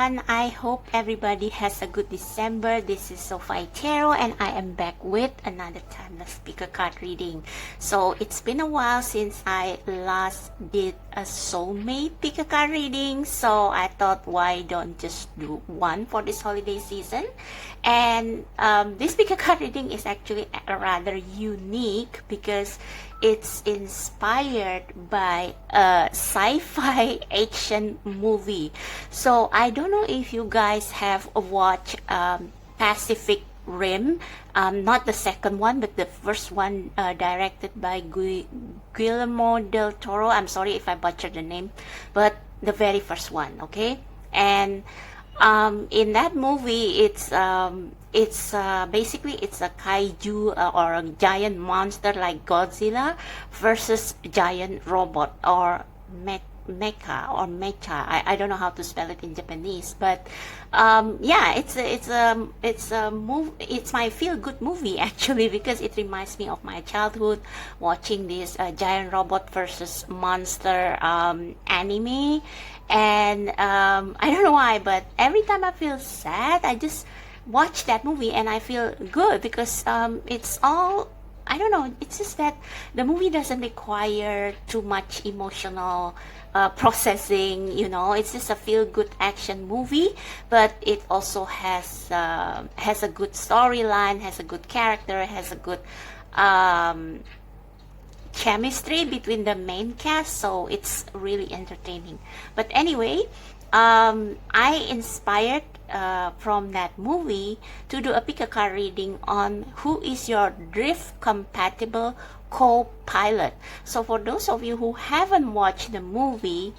everyone. I hope everybody has a good December. This is Sophie Tarot and I am back with another timeless pick a card reading. So it's been a while since I last did a soulmate pick a card reading. So I thought, why don't just do one for this holiday season? And this pick a card reading is actually rather unique because it's inspired by a sci-fi action movie. So I don't know if you guys have watched Pacific Rim, not the second one but the first one, directed by Guillermo del Toro. I'm sorry if I butchered the name, but the very first one, okay? And in that movie, it's basically it's a kaiju or a giant monster like Godzilla versus giant robot or mecha or mecha. I don't know how to spell it in Japanese, but yeah, it's my feel-good movie actually, because it reminds me of my childhood watching this giant robot versus monster anime. And I don't know why, but every time I feel sad, I just watch that movie and I feel good, because it's all, I don't know, it's just that the movie doesn't require too much emotional processing, you know. It's just a feel-good action movie, but it also has a good storyline, has a good character, has a good chemistry between the main cast, so it's really entertaining. But anyway, I inspired from that movie to do a pick a card reading on who is your drift compatible co-pilot. So for those of you who haven't watched the movie,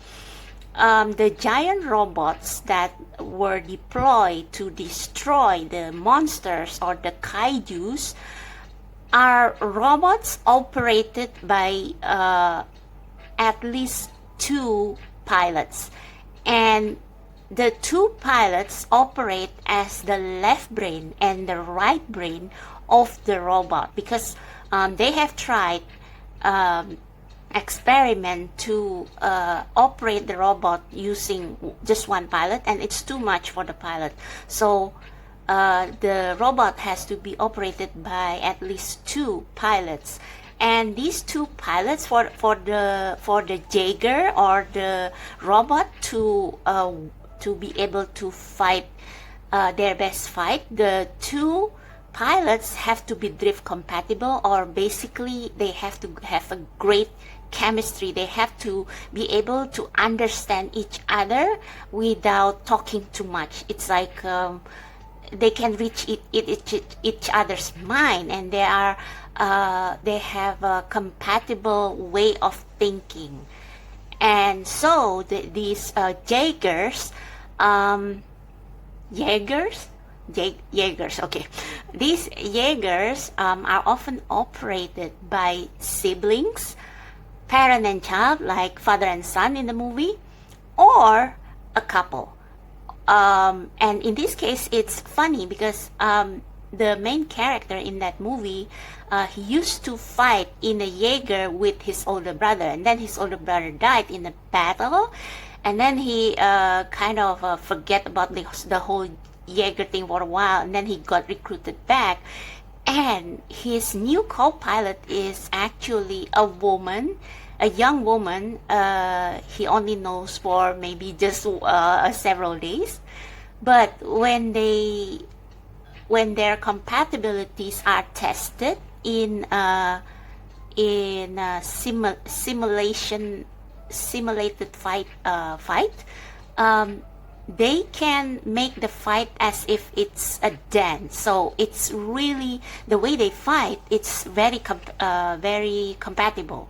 the giant robots that were deployed to destroy the monsters or the kaijus are robots operated by at least two pilots, and the two pilots operate as the left brain and the right brain of the robot, because they have tried experiment to operate the robot using just one pilot, and it's too much for the pilot. So the robot has to be operated by at least two pilots, and these two pilots for the Jaeger or the robot to be able to fight their best fight, the two pilots have to be drift compatible, or basically they have to have a great chemistry. They have to be able to understand each other without talking too much. It's like they can reach each other's mind, and they have a compatible way of thinking. And so these Jaegers, okay. These Jaegers are often operated by siblings, parent and child, like father and son in the movie, or a couple. And in this case, it's funny because the main character in that movie, he used to fight in a Jaeger with his older brother, and then his older brother died in a battle, and then he kind of forget about the whole Jaeger thing for a while, and then he got recruited back, and his new co-pilot is actually a woman, a young woman. He only knows for maybe just several days, but when their compatibilities are tested in simulated fight, they can make the fight as if it's a dance. So it's really, the way they fight, it's very compatible.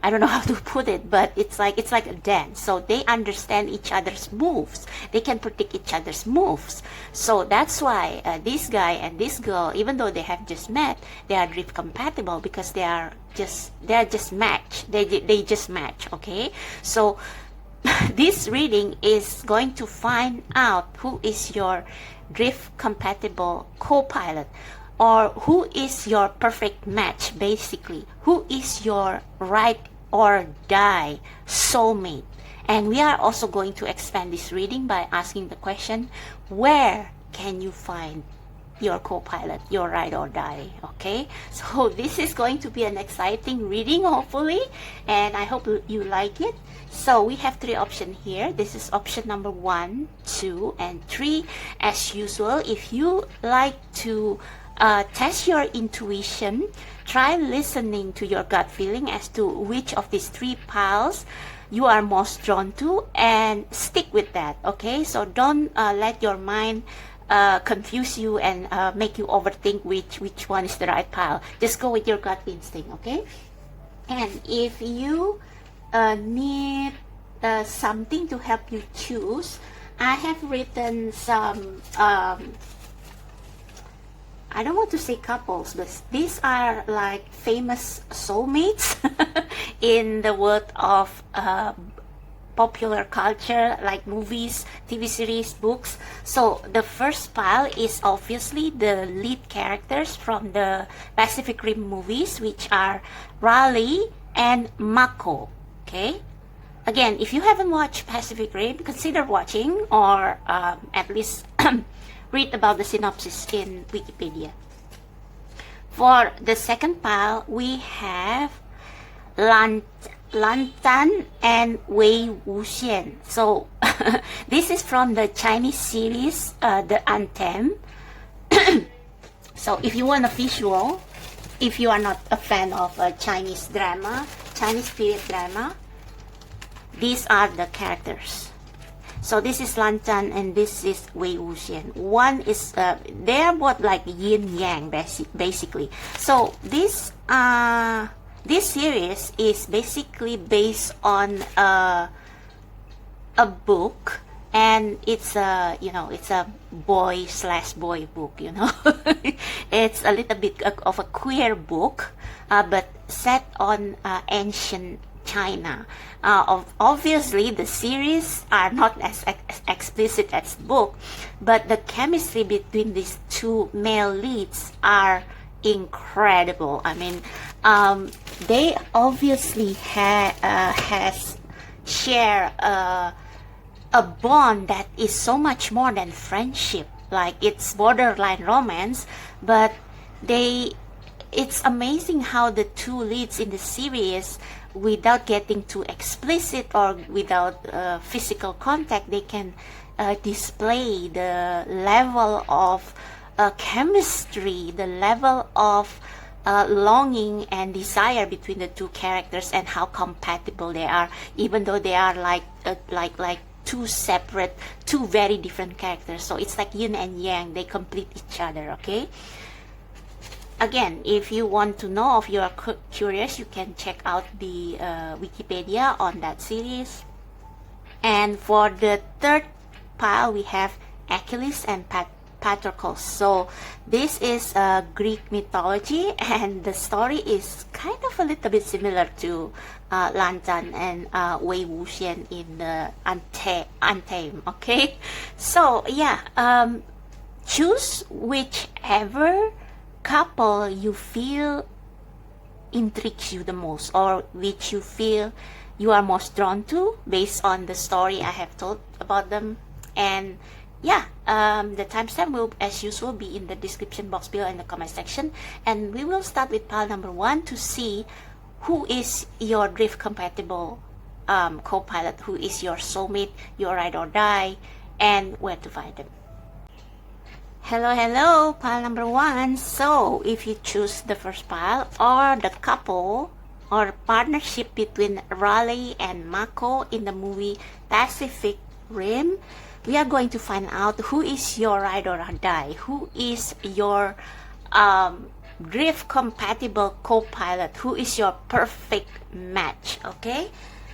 I don't know how to put it, but it's like a dance. So they understand each other's moves. They can predict each other's moves. So that's why this guy and this girl, even though they have just met, they are drift compatible, because they are just matched. They just match. Okay, so this reading is going to find out who is your drift compatible co-pilot, or who is your perfect match, basically. Who is your right or die soulmate. And we are also going to expand this reading by asking the question, where can you find your co-pilot, your ride or die? Okay, so this is going to be an exciting reading, hopefully, and I hope you like it. So we have 3 options here. This is option number 1, 2, and 3. As usual, if you like to test your intuition, try listening to your gut feeling as to which of these 3 piles you are most drawn to, and stick with that. Okay, so don't let your mind confuse you and make you overthink which one is the right pile. Just go with your gut instinct. Okay, and if you need something to help you choose, I have written some I don't want to say couples, but these are like famous soulmates in the world of popular culture, like movies, TV series, books. So the first pile is obviously the lead characters from the Pacific Rim movies, which are Raleigh and Mako. Okay, again, if you haven't watched Pacific Rim, consider watching, or at least read about the synopsis in Wikipedia. For the second pile, we have Lan Tan and Wei Wuxian. So this is from the Chinese series, The Anthem. So if you want a visual, if you are not a fan of Chinese drama, Chinese period drama, these are the characters. So this is Lan Tan and this is Wei Wuxian. One is, they are both like yin yang basically. So this series is basically based on a book, and it's a, you know, it's a boy/boy book, you know. It's a little bit of a queer book, but set on ancient China. Obviously the series are not as explicit as the book, but the chemistry between these 2 male leads are incredible. I mean, they obviously share a bond that is so much more than friendship. Like, it's borderline romance, but it's amazing how the 2 leads in the series, without getting too explicit or without physical contact, they can display the level of chemistry, the level of longing and desire between the 2 characters, and how compatible they are, even though they are like 2 separate, 2 very different characters. So it's like yin and yang, they complete each other. Okay, again, if you want to know, if you are curious, you can check out the Wikipedia on that series. And for the third pile, we have Achilles and Patroclus. So this is Greek mythology, and the story is kind of a little bit similar to Lan Tan and Wei Wuxian in the Anthem. Okay, so yeah, choose whichever couple you feel intrigues you the most, or which you feel you are most drawn to based on the story I have told about them. And yeah, the timestamp will, as usual, be in the description box below in the comment section. And we will start with pile number 1 to see who is your drift compatible co-pilot, who is your soulmate, your ride or die, and where to find them. Hello, pile number 1. So if you choose the first pile, or the couple or partnership between Raleigh and Mako in the movie Pacific Rim, we are going to find out who is your ride or die, who is your drift compatible co-pilot, who is your perfect match. Okay,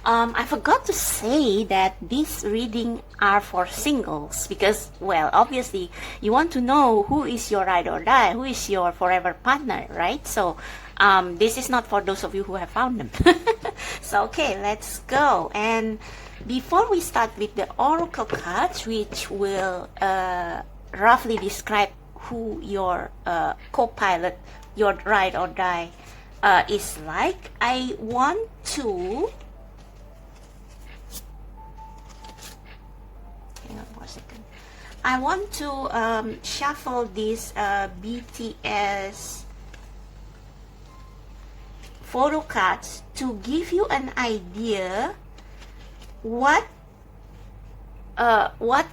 I forgot to say that these readings are for singles, because, well, obviously you want to know who is your ride or die, who is your forever partner, right? So this is not for those of you who have found them. So okay, let's go. And before we start with the oracle cards, which will roughly describe who your co-pilot, your ride or die is like, I want to I want to shuffle these BTS photo cards to give you an idea what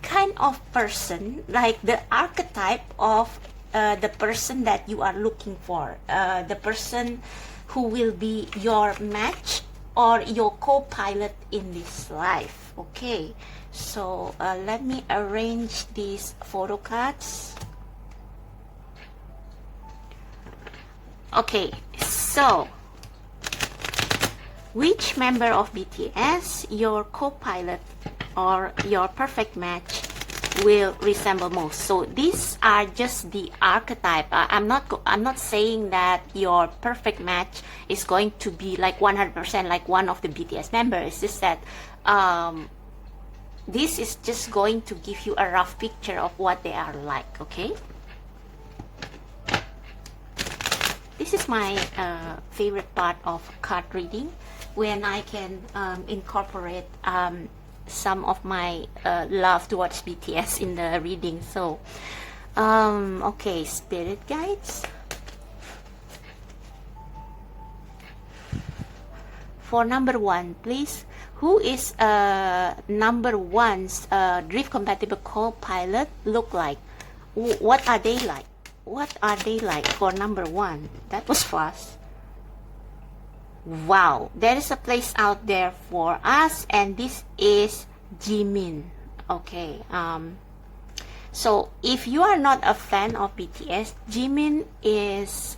kind of person, like the archetype of the person that you are looking for, the person who will be your match or your co-pilot in this life. Okay, so let me arrange these photo cards. Okay, so which member of BTS your co-pilot or your perfect match will resemble most? So these are just the archetype. I'm not saying that your perfect match is going to be like 100% like one of the BTS members. It's just that this is just going to give you a rough picture of what they are like. Okay, this is my favorite part of card reading, when I can incorporate some of my love towards BTS in the reading. So okay, spirit guides for number 1, please. Who is number 1's drift compatible co-pilot look like? What are they like? What are they like for number 1? That was fast. Wow, there is a place out there for us, and this is Jimin. Okay, so if you are not a fan of BTS, Jimin is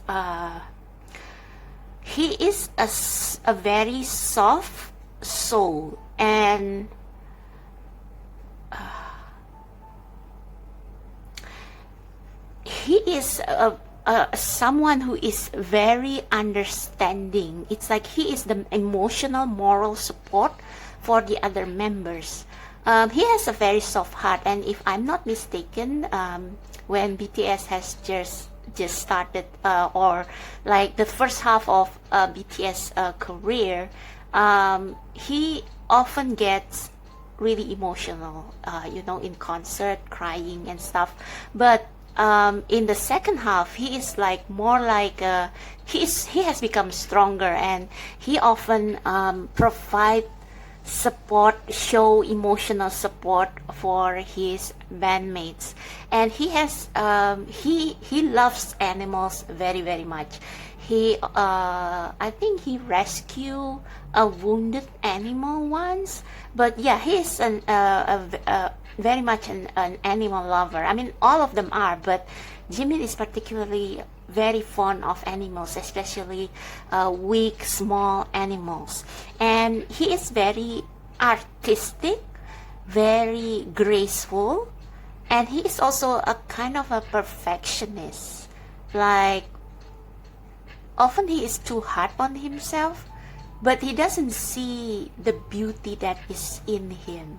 he is a very soft soul, and he is someone who is very understanding. It's like he is the emotional moral support for the other members. He has a very soft heart, and if I'm not mistaken, when BTS has just started, or like the first half of BTS career, he often gets really emotional, you know, in concert, crying and stuff. But in the second half, he is like more like he has become stronger, and he often provide support, show emotional support for his bandmates, and he has he loves animals very, very much. He I think he rescued a wounded animal once. But yeah, he is very much an animal lover. I mean, all of them are, but Jimin is particularly very fond of animals, especially weak, small animals. And he is very artistic, very graceful, and he is also a kind of a perfectionist. Like, often he is too hard on himself, but he doesn't see the beauty that is in him.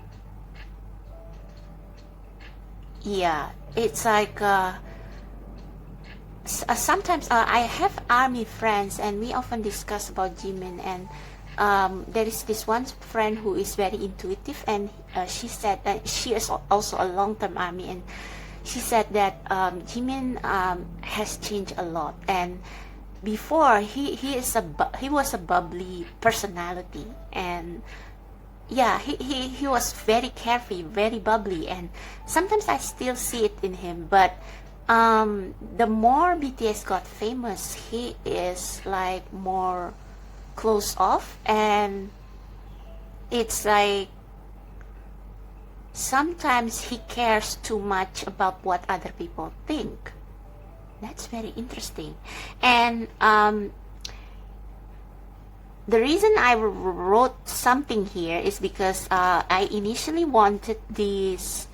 Yeah, it's like sometimes I have army friends, and we often discuss about Jimin, and there is this one friend who is very intuitive, and she said that she is also a long-term army, and she said that Jimin has changed a lot, and before he was a bubbly personality, and yeah, he was very carefree, very bubbly, and sometimes I still see it in him. But the more BTS got famous, he is like more closed off, and it's like sometimes he cares too much about what other people think. That's very interesting. And the reason I wrote something here is because I initially wanted these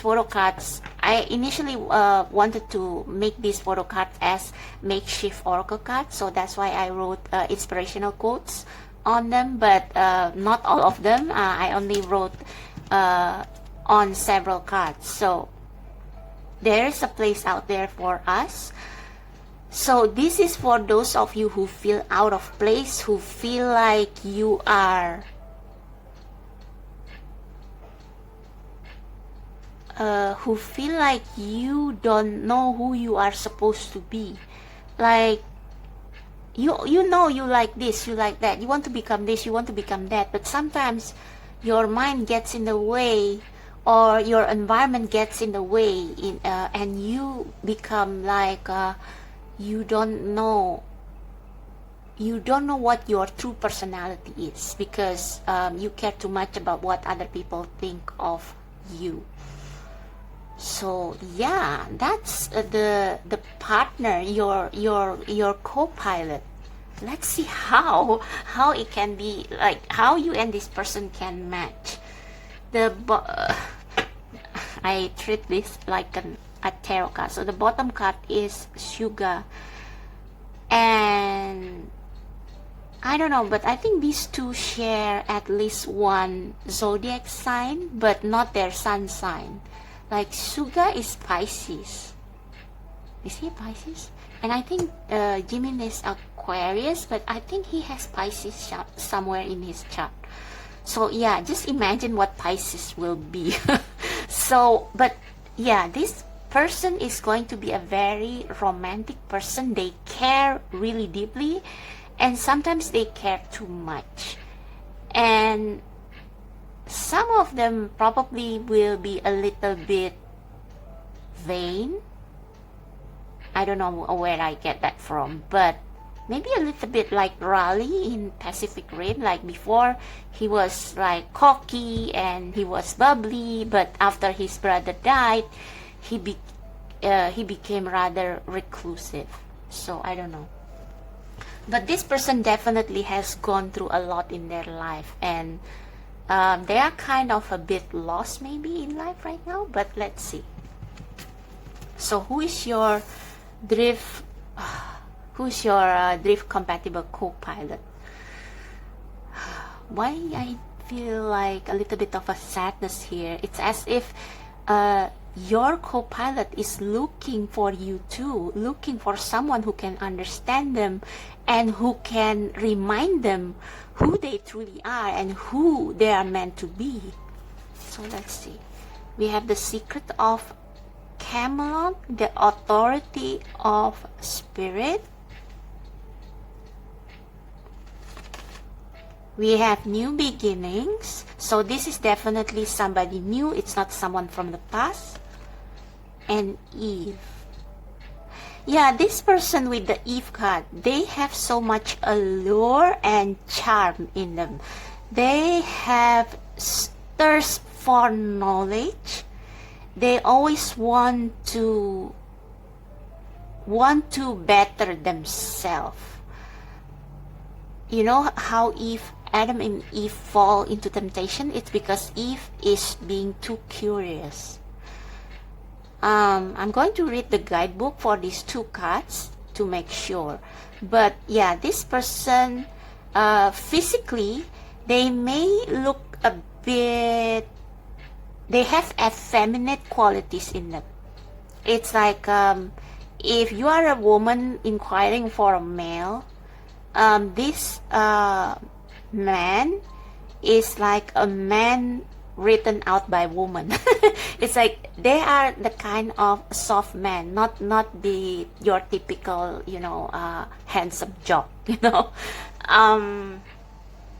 photo cards. I initially wanted to make these photo cards as makeshift oracle cards, so that's why I wrote inspirational quotes on them, but not all of them. I only wrote on several cards. So there is a place out there for us. So this is for those of you who feel out of place, who feel like you are who feel like you don't know who you are supposed to be. Like you know you like this, you like that, you want to become this, you want to become that, but sometimes your mind gets in the way, or your environment gets in the way, and you become like you don't know what your true personality is, because you care too much about what other people think of you. So yeah, that's the partner, your co-pilot. Let's see how it can be, like how you and this person can match. I treat this like a tarot card. So the bottom card is Sugar, and I don't know, but I think these two share at least one zodiac sign, but not their sun sign. Like Suga is Pisces. Is he Pisces? And I think Jimin is Aquarius, but I think he has Pisces somewhere in his chart. So yeah, just imagine what Pisces will be. So, but yeah, this person is going to be a very romantic person. They care really deeply, and sometimes they care too much. And some of them probably will be a little bit vain. I don't know where I get that from, but maybe a little bit like Raleigh in Pacific Rim. Like before, he was like cocky and he was bubbly, but after his brother died, he became rather reclusive. So I don't know. But this person definitely has gone through a lot in their life, and they are kind of a bit lost maybe in life right now, but let's see. So who is your drift compatible co-pilot? Why I feel like a little bit of a sadness here. It's as if your co-pilot is looking for you too, looking for someone who can understand them and who can remind them who they truly are and who they are meant to be. So let's see. We have the Secret of Camelot, the Authority of Spirit. We have New Beginnings. So this is definitely somebody new. It's not someone from the past. And Eve. Yeah, this person with the Eve card, they have so much allure and charm in them. They have thirst for knowledge. They always want to better themselves. You know how Adam and Eve fall into temptation? It's because Eve is being too curious. I'm going to read the guidebook for these two cards to make sure. But yeah, this person, physically, they may look a bit, they have effeminate qualities in them. It's like if you are a woman inquiring for a male, this man is like a man written out by woman. It's like they are the kind of soft man, not your typical, handsome jock,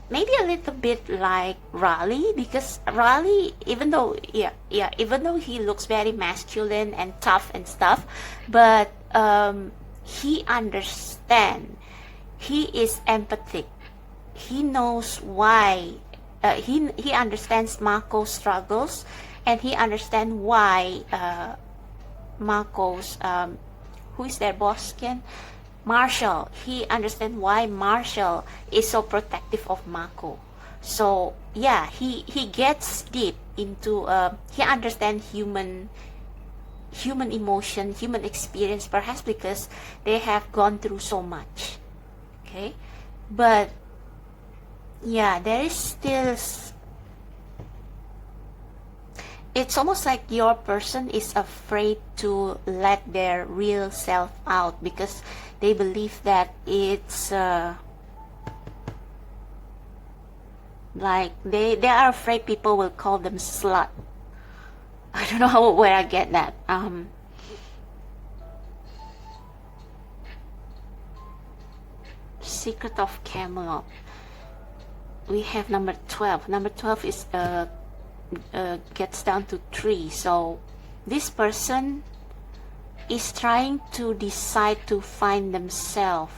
maybe a little bit like Raleigh, because Raleigh, even though he looks very masculine and tough and stuff, but he understands. He is empathic. He knows why. He understands Mako's struggles, and he understands why Mako's who is their boss again? Marshall. He understands why Marshall is so protective of Mako. So yeah, he gets deep into he understands human emotion, human experience, perhaps because they have gone through so much. Okay, but yeah, there is still, it's almost like your person is afraid to let their real self out because they believe that it's like they are afraid people will call them slut. I don't know where I get that. Secret of Camelot. We have number 12. Number 12 is gets down to 3. So this person is trying to decide to find themselves.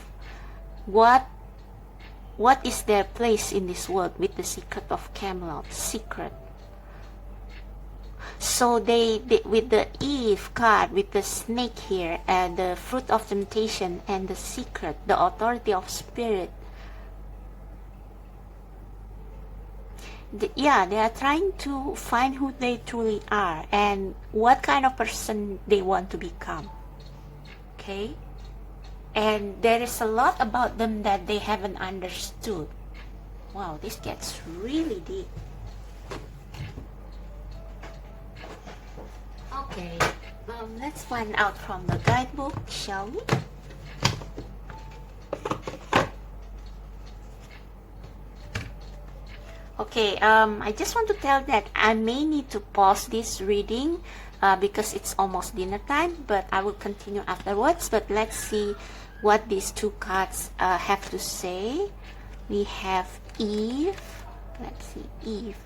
What is their place in this world with the Secret of Camelot? Secret. So they with the Eve card, with the snake here, and the fruit of temptation, and the secret, the authority of spirit. They are trying to find who they truly are and what kind of person they want to become. Okay? And there is a lot about them that they haven't understood. Wow, this gets really deep. Okay, let's find out from the guidebook, shall we? Okay, I just want to tell that I may need to pause this reading because it's almost dinner time, but I will continue afterwards. But let's see what these two cards have to say. We have Eve. Let's see, Eve.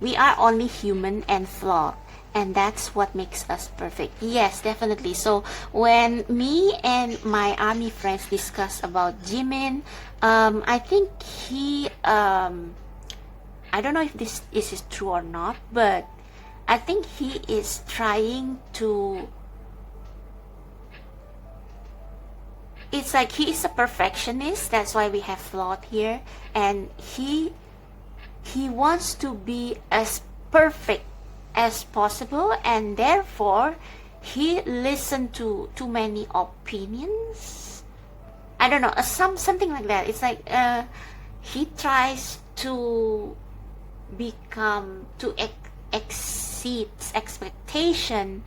We are only human and flawed, and that's what makes us perfect. Yes, definitely. So when me and my army friends discuss about Jimin, I think he, I don't know if this is true or not, but I think he is trying to, it's like he is a perfectionist. That's why we have flawed here, and he wants to be as perfect as possible, and therefore he listened to too many opinions. I don't know, something like that. It's like he tries to exceed expectation,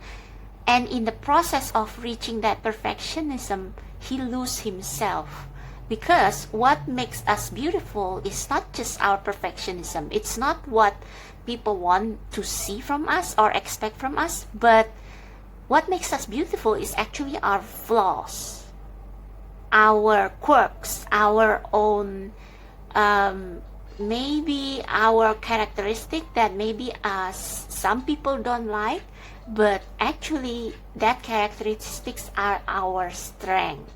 and in the process of reaching that perfectionism, he loses himself. Because what makes us beautiful is not just our perfectionism. It's not what people want to see from us or expect from us, but what makes us beautiful is actually our flaws, our quirks, our own, maybe our characteristic that maybe some people don't like, but actually that characteristics are our strength.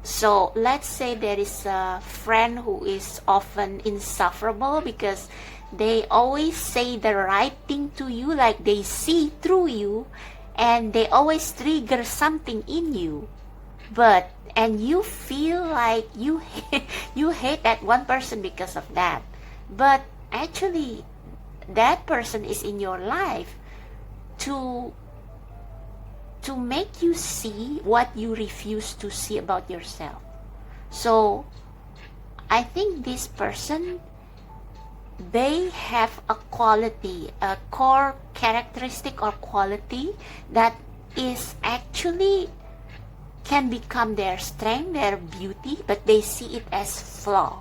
So let's say there is a friend who is often insufferable because they always say the right thing to you, like they see through you, and they always trigger something in you, and you feel like you hate that one person because of that, but actually that person is in your life to make you see what you refuse to see about yourself. So I think this person, they have a quality, a core characteristic or quality that is actually can become their strength, their beauty, but they see it as flaw.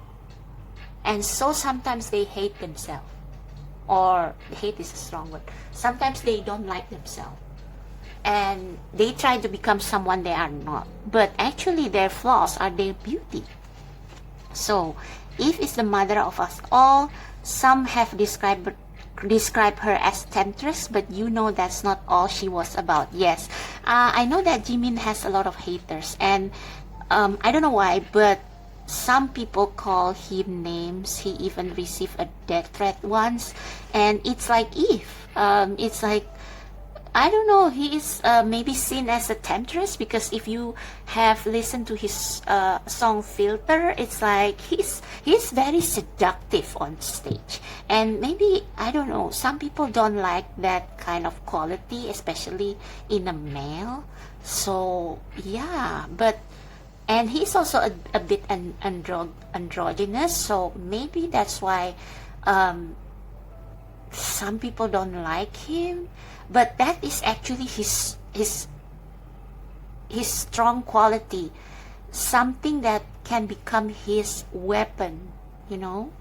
And so sometimes they hate themselves, or hate is a strong word. Sometimes they don't like themselves, and they try to become someone they are not, but actually their flaws are their beauty. So Eve is the mother of us all. Some have described her as temptress, but you know that's not all she was about. Yes, I know that Jimin has a lot of haters, and I don't know why, but some people call him names. He even received a death threat once, and it's like Eve. It's like, I don't know, he is maybe seen as a temptress, because if you have listened to his song Filter, it's like he's very seductive on stage. And maybe, I don't know, some people don't like that kind of quality, especially in a male. So yeah, and he's also a bit androgynous, so maybe that's why some people don't like him. But that is actually his strong quality, something that can become his weapon, you know.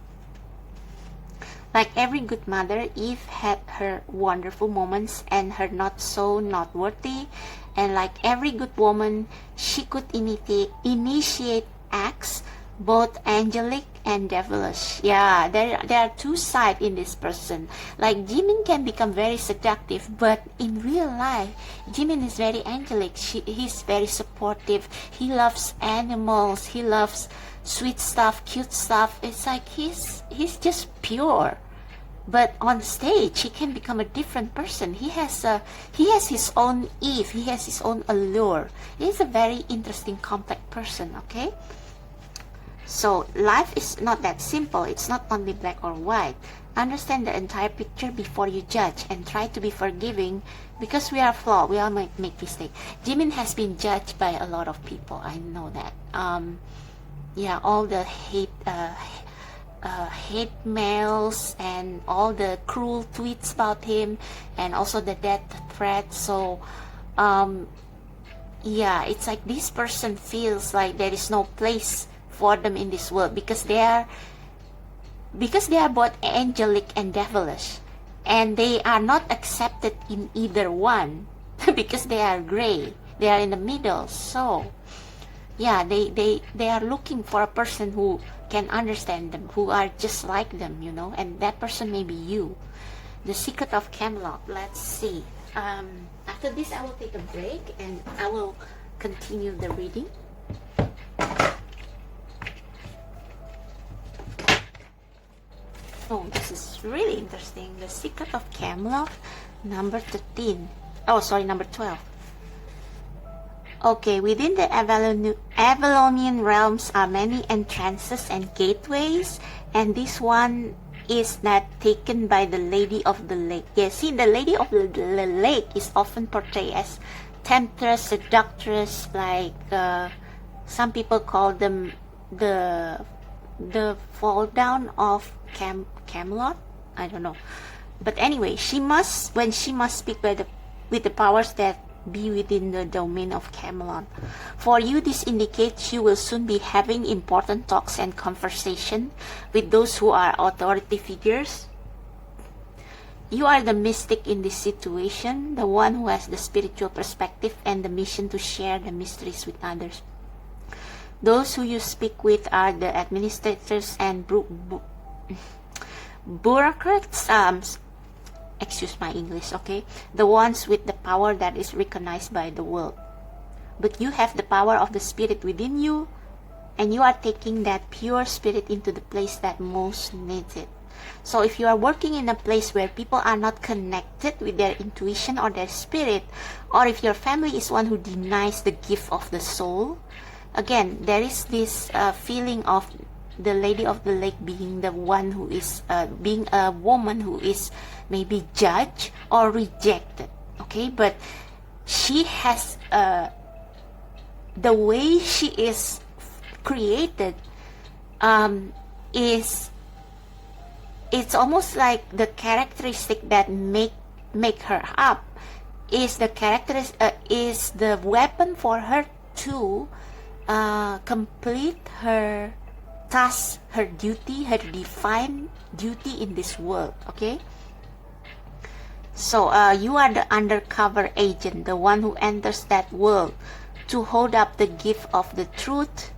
Like every good mother, Eve had her wonderful moments and her not so noteworthy. And like every good woman, she could initiate acts, both angelic and devilish. Yeah, there are two sides in this person. Like Jimin can become very seductive, but in real life, Jimin is very angelic. He's very supportive. He loves animals. He loves sweet stuff, cute stuff. It's like he's just pure. But on stage, he can become a different person. He has his own Eve. He has his own allure. He's a very interesting, complex person. Okay. So life is not that simple. It's not only black or white. Understand the entire picture before you judge, and try to be forgiving, because we are flawed. We all make mistakes. Jimin has been judged by a lot of people. I know that. Yeah, all the hate mails and all the cruel tweets about him, and also the death threats. So yeah, it's like this person feels like there is no place for them in this world, because they are both angelic and devilish, and they are not accepted in either one because they are gray, they are in the middle. So yeah, they are looking for a person who can understand them, who are just like them, you know, and that person may be you. The Secret of Camelot. Let's see. After this, I will take a break and I will continue the reading. Oh, this is really interesting. The Secret of Camelot, number 13. Oh, sorry, number 12. Okay, within the Avalonian realms are many entrances and gateways, and this one is not taken by the Lady of the Lake. Yeah, see, the Lady of the Lake is often portrayed as temptress, seductress, like some people call them the fall down of Camelot. I don't know, but anyway, when she must speak with the powers that be within the domain of Camelot. For you, this indicates you will soon be having important talks and conversation with those who are authority figures. You are the mystic in this situation, the one who has the spiritual perspective and the mission to share the mysteries with others. Those who you speak with are the administrators and bureaucrats, excuse my English, okay? The ones with the power that is recognized by the world. But you have the power of the spirit within you, and you are taking that pure spirit into the place that most needs it. So if you are working in a place where people are not connected with their intuition or their spirit, or if your family is one who denies the gift of the soul, again, there is this feeling of the Lady of the Lake being the one who is being a woman who is maybe judged or rejected, okay? But she has the way she is created is, it's almost like the characteristic that make her up is the weapon for her to complete her task, her duty, her divine duty in this world, okay? So you are the undercover agent, the one who enters that world to hold up the gift of the truth,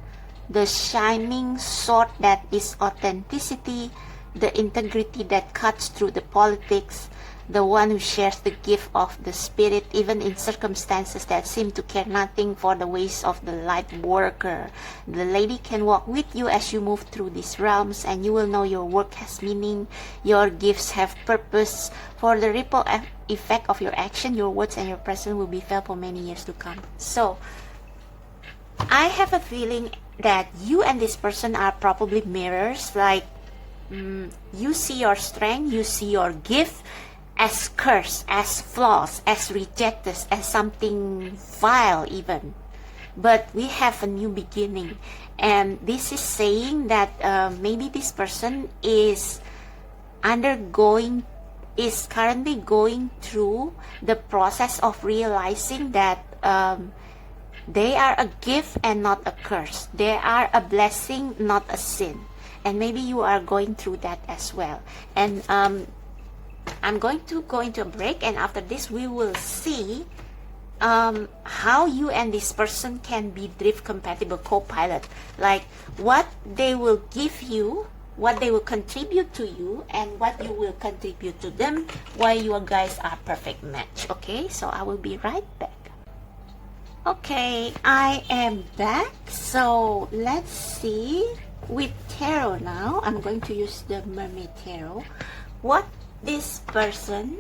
the shining sword that is authenticity, the integrity that cuts through the politics, the one who shares the gift of the spirit even in circumstances that seem to care nothing for the ways of the light worker. The lady can walk with you as you move through these realms, and you will know your work has meaning, your gifts have purpose. For the ripple effect of your action, your words and your presence will be felt for many years to come. So I have a feeling that you and this person are probably mirrors. Like you see your strength, you see your gift as cursed, as flaws, as rejected, as something vile even. But we have a new beginning, and this is saying that maybe this person is currently going through the process of realizing that they are a gift and not a curse. They are a blessing, not a sin. and maybe you are going through that as well. And I'm going to go into a break, and after this we will see how you and this person can be drift compatible co-pilot, like what they will give you, what they will contribute to you, and what you will contribute to them, why you guys are perfect match. Okay, so I will be right back. Okay, I am back. So let's see with tarot now. I'm going to use the Mermaid Tarot. What this person,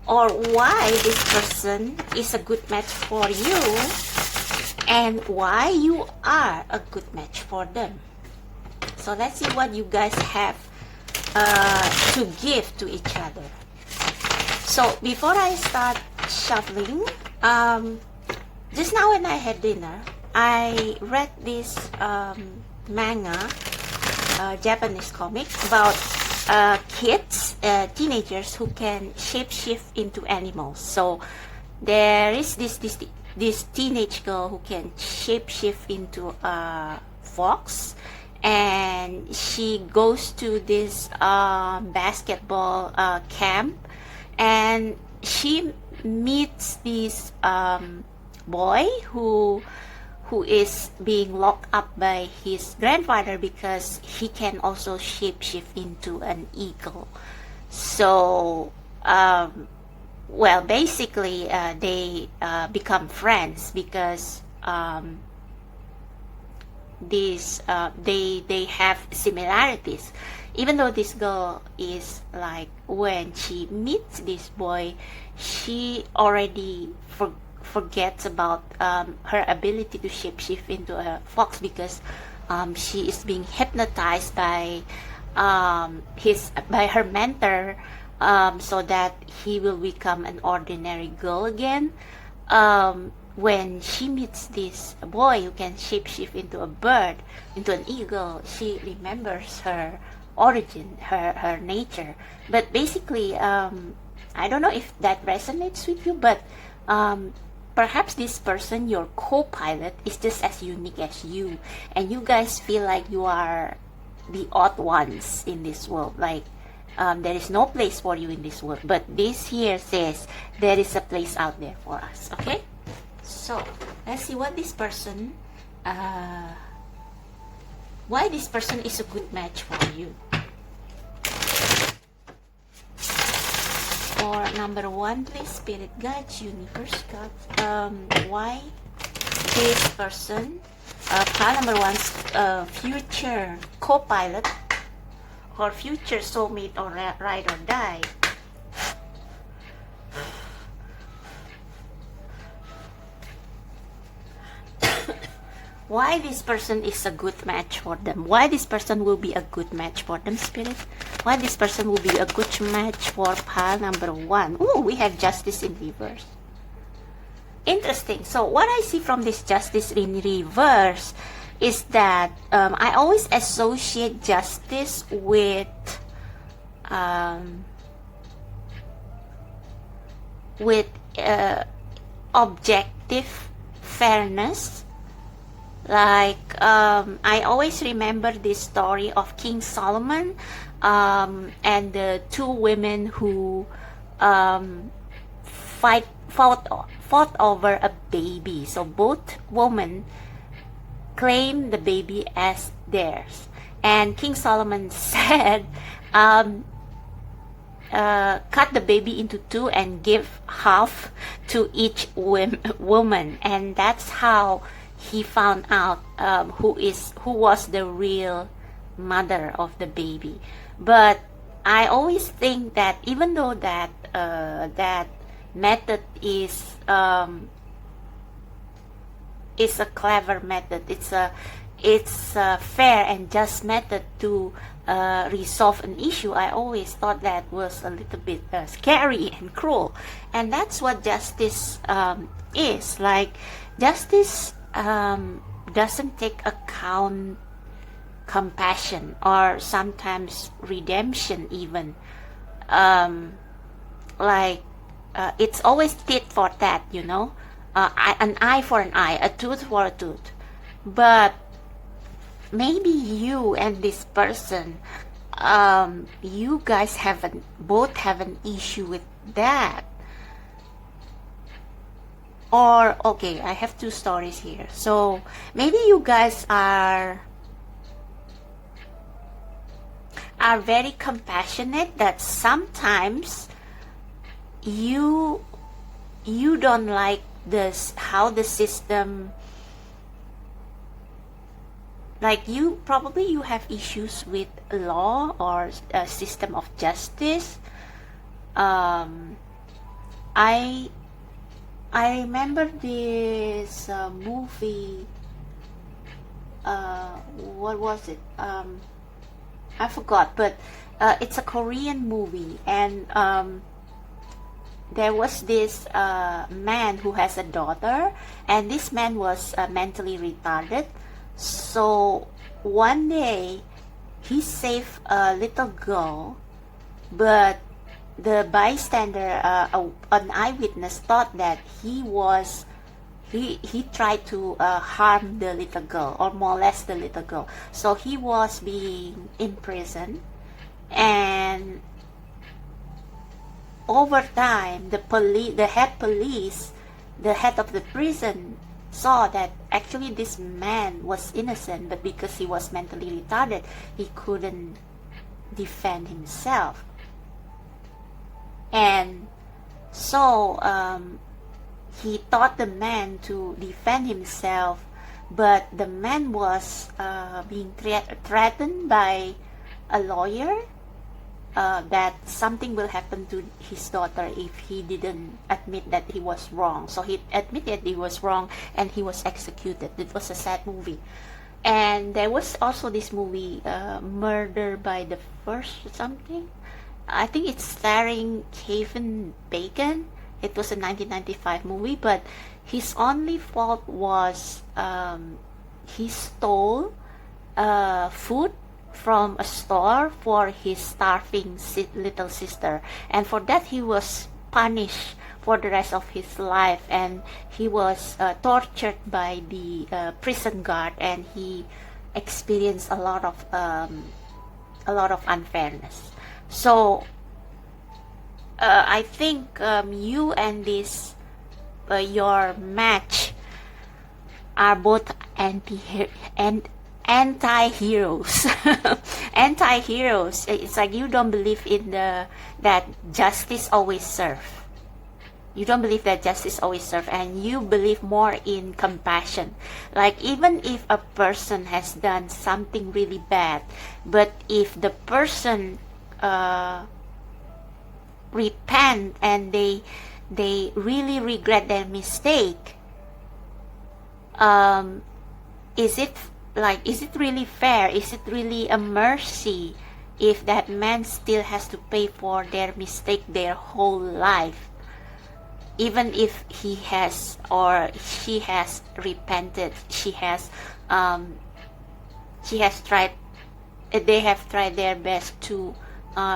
or why this person is a good match for you, and why you are a good match for them. So let's see what you guys have to give to each other. So before I start shuffling, just now when I had dinner, I read this manga, Japanese comic about kids, teenagers who can shapeshift into animals. So there is this teenage girl who can shapeshift into a fox, and she goes to this basketball camp, and she meets this boy who is being locked up by his grandfather because he can also shapeshift into an eagle. So well, basically they become friends because they have similarities. Even though this girl is like, when she meets this boy, she already forgets about her ability to shapeshift into a fox because she is being hypnotized by her mentor, so that he will become an ordinary girl again. When she meets this boy who can shapeshift into a bird, into an eagle, she remembers her origin, her nature. But basically, I don't know if that resonates with you, but perhaps this person, your co-pilot, is just as unique as you, and you guys feel like you are the odd ones in this world. Like there is no place for you in this world, but this here says there is a place out there for us. Okay, so let's see what this person, why this person is a good match for you. For number one, please, spirit guides, universe guides, why this person, pile number one's future co-pilot or future soulmate or ride or die. Why this person is a good match for them. Why this person will be a good match for them, spirit. Why this person will be a good match for pile number one. Oh, we have justice in reverse. Interesting. So what I see from this justice in reverse is that I always associate justice with objective fairness. Like I always remember this story of King Solomon and the two women who fought over a baby. So both women claimed the baby as theirs, and King Solomon said, cut the baby into two and give half to each woman, and that's how he found out who was the real mother of the baby. But I always think that even though that that method is a clever method, it's a fair and just method to resolve an issue, I always thought that was a little bit scary and cruel. And that's what justice is. Like, justice doesn't take account compassion or sometimes redemption even. It's always tit for tat, you know, an eye for an eye, a tooth for a tooth. But maybe you and this person, you guys both have an issue with that. Or, okay, I have two stories here. So maybe you guys are very compassionate, that sometimes you don't like this, how the system, like you have issues with law or a system of justice. I remember this movie, what was it, I forgot, but it's a Korean movie, and there was this man who has a daughter, and this man was mentally retarded. So one day he saved a little girl, but the bystander, an eyewitness, thought that he tried to harm the little girl or molest the little girl. So he was being imprisoned, and over time, the head of the prison, saw that actually this man was innocent, but because he was mentally retarded, he couldn't defend himself. And so he taught the man to defend himself, but the man was being threatened by a lawyer, that something will happen to his daughter if he didn't admit that he was wrong. So he admitted he was wrong, and he was executed. It was a sad movie. And there was also this movie, Murder by the First something. I think it's starring Kevin Bacon. It was a 1995 movie, but his only fault was he stole food from a store for his starving little sister, and for that he was punished for the rest of his life, and he was tortured by the prison guard, and he experienced a lot of unfairness. So I think you and this your match are both anti-heroes. Anti-heroes. It's like you don't believe in that justice always serves. You don't believe that justice always serves, and you believe more in compassion. Like, even if a person has done something really bad, but if the person repent and they really regret their mistake, is it really fair? Is it really a mercy if that man still has to pay for their mistake their whole life, even if he has or she has repented, they have tried their best to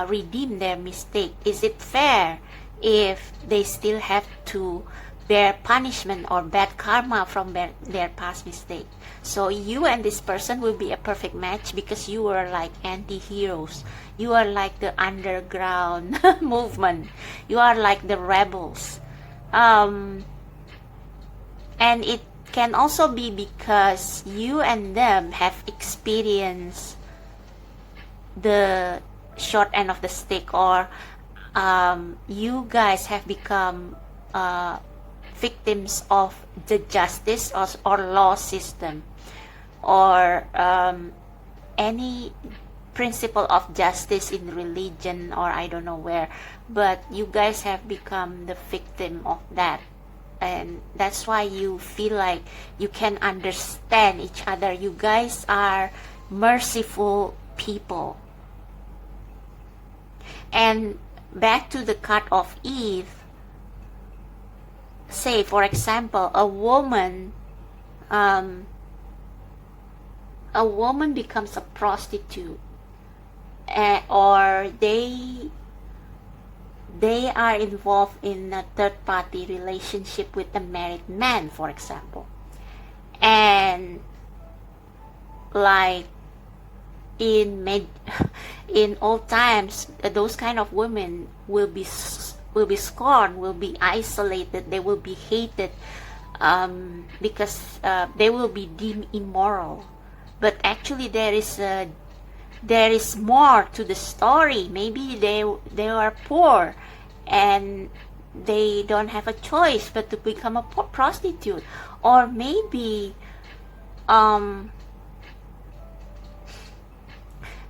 redeem their mistake? Is it fair if they still have to bear punishment or bad karma from their past mistake? So you and this person will be a perfect match, because you are like anti-heroes. You are like the underground movement. You are like the rebels. And it can also be because you and them have experienced the short end of the stick, or you guys have become victims of the justice or law system, or any principle of justice in religion, or I don't know where, but you guys have become the victim of that, and that's why you feel like you can understand each other. You guys are merciful people. And back to the card of Eve, say for example a woman becomes a prostitute, or they are involved in a third-party relationship with a married man, for example, and like in old times, those kind of women will be scorned, will be isolated, they will be hated, because they will be deemed immoral. But actually there is more to the story. Maybe they are poor and they don't have a choice but to become a prostitute, or maybe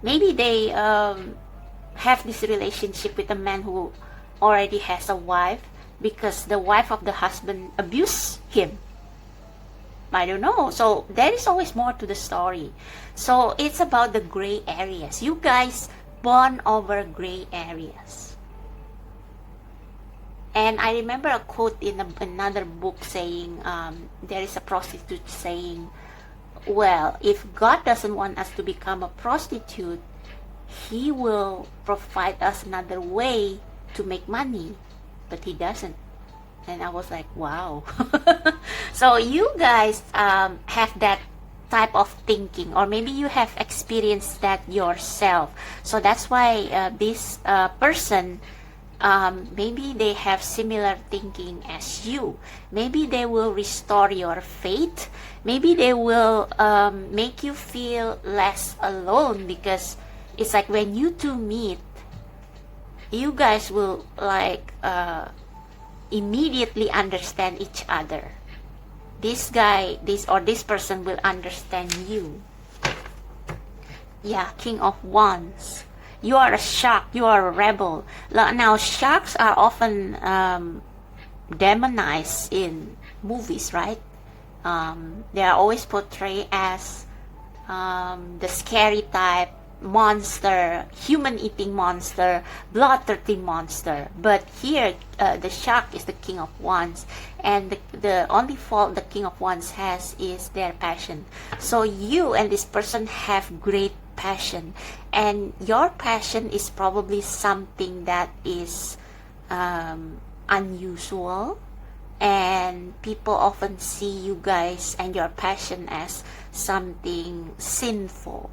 maybe they have this relationship with a man who already has a wife because the wife of the husband abused him. I don't know. So there is always more to the story. So it's about the gray areas. You guys bond over gray areas. And I remember a quote in another book saying, there is a prostitute saying, well, if God doesn't want us to become a prostitute, He will provide us another way to make money. But He doesn't. And I was like, wow. So you guys have that type of thinking, or maybe you have experienced that yourself. So that's why this person, maybe they have similar thinking as you. Maybe they will restore your faith. Maybe they will make you feel less alone, because it's like when you two meet, you guys will like immediately understand each other. This person will understand you. Yeah, King of Wands. You are a shark. You are a rebel. Now, sharks are often demonized in movies, right? They are always portrayed as the scary type, monster, human-eating monster, blood-thirsty monster. But here, the shark is the King of Wands, and the only fault the King of Wands has is their passion. So you and this person have great passion, and your passion is probably something that is unusual, and people often see you guys and your passion as something sinful.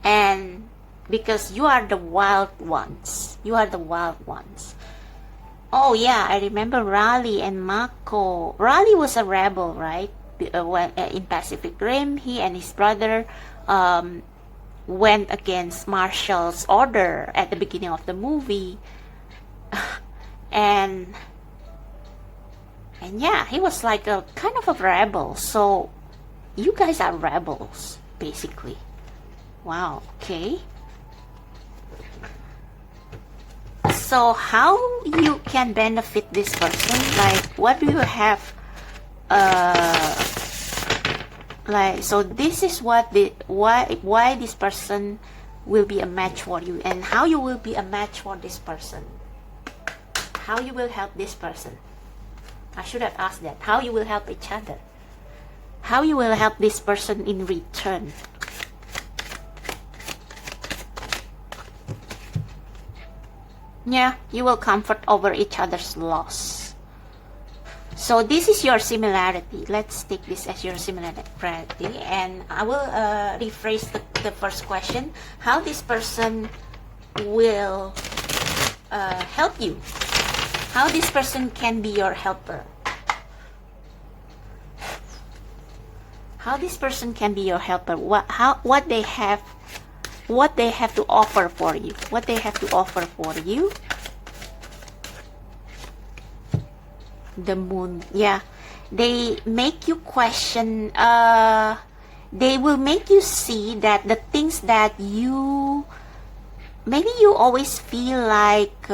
And because you are the wild ones. You are the wild ones. Oh yeah, I remember Raleigh and Mako. Raleigh was a rebel, right? In Pacific Rim, he and his brother went against Marshall's order at the beginning of the movie. and yeah, he was like a kind of a rebel. So you guys are rebels, basically. Wow, okay. So how you can benefit this person? Like, what do you have? Like, so this is what why this person will be a match for you, and how you will be a match for this person. How you will help this person. I should have asked that. How you will help each other. How you will help this person in return. Yeah, you will comfort over each other's loss. So this is your similarity. Let's take this as your similarity, and I will rephrase the first question. How this person will help you? How this person can be your helper? How this person can be your helper? What they have to offer for you? What they have to offer for you? The Moon. Yeah, they make you question. They will make you see that the things that you maybe you always feel like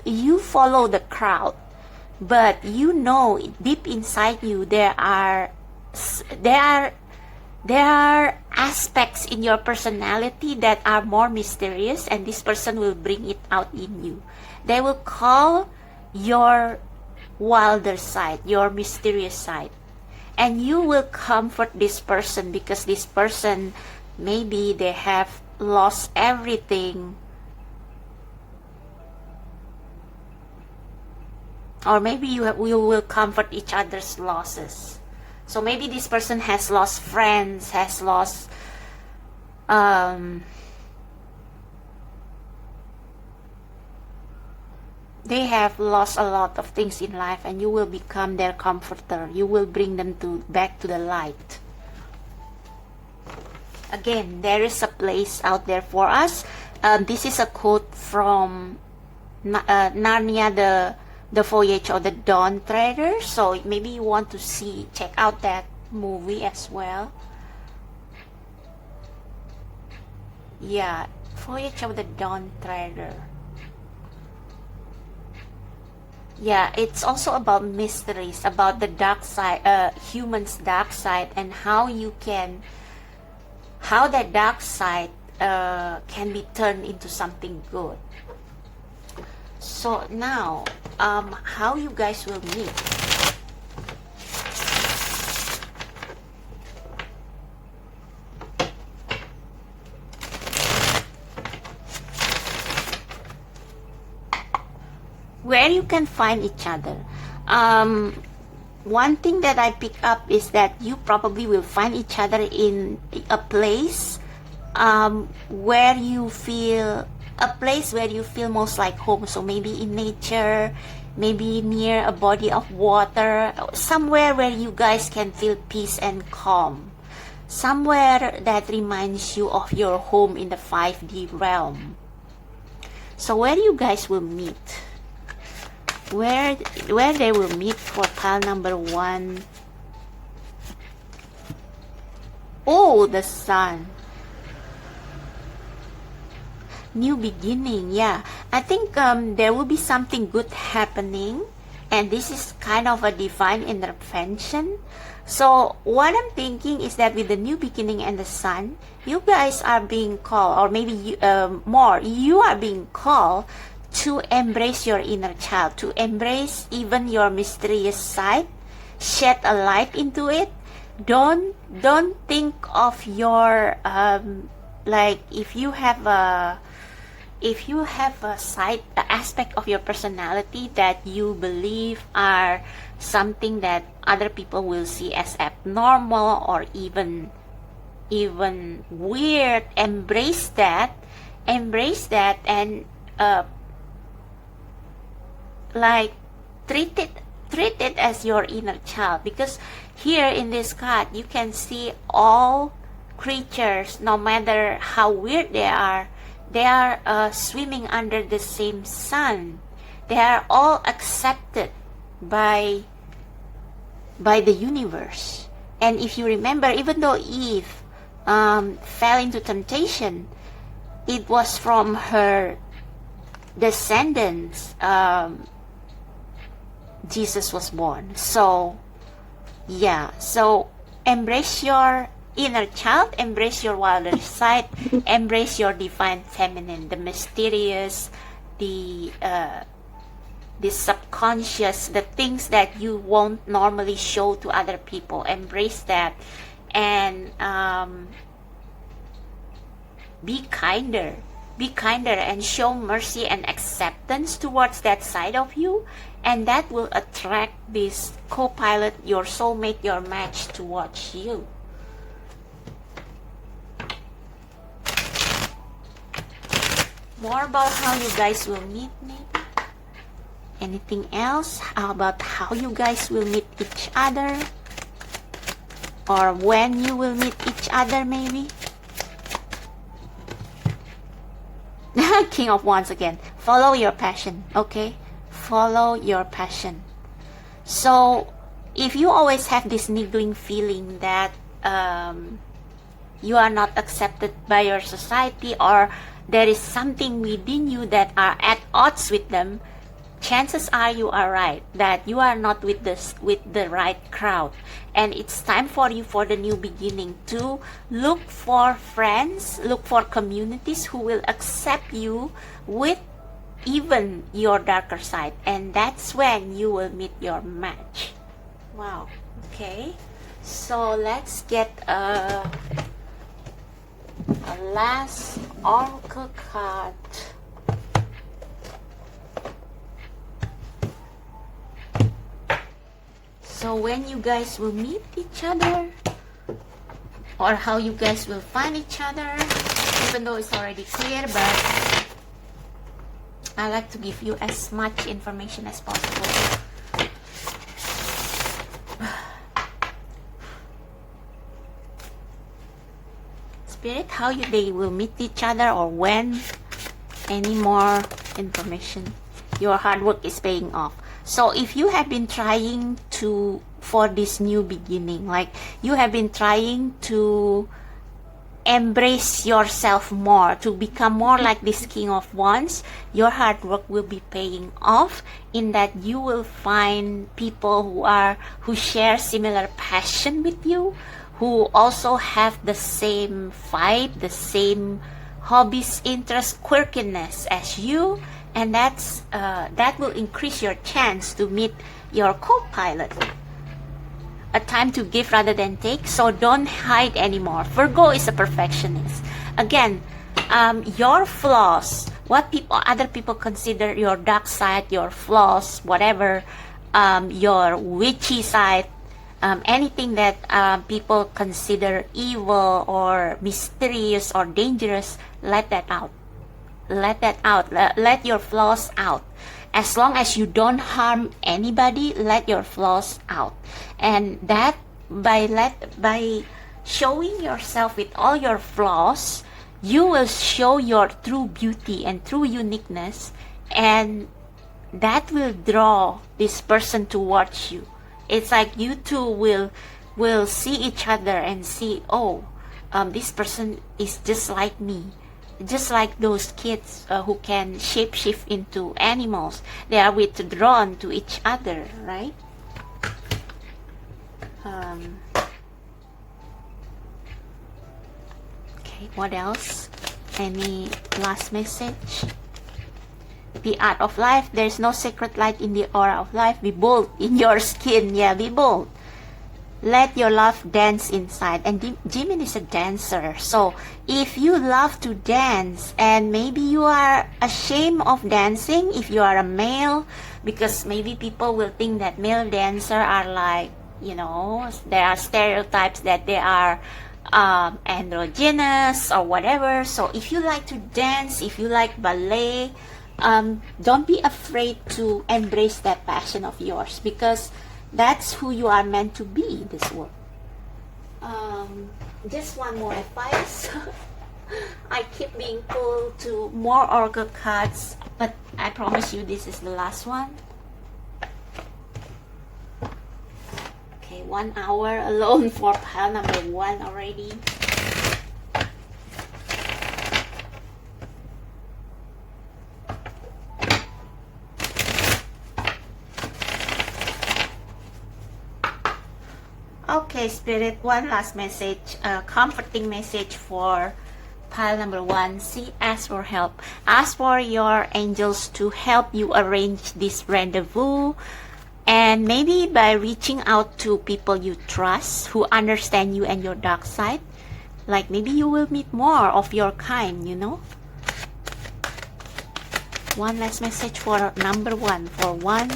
you follow the crowd, but you know deep inside you there are aspects in your personality that are more mysterious, and this person will bring it out in you. They will call your wilder side, your mysterious side, and you will comfort this person, because this person, maybe they have lost everything, or maybe you will comfort each other's losses. So maybe this person has lost friends, has lost they have lost a lot of things in life, and you will become their comforter. You will bring them back to the light. Again, there is a place out there for us. This is a quote from Narnia, the Voyage of the Dawn Treader. So maybe you want to check out that movie as well. Yeah, Voyage of the Dawn Treader. Yeah, it's also about mysteries, about the dark side, humans' dark side, and how that dark side can be turned into something good. So now, how you guys will meet. Where you can find each other. One thing that I pick up is that you probably will find each other in a place where you feel most like home. So maybe in nature, maybe near a body of water, somewhere where you guys can feel peace and calm, somewhere that reminds you of your home in the 5D realm. So where you guys will meet, where they will meet for pile number 1. Oh, the sun. New beginning. Yeah, I think there will be something good happening, and this is kind of a divine intervention. So what I'm thinking is that with the new beginning and the sun, you guys are being called, or maybe you are being called to embrace your inner child, to embrace even your mysterious side, shed a light into it. Don't think of your like if you have a side, aspect of your personality that you believe are something that other people will see as abnormal or even weird. Embrace that, and like treat it as your inner child, because here in this card you can see all creatures, no matter how weird they are swimming under the same sun. They are all accepted by the universe. And if you remember, even though Eve fell into temptation, it was from her descendants Jesus was born. So yeah, so embrace your inner child, embrace your wilder side, embrace your divine feminine, the mysterious, the subconscious, the things that you won't normally show to other people. Embrace that, and be kinder, and show mercy and acceptance towards that side of you, and that will attract this co-pilot, your soulmate, your match towards you. More about how you guys will meet, maybe? Anything else? How about how you guys will meet each other? Or when you will meet each other, maybe? King of Wands again. Follow your passion, okay? Follow your passion. So, if you always have this niggling feeling that you are not accepted by your society, or there is something within you that are at odds with them, chances are you are right, that you are not with the right crowd, and it's time for you, for the new beginning, to look for friends, look for communities who will accept you with even your darker side, and that's when you will meet your match. Wow. Okay, so let's get a last oracle card. So when you guys will meet each other, or how you guys will find each other, even though it's already clear, but I like to give you as much information as possible. Spirit, how they will meet each other, or when, any more information. Your hard work is paying off. So if you have been trying for this new beginning, like you have been trying to embrace yourself more, to become more like this King of Wands, your hard work will be paying off, in that you will find people who share similar passion with you, who also have the same vibe, the same hobbies, interests, quirkiness as you, and that will increase your chance to meet your co-pilot. A time to give rather than take, so don't hide anymore. Virgo is a perfectionist. Again, your flaws, what other people consider your dark side, your flaws, whatever, your witchy side, anything that people consider evil or mysterious or dangerous, let that out. Let that out. Let your flaws out. As long as you don't harm anybody, let your flaws out. And that by showing yourself with all your flaws, you will show your true beauty and true uniqueness, and that will draw this person towards you. It's like you two will see each other and see, oh, this person is just like me. Just like those kids who can shapeshift into animals. They are withdrawn to each other, right? Okay, what else? Any last message? The art of life. There's no secret light in the aura of life. Be bold in your skin. Yeah, be bold. Let your love dance inside. And Jimin is a dancer. So if you love to dance and maybe you are ashamed of dancing, if you are a male, because maybe people will think that male dancers are like, you know, there are stereotypes that they are androgynous or whatever. So if you like to dance, if you like ballet, don't be afraid to embrace that passion of yours, because that's who you are meant to be in this world. Just one more advice. I keep being pulled to more oracle cards, but I promise you this is the last one. Okay, 1 hour alone for pile number 1 already. Okay, Spirit, one last message, a comforting message for pile number 1. Ask for help. Ask for your angels to help you arrange this rendezvous, and maybe by reaching out to people you trust, who understand you and your dark side, like maybe you will meet more of your kind, you know. One last message for number 1, for 1.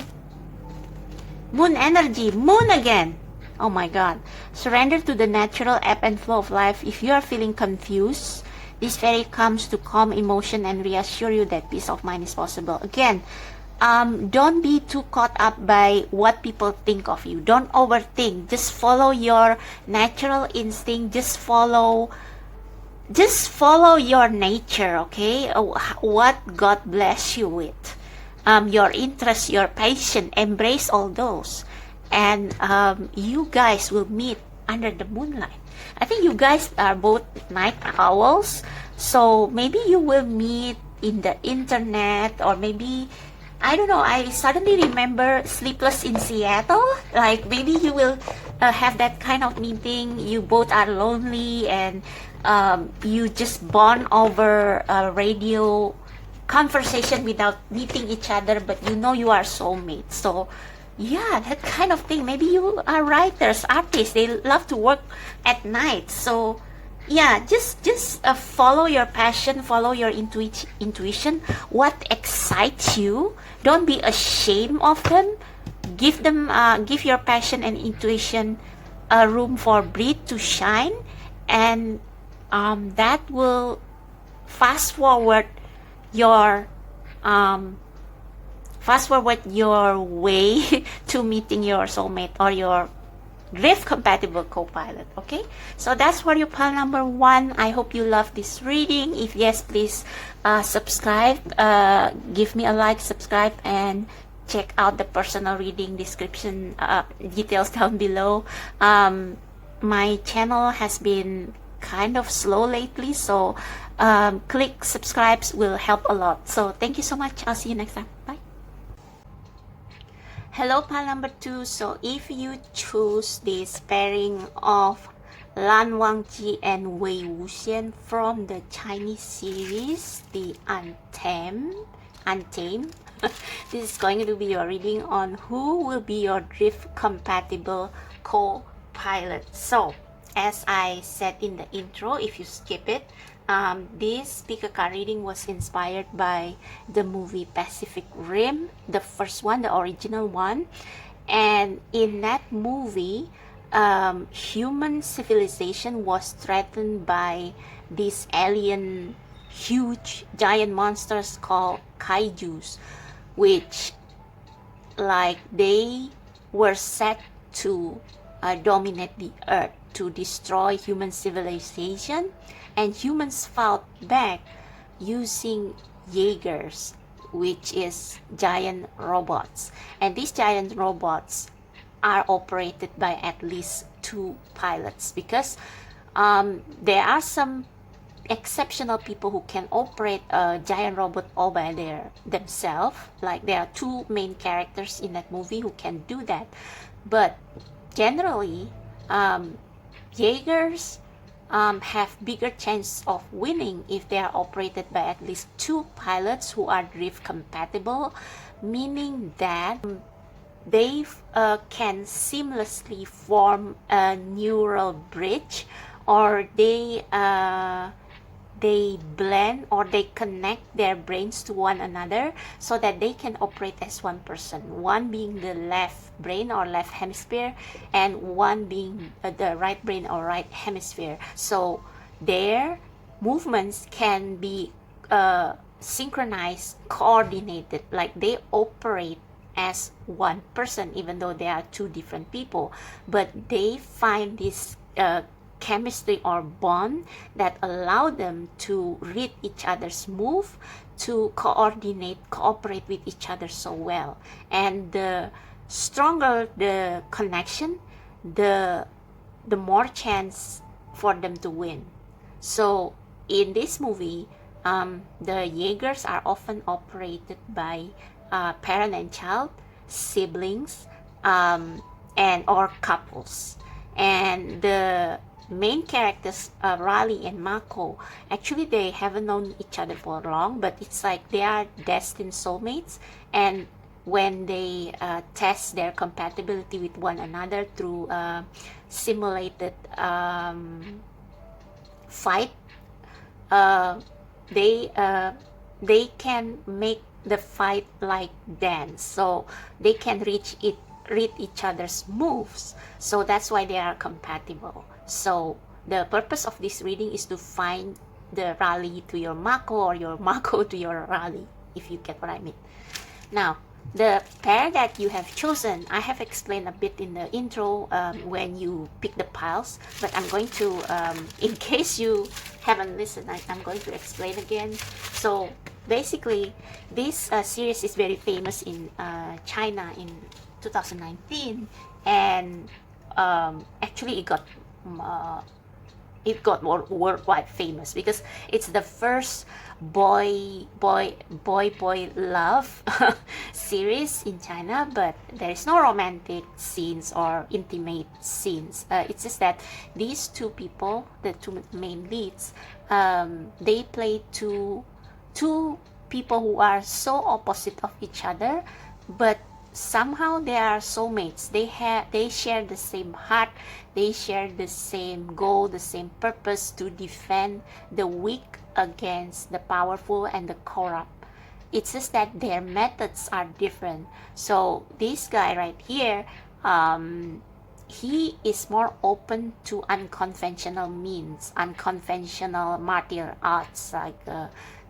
Moon energy, moon again. Oh my God. Surrender to the natural ebb and flow of life. If you are feeling confused, this fairy comes to calm emotion and reassure you that peace of mind is possible. Again, don't be too caught up by what people think of you. Don't overthink. Just follow your natural instinct. Just follow your nature, okay? What God bless you with. Your interest, your passion, embrace all those. And you guys will meet under the moonlight. I think you guys are both night owls, so maybe you will meet in the internet, or maybe, I don't know, I suddenly remember Sleepless in Seattle. Like maybe you will have that kind of meeting. You both are lonely, and you just bond over a radio conversation without meeting each other, but you know you are soulmates. So yeah, that kind of thing. Maybe you are writers, artists, they love to work at night. So yeah, just follow your passion, follow your intuition, what excites you. Don't be ashamed of them. give them give your passion and intuition room for breathe to shine, and that will fast forward your way to meeting your soulmate or your drift compatible co-pilot. Okay, so that's for your pile number 1. I hope you love this reading. If yes, please subscribe, give me a like, subscribe, and check out the personal reading description details down below. My channel has been kind of slow lately, so click subscribes will help a lot. So thank you so much. I'll see you next time. Bye. Hello, pile number 2. So if you choose this pairing of Lan Wangji and Wei Wuxian from the Chinese series, the Untamed, this is going to be your reading on who will be your drift compatible co-pilot. So as I said in the intro, if you skip it, this speaker card reading was inspired by the movie Pacific Rim, the first one, the original one. And in that movie, human civilization was threatened by these alien huge giant monsters called kaijus, which like they were set to dominate the earth, to destroy human civilization, and humans fought back using Jaegers, which is giant robots. And these giant robots are operated by at least 2 pilots, because there are some exceptional people who can operate a giant robot all by themselves. Like there are 2 main characters in that movie who can do that, but generally Jaegers have bigger chance of winning if they are operated by at least 2 pilots who are drift compatible, meaning that they can seamlessly form a neural bridge, or they blend or they connect their brains to one another so that they can operate as one person, one being the left brain or left hemisphere and one being the right brain or right hemisphere. So their movements can be synchronized, coordinated, like they operate as one person even though they are 2 different people, but they find this chemistry or bond that allow them to read each other's move, to cooperate with each other so well. And the stronger the connection, the more chance for them to win. So in this movie, the Jaegers are often operated by parent and child, siblings, and or couples. And the main characters, Raleigh and Mako, actually they haven't known each other for long, but it's like they are destined soulmates. And when they test their compatibility with one another through simulated fight, they can make the fight like dance, so they can read each other's moves. So that's why they are compatible. So the purpose of this reading is to find the Raleigh to your Mako or your Mako to your Raleigh, if you get what I mean. Now, the pair that you have chosen, I have explained a bit in the intro when you pick the piles, but I'm going to, in case you haven't listened, I'm going to explain again. So basically, this series is very famous in China in 2019, and actually it got worldwide famous because it's the first boy love series in China, but there is no romantic scenes or intimate scenes. It's just that these 2 people, the 2 main leads, they play two people who are so opposite of each other, but somehow they are soulmates. They share the same heart, they share the same goal, the same purpose, to defend the weak against the powerful and the corrupt. it's just that their methods are different. So this guy right here, he is more open to unconventional means, unconventional martial arts, like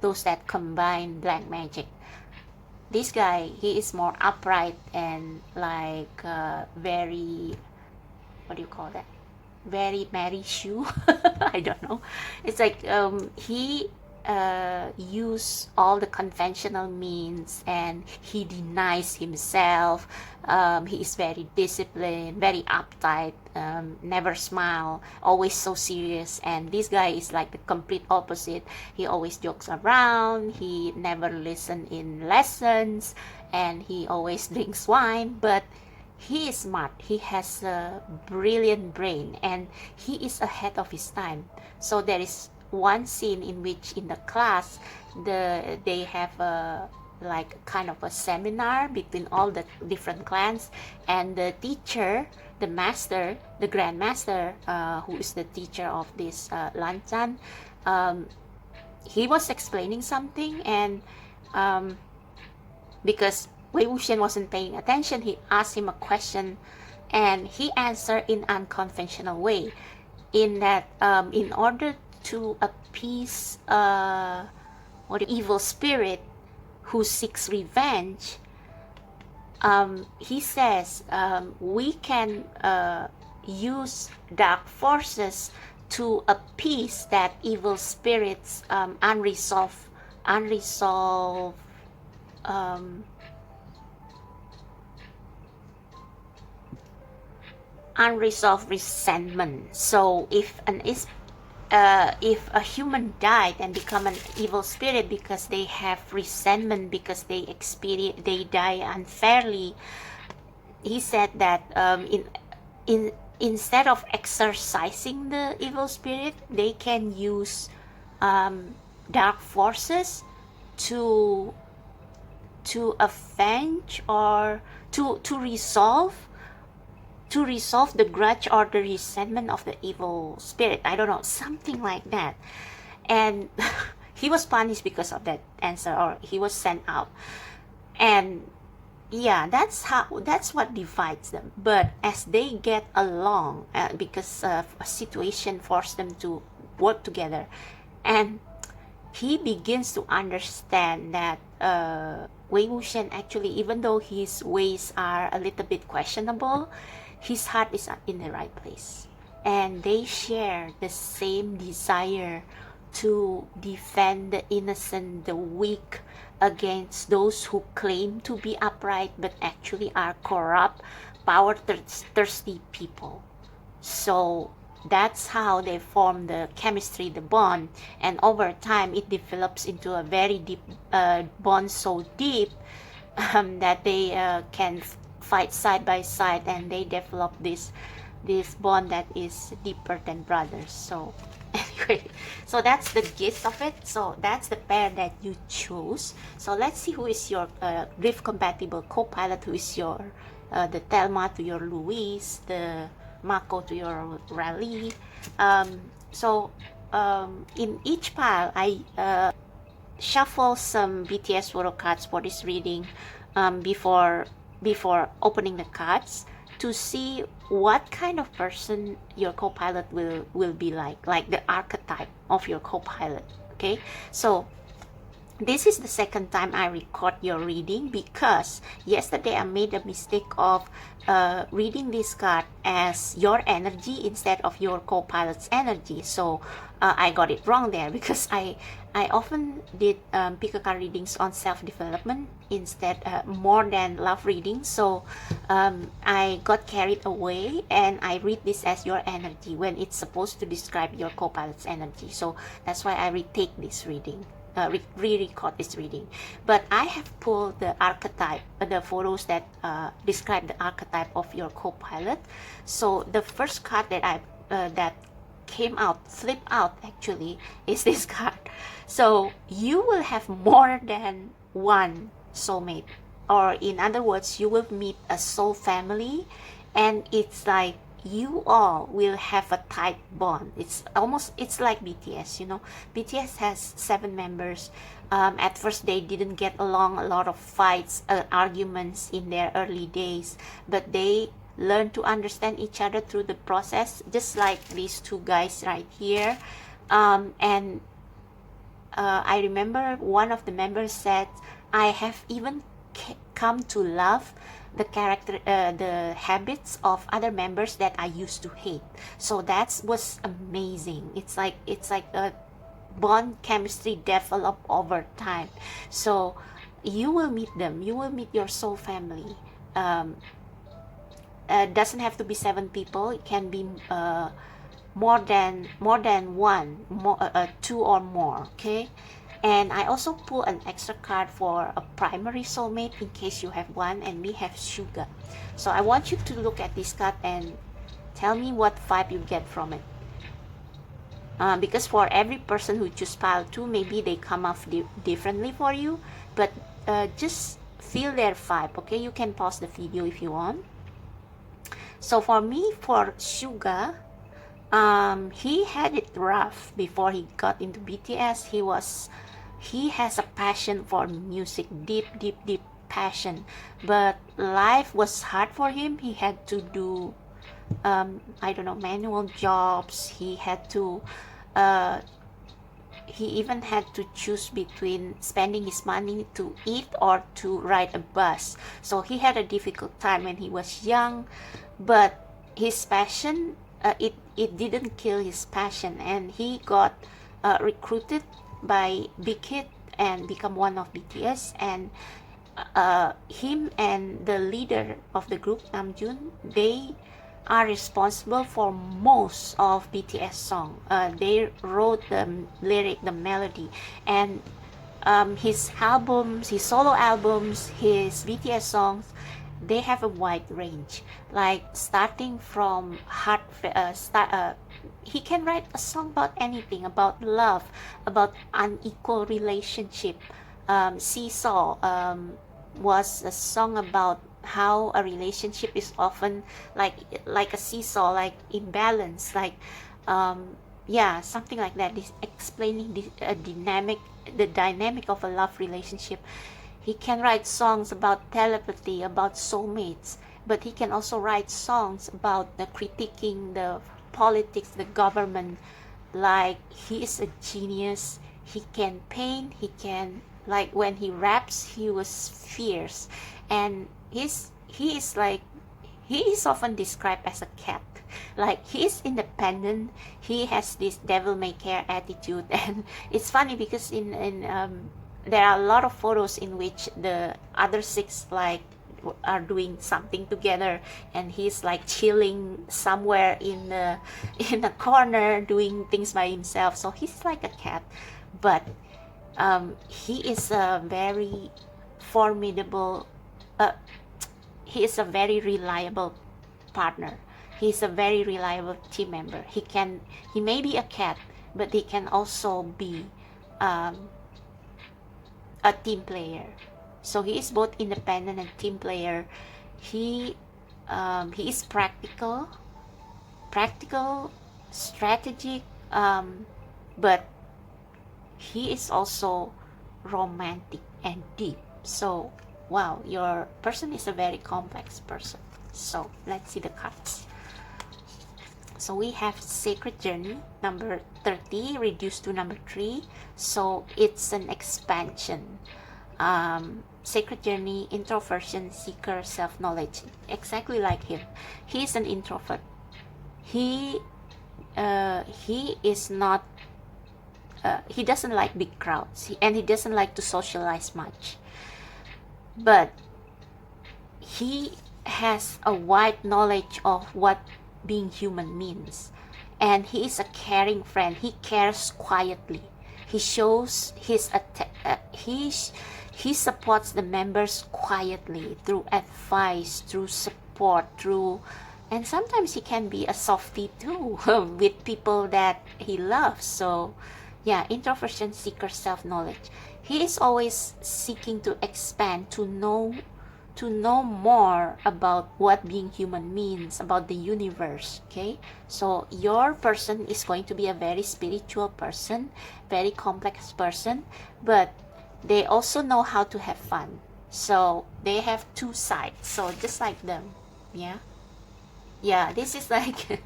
those that combine black magic. This guy, he is more upright and like very, what do you call that, very Mary Sue. I don't know. It's like he use all the conventional means, and he denies himself. He is very disciplined, very uptight, never smile, always so serious. And this guy is like the complete opposite. He always jokes around, he never listen in lessons, and he always drinks wine. But he is smart, he has a brilliant brain, and he is ahead of his time. So there is one scene in which in the class they have a like kind of a seminar between all the different clans, and the teacher, the master, the grandmaster, who is the teacher of this Lanchan, he was explaining something, and because Wei Wuxian wasn't paying attention, he asked him a question, and he answered in unconventional way, in that in order to appease evil spirit who seeks revenge, he says we can use dark forces to appease that evil spirit's unresolved resentment. So if a human died and become an evil spirit because they have resentment, because they die unfairly, he said that instead of exorcising the evil spirit, they can use dark forces to avenge or to resolve the grudge or the resentment of the evil spirit. I don't know, something like that. And he was punished because of that answer, or he was sent out. And yeah, that's what divides them. But as they get along, because a situation forced them to work together, and he begins to understand that Wei Wuxian actually, even though his ways are a little bit questionable, his heart is in the right place, and they share the same desire to defend the innocent, the weak, against those who claim to be upright but actually are corrupt, power-thirsty people. So that's how they form the chemistry, the bond, and over time it develops into a very deep bond, so deep that they can fight side by side, and they develop this bond that is deeper than brothers. So anyway, so that's the gist of it. So that's the pair that you chose. So let's see who is your drift compatible co-pilot, who is your the Thelma to your Louise, the Mako to your Raleigh. In each pile I shuffle some BTS photo cards for this reading before opening the cards, to see what kind of person your co-pilot will be like the archetype of your co-pilot. Okay, so this is the second time I record your reading, because yesterday I made a mistake of reading this card as your energy instead of your co-pilot's energy. So I got it wrong there, because I often did pick a card readings on self-development instead, more than love readings. So I got carried away, and I read this as your energy when it's supposed to describe your co-pilot's energy. So that's why I retake this reading, re-record this reading. But I have pulled the archetype, the photos that describe the archetype of your co-pilot. So the first card that that came out, flip out actually, is this card. So you will have more than one soulmate, or in other words, you will meet a soul family, and it's like you all will have a tight bond. It's like BTS, you know. BTS has 7 members. At first they didn't get along, a lot of fights, arguments in their early days, but they learn to understand each other through the process, just like these 2 guys right here. And I remember one of the members said, I have even come to love the the habits of other members that I used to hate. So that was amazing. It's like a bond chemistry develop over time. So you will meet them, you will meet your soul family. Doesn't have to be 7 people, it can be more than one, 2 or more. Okay, and I also pull an extra card for a primary soulmate in case you have one, and we have Sugar. So I want you to look at this card and tell me what vibe you get from it. Because for every person who choose pile 2, maybe they come off differently for you, but just feel their vibe. Okay, you can pause the video if you want. So for me, for Sugar, he had it rough before he got into BTS. He has a passion for music, deep passion, but life was hard for him. He had to do I don't know, manual jobs. He had to he even had to choose between spending his money to eat or to ride a bus. So he had a difficult time when he was young, but his passion, it didn't kill his passion, and he got recruited by Big Hit and become one of BTS. And him and the leader of the group, Namjoon, they are responsible for most of BTS song. They wrote the lyric, the melody, and his albums, his solo albums, his BTS songs, they have a wide range. Like starting from he can write a song about anything, about love, about unequal relationship. Seesaw was a song about how a relationship is often like a seesaw, like imbalance, like yeah, something like that. This explaining the dynamic of a love relationship. He can write songs about telepathy, about soulmates, but he can also write songs about the critiquing the politics, the government. Like, he is a genius. He can paint, he can, like, when he raps, he was fierce. And he is often described as a cat. Like, he is independent, he has this devil may care attitude. And it's funny because there are a lot of photos in which the other 6 like are doing something together, and he's like chilling somewhere in a corner doing things by himself. So he's like a cat, but he is a very formidable, he is a very reliable partner. He's a very reliable team member. He may be a cat, but he can also be a team player. So he is both independent and team player. He is practical, strategic, but he is also romantic and deep. So wow, your person is a very complex person. So let's see the cards. So we have Sacred Journey, number 30, reduced to number 3. So it's an expansion. Sacred Journey, introversion, seeker, self-knowledge. Exactly like him. He is an introvert. He is not, he doesn't like big crowds, and he doesn't like to socialize much. But he has a wide knowledge of what being human means, and he is a caring friend. He cares quietly. He shows his he supports the members quietly through advice, through support, and sometimes he can be a softie too with people that he loves. So yeah, introversion, seeker, self-knowledge. He is always seeking to expand, to know to know more about what being human means, about the universe. Okay, so your person is going to be a very spiritual person, very complex person, but they also know how to have fun. So they have two sides, so just like them. Yeah, this is like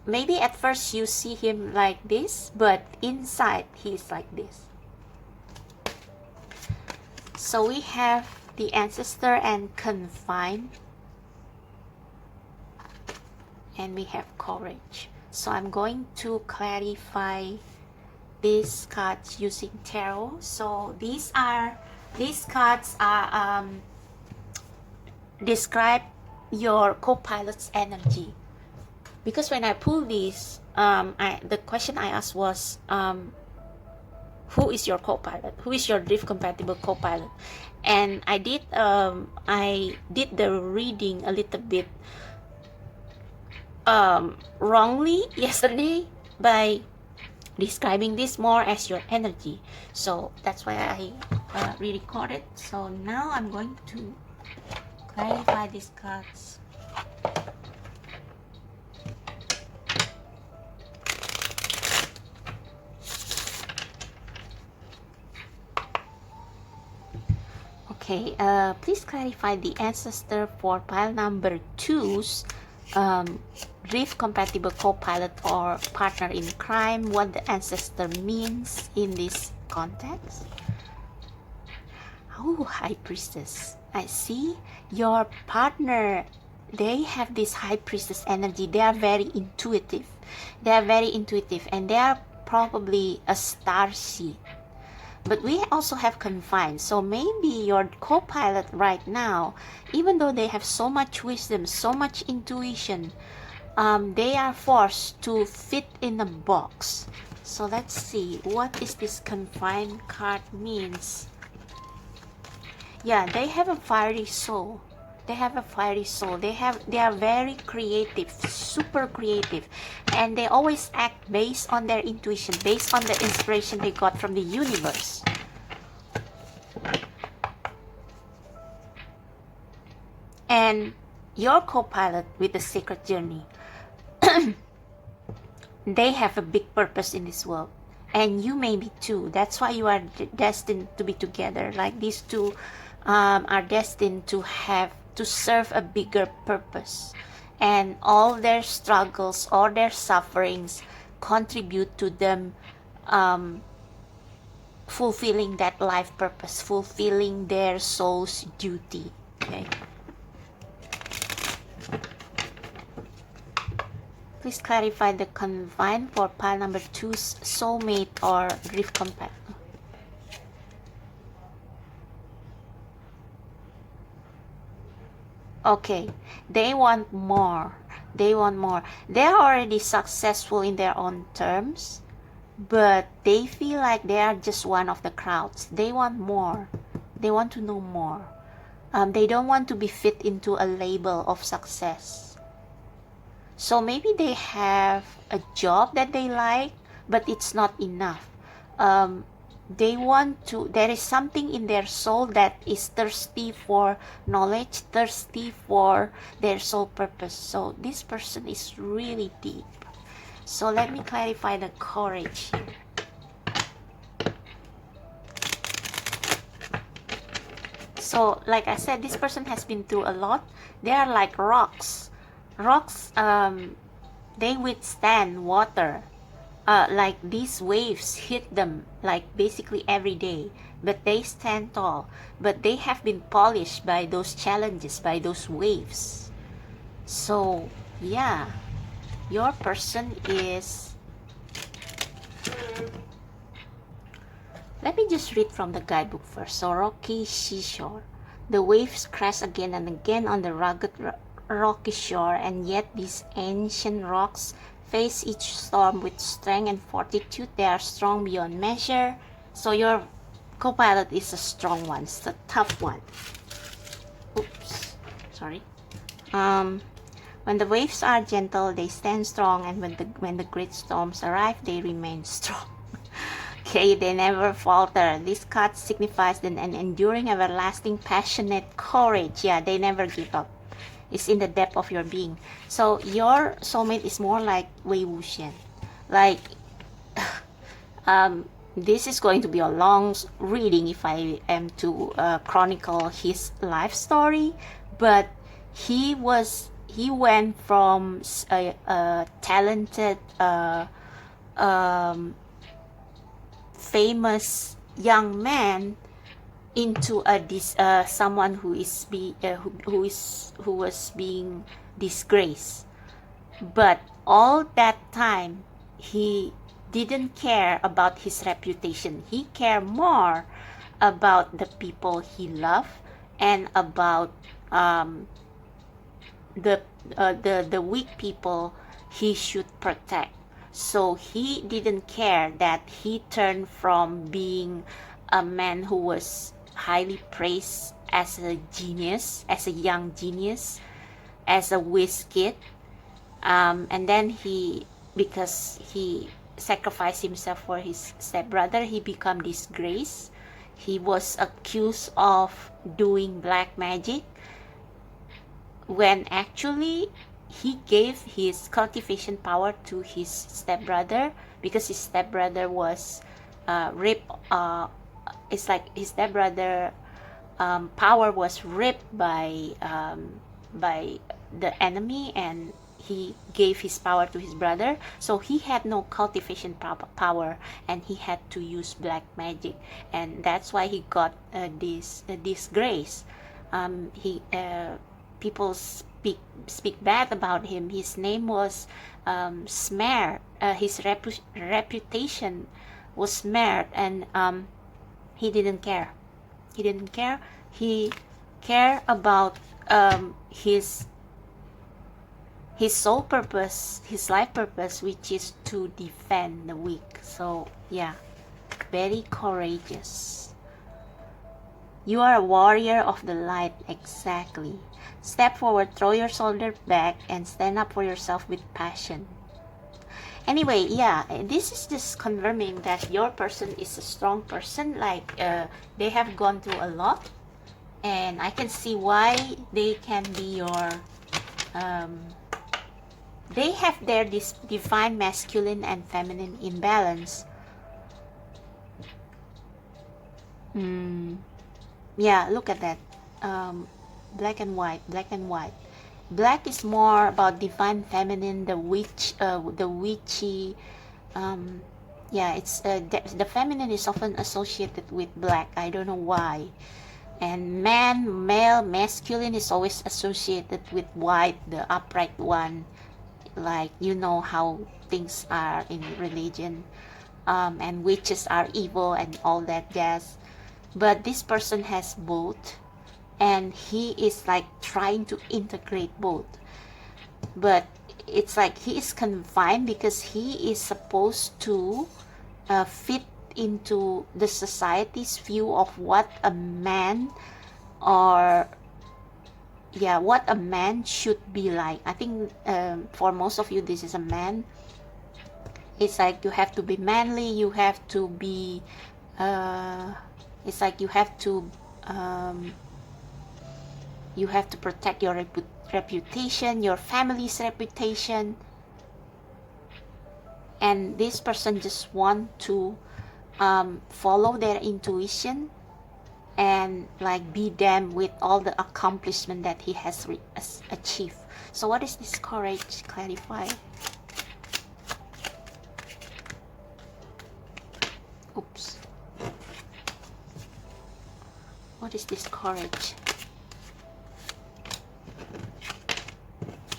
maybe at first you see him like this, but inside he's like this. So we have the ancestor and confined, and we have courage. So I'm going to clarify these cards using tarot. So these cards are describe your co-pilot's energy, because when I pull these, the question I asked was, who is your co-pilot? Who is your drift compatible co-pilot? And I did the reading a little bit wrongly yesterday by describing this more as your energy. So that's why I re-recorded. So now I'm going to clarify these cards. Okay, please clarify the ancestor for pile number 2's drift compatible co-pilot or partner in crime, what the ancestor means in this context. Oh, High Priestess. I see your partner, they have this High Priestess energy. They are very intuitive. And they are probably a star seed. But we also have confined. So maybe your co-pilot right now, even though they have so much wisdom, so much intuition, they are forced to fit in a box. So let's see what is this confined card means. Yeah, they have a fiery soul. They are very creative, super creative, and they always act based on their intuition, based on the inspiration they got from the universe. And your co-pilot with the sacred journey, they have a big purpose in this world, and you may be too. That's why you are destined to be together. Like these two are destined to serve a bigger purpose, and all their struggles or their sufferings contribute to them fulfilling that life purpose, fulfilling their soul's duty. Okay, please clarify the confined for pile number 2's soulmate or drift compatible. Okay, they want more. They are already successful in their own terms, but they feel like they are just one of the crowds. They want more. They want to know more. They don't want to be fit into a label of success. So maybe they have a job that they like, but it's not enough. There is something in their soul that is thirsty for knowledge, thirsty for their soul purpose. So this person is really deep. So let me clarify the courage here. So like I said, this person has been through a lot. They are like rocks. They withstand water. Like these waves hit them like basically every day, but they stand tall. But they have been polished by those challenges, by those waves. So yeah, your person is, let me just read from the guidebook first. So rocky seashore, the waves crash again and again on the rugged rocky shore, and yet these ancient rocks face each storm with strength and fortitude. They are strong beyond measure. So your co-pilot is a strong one. It's a tough one. Oops, sorry. When the waves are gentle, they stand strong, and when the great storms arrive, they remain strong. Okay, they never falter. This card signifies an enduring, everlasting, passionate courage. Yeah, they never give up. It's in the depth of your being. So your soulmate is more like Wei Wuxian. Like, this is going to be a long reading if I am to chronicle his life story, but he went from a talented, famous young man into someone who was being disgraced. But all that time he didn't care about his reputation. He cared more about the people he loved and about the weak people he should protect. So he didn't care that he turned from being a man who was highly praised as a genius, as a young genius, as a whiz kid, and then because he sacrificed himself for his stepbrother, he became disgraced. He was accused of doing black magic, when actually he gave his cultivation power to his stepbrother, because his stepbrother was ripped. It's like his stepbrother power was ripped by the enemy, and he gave his power to his brother. So he had no cultivation power, and he had to use black magic, and that's why he got this disgrace. People speak bad about him. His name was smeared. His reputation was smeared, and he didn't care. He didn't care. He cared about his sole purpose, his life purpose, which is to defend the weak. So yeah, very courageous. You are a warrior of the light. Exactly. Step forward, throw your shoulder back, and stand up for yourself with passion. Anyway, yeah, this is just confirming that your person is a strong person. Like, they have gone through a lot, and I can see why they can be your they have this divine masculine and feminine imbalance. Yeah, look at that. Black and white. Black is more about divine feminine, the witchy. Yeah, it's the feminine is often associated with black. I don't know why. And male, masculine is always associated with white, the upright one. Like, you know how things are in religion, and witches are evil and all that jazz. But this person has both, and he is like trying to integrate both, but it's like he is confined because he is supposed to fit into the society's view of what a man, or yeah, what a man should be like. I think for most of you, this is a man. It's like you have to be manly, you have to be it's like you have to protect your reputation, your family's reputation. And this person just want to follow their intuition and like be them with all the accomplishment that he has achieved. So what is this courage? Clarify. Oops. What is this courage?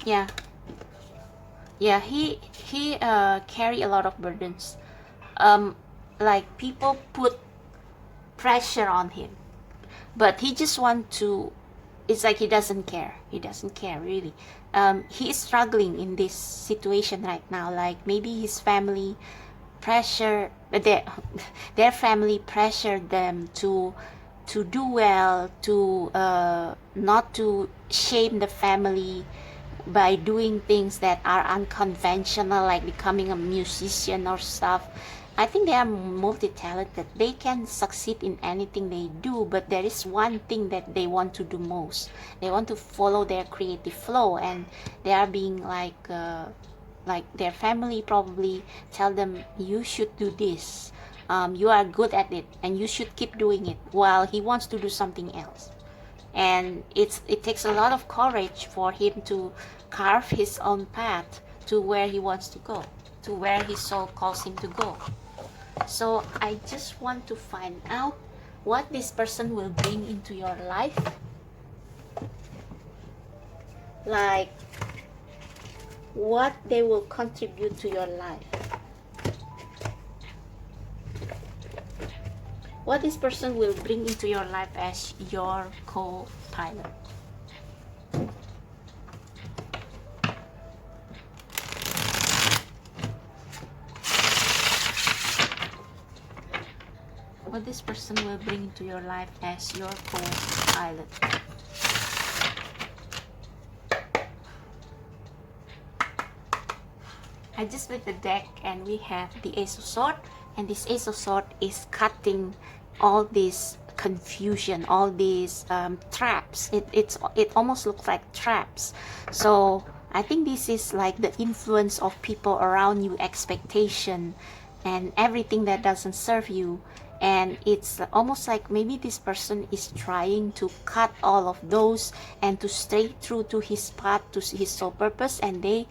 Yeah, he carry a lot of burdens. Like people put pressure on him, but he just want to, it's like he doesn't care really. He is struggling in this situation right now. Like maybe his family pressure, their family pressured them to do well, to not to shame the family by doing things that are unconventional, like becoming a musician or stuff. I think they are multi-talented. They can succeed in anything they do, but there is one thing that they want to do most. They want to follow their creative flow, and they are being like their family probably tell them, you should do this. You are good at it, and you should keep doing it. While he wants to do something else, and it takes a lot of courage for him to carve his own path to where he wants to go, to where his soul calls him to go. So I just want to find out what this person will bring into your life, like what they will contribute to your life, what this person will bring into your life as your co-pilot. What this person will bring into your life as your co-pilot. I just read the deck, and we have the Ace of Swords, and this Ace of Swords is cutting all this confusion, all these traps. It almost looks like traps. So I think this is like the influence of people around you, expectation, and everything that doesn't serve you. And it's almost like maybe this person is trying to cut all of those and to stay true to his path, to his soul purpose, and they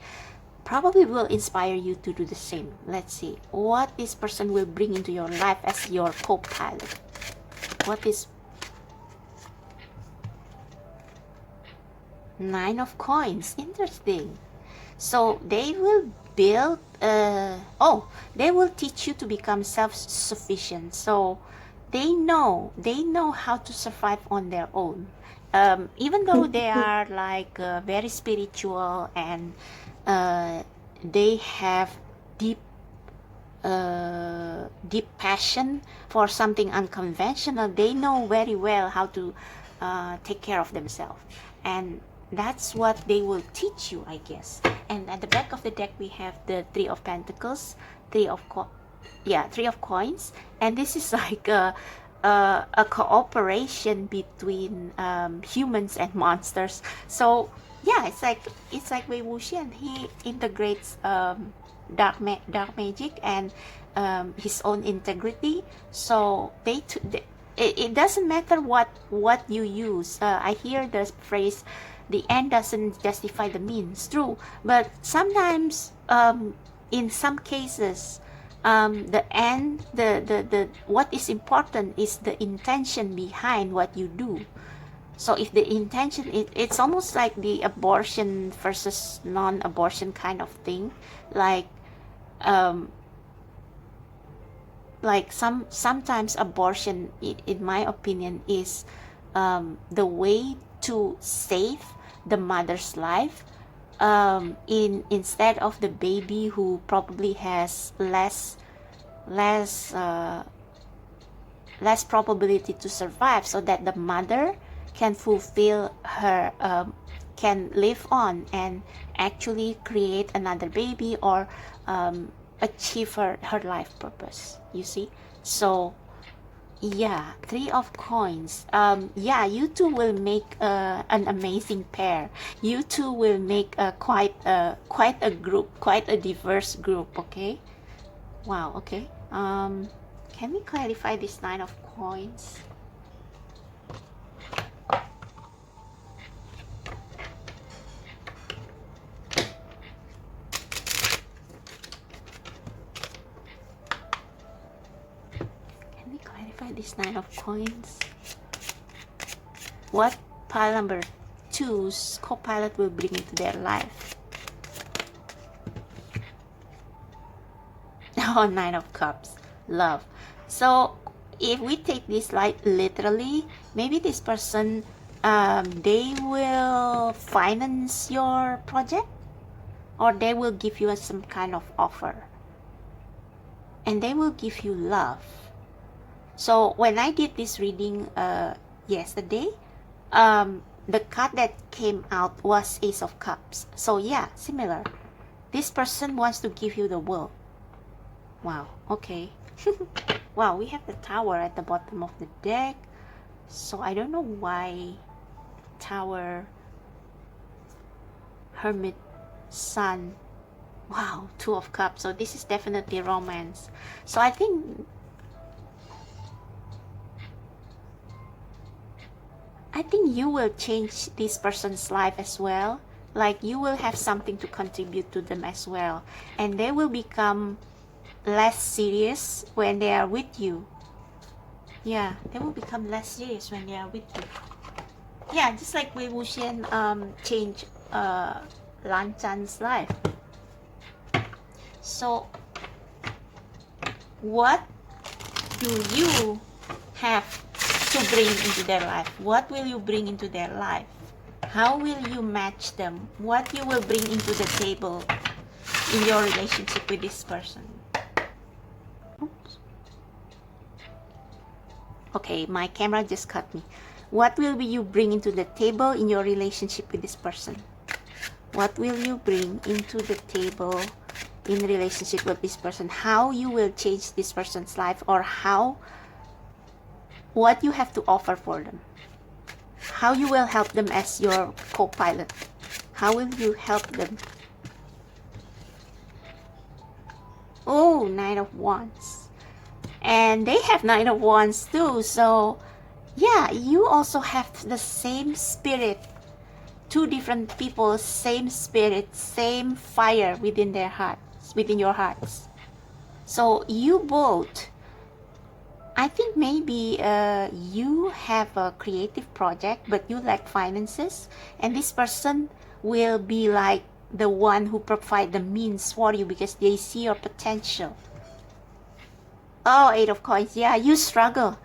probably will inspire you to do the same. Let's see what this person will bring into your life as your co-pilot. What is Nine of Coins? Interesting. So they will build they will teach you to become self-sufficient. So they know how to survive on their own, even though they are like very spiritual, and they have deep passion for something unconventional. They know very well how to take care of themselves, and that's what they will teach you, I guess. And at the back of the deck we have the Three of Pentacles, Three of Coins, and this is like a cooperation between humans and monsters. So yeah, it's like Wei Wuxian. He integrates dark magic and his own integrity. So it doesn't matter what you use. I hear the phrase, the end doesn't justify the means. True, but sometimes in some cases the end, the what is important is the intention behind what you do. So if the intention, it's almost like the abortion versus non-abortion kind of thing, like sometimes abortion, in my opinion, is the way to save the mother's life, instead of the baby, who probably has less probability to survive, so that the mother can fulfill her can live on and actually create another baby, or achieve her life purpose, you see. So yeah, Three of Coins. Yeah, you two will make an amazing pair. You two will make quite a group, quite a diverse group. Okay, wow. Okay, can we clarify this Nine of Coins? This Nine of Coins. What pile number 2's co-pilot will bring into their life? Oh, Nine of Cups, love. So if we take this like literally, maybe this person, they will finance your project, or they will give you some kind of offer, and they will give you love. So when I did this reading yesterday, the card that came out was Ace of Cups. So yeah, similar. This person wants to give you the world. Wow, okay. Wow, we have the tower at the bottom of the deck. So I don't know why tower, hermit, sun. Wow, two of cups. So this is definitely romance. So I think you will change this person's life as well. Like you will have something to contribute to them as well, and they will become less serious when they are with you. Yeah, they will become less serious when they are with you. Yeah, just like Wei Wuxian change Lan Chan's life. So what do you have to bring into their life? What will you bring into their life? How will you match them? What you will bring into the table in your relationship with this person? Oops. Okay, my camera just cut me. What will you bring into the table in your relationship with this person? What will you bring into the table in relationship with this person? How you will change this person's life, or what you have to offer for them? How you will help them as your co-pilot? How will you help them? Oh, Knight of Wands. And they have Knight of Wands too. So yeah, you also have the same spirit. Two different people, same spirit, same fire within their hearts, within your hearts. So you both, I think maybe you have a creative project, but you lack finances, and this person will be like the one who provide the means for you because they see your potential. Oh, Eight of Coins. Yeah, you struggle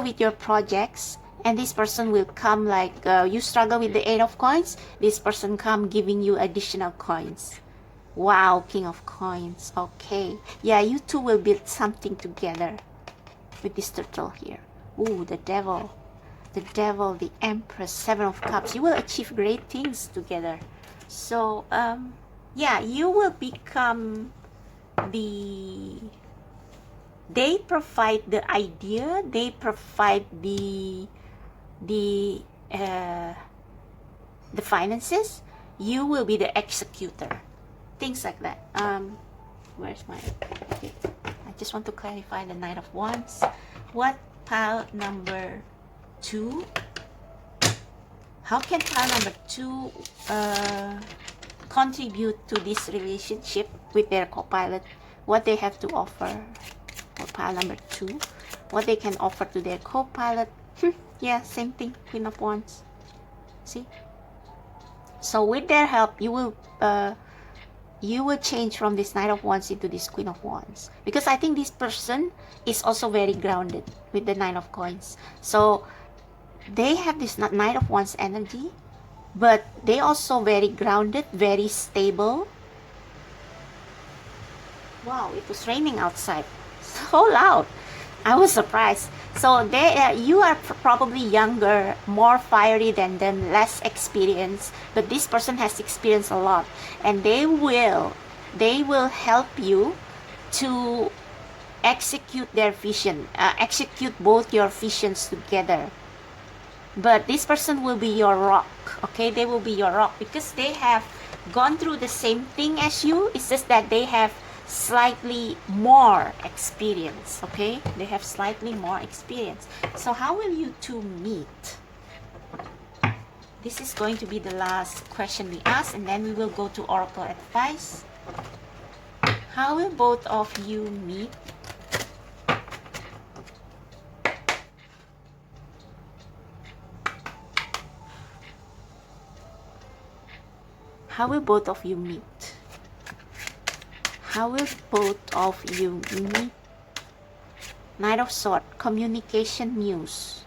with your projects, and this person will come like you struggle with the Eight of Coins, this person come giving you additional coins. Wow, King of Coins. Okay, yeah, you two will build something together with this turtle here. Ooh, the devil, the Empress, Seven of Cups. You will achieve great things together. So yeah, you will become they provide the idea, they provide the finances, you will be the executor, things like that. Where's my, okay, I just want to clarify the Knight of Wands. What pile number 2, how can pile number 2 contribute to this relationship with their co-pilot? What they have to offer? Or pile number 2, what they can offer to their co-pilot? Yeah, same thing, Queen of Wands. See? So with their help, you will change from this Knight of Wands into this Queen of Wands, because I think this person is also very grounded with the Nine of Coins. So they have this Knight of Wands energy, but they also very grounded, very stable. Wow, it was raining outside. So loud. I was surprised. So you are probably younger, more fiery than them, less experienced, but this person has experienced a lot, and they will help you to execute their vision, execute both your visions together. But this person will be your rock. Okay, they will be your rock because they have gone through the same thing as you. It's just that they have slightly more experience. Okay, they have slightly more experience. So how will you two meet? This is going to be the last question we ask, and then we will go to oracle advice. How will both of you meet? How will both of you meet? How will both of you meet? Knight of Swords, communication news.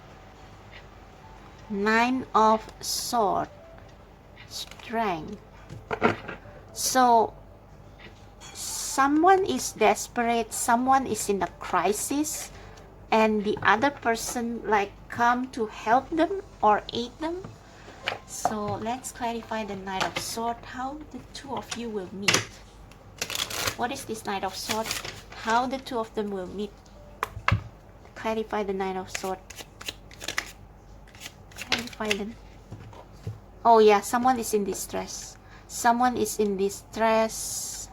Nine of Swords, strength. So someone is desperate, someone is in a crisis, and the other person like come to help them or aid them. So let's clarify the Knight of Swords. How the two of you will meet? What is this Knight of Swords? how the two of them will meet. Clarify the Nine of Swords. Clarify them. Oh yeah, someone is in distress. Someone is in distress.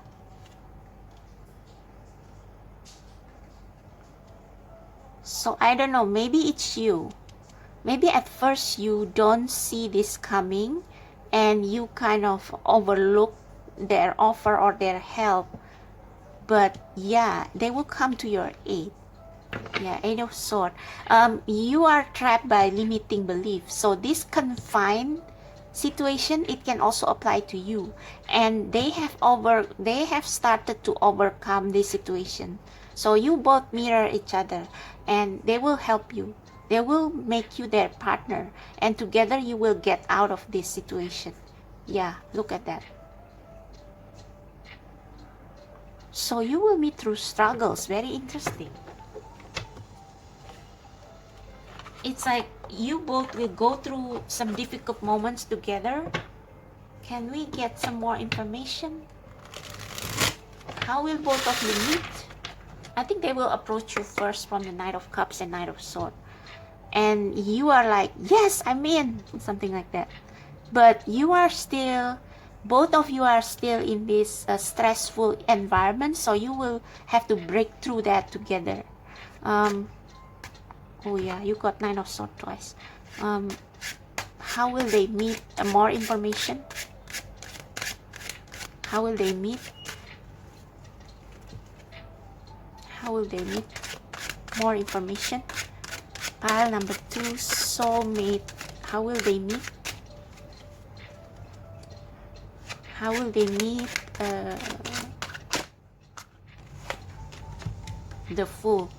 So I don't know, maybe it's you. Maybe at first you don't see this coming and you kind of overlook their offer or their help. But yeah, they will come to your aid. Yeah, Eight of Swords. You are trapped by limiting belief. So this confined situation, it can also apply to you. And they have started to overcome this situation. So you both mirror each other and they will help you. They will make you their partner. And together you will get out of this situation. Yeah, look at that. So you will meet through struggles. Very interesting. It's like you both will go through some difficult moments together. Can we get some more information? How will both of you meet? I think they will approach you first from the Knight of Cups and Knight of Swords. And you are like, yes, I'm in. Something like that. But you are still, both of you are still in this stressful environment. So you will have to break through that together. Oh yeah, you got Nine of Swords twice. How will they meet? More information? How will they meet? How will they meet? More information. Pile number 2, Soulmate. How will they meet? How will they meet? The Fool.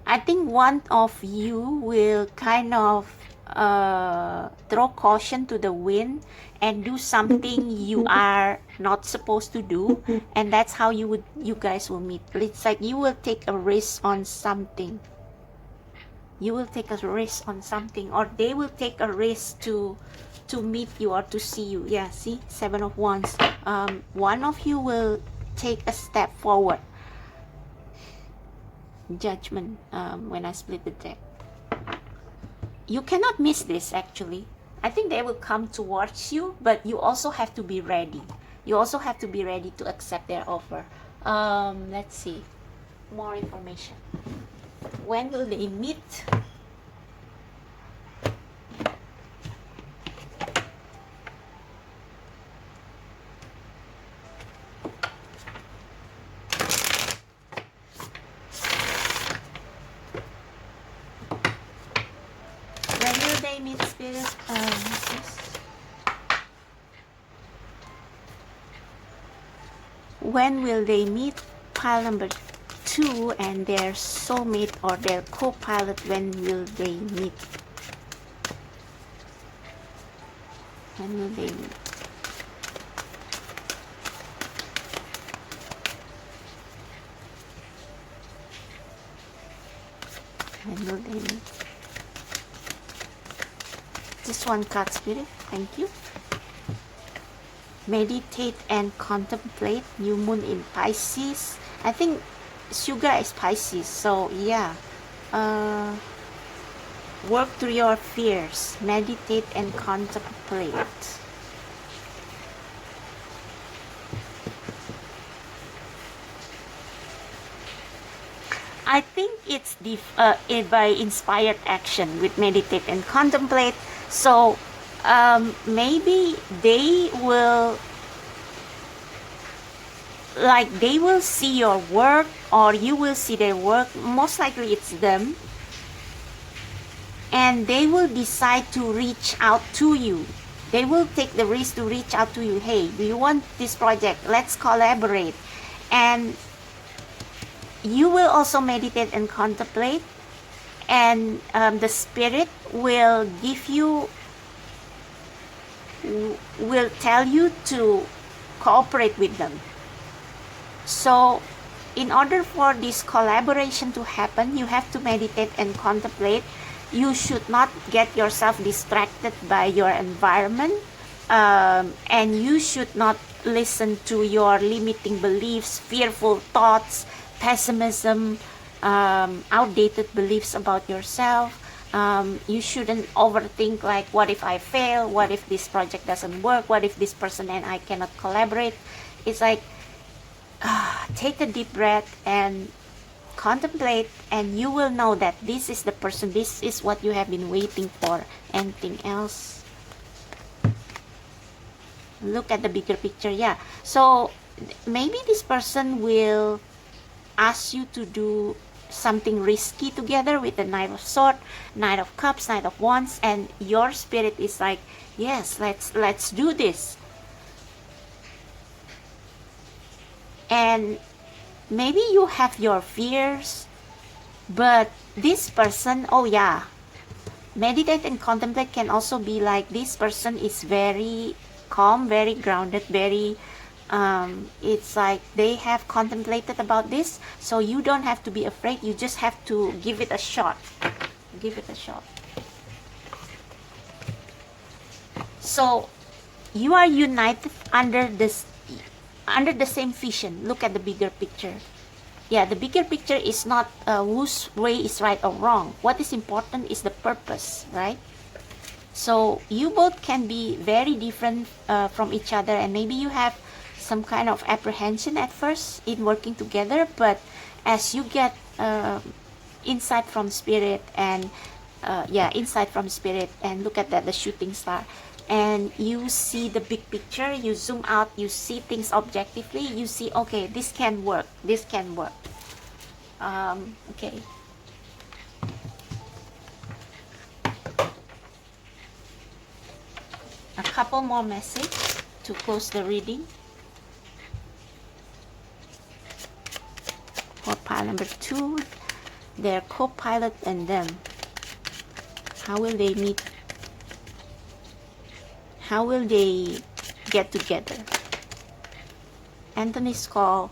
I think one of you will kind of throw caution to the wind and do something you are not supposed to do, and that's how you guys will meet. It's like you will take a risk on something. You will take a risk on something, or they will take a risk to meet you or to see you. Yeah, see, Seven of Wands. One of you will take a step forward. Judgment. When I split the deck, you cannot miss this. Actually, I think they will come towards you, but you also have to be ready. You also have to be ready to accept their offer. Let's see more information. When will they meet? Meet Spirit. When will they meet? Pile number 2 and their soulmate or their co-pilot. When will they meet? When will they meet? When will they meet? This one card, Spirit. Thank you. Meditate and contemplate. New moon in Pisces. I think Sugar is Pisces. So yeah. Work through your fears. Meditate and contemplate. I think it's by inspired action with meditate and contemplate. So maybe they will see your work, or you will see their work. Most likely it's them, and they will decide to reach out to you. They will take the risk to reach out to you. Hey, do you want this project? Let's collaborate. And you will also meditate and contemplate, and the Spirit will tell you to cooperate with them. So in order for this collaboration to happen, you have to meditate and contemplate. You should not get yourself distracted by your environment, and you should not listen to your limiting beliefs, fearful thoughts, pessimism, outdated beliefs about yourself. You shouldn't overthink like, what if I fail? What if this project doesn't work? What if this person and I cannot collaborate? It's like, take a deep breath and contemplate, and you will know that this is the person, this is what you have been waiting for. Anything else? Look at the bigger picture. Yeah, so maybe this person will ask you to do something risky together with the Knight of Swords, Knight of Cups, Knight of Wands, and your spirit is like, yes, let's do this. And maybe you have your fears, but this person, oh yeah, meditate and contemplate can also be like, this person is very calm, very grounded, very it's like they have contemplated about this, so you don't have to be afraid. You just have to give it a shot. Give it a shot. So you are united under this, under the same vision. Look at the bigger picture. Yeah, the bigger picture is not whose way is right or wrong. What is important is the purpose, right? So you both can be very different from each other, and maybe you have some kind of apprehension at first in working together, but as you get insight from spirit and insight from spirit, and look at that, the shooting star, and you see the big picture, you zoom out, you see things objectively, you see, okay, this can work, this can work. Okay. A couple more messages to close the reading. For pile number 2, their co-pilot and them. How will they meet? How will they get together? Anthony's call.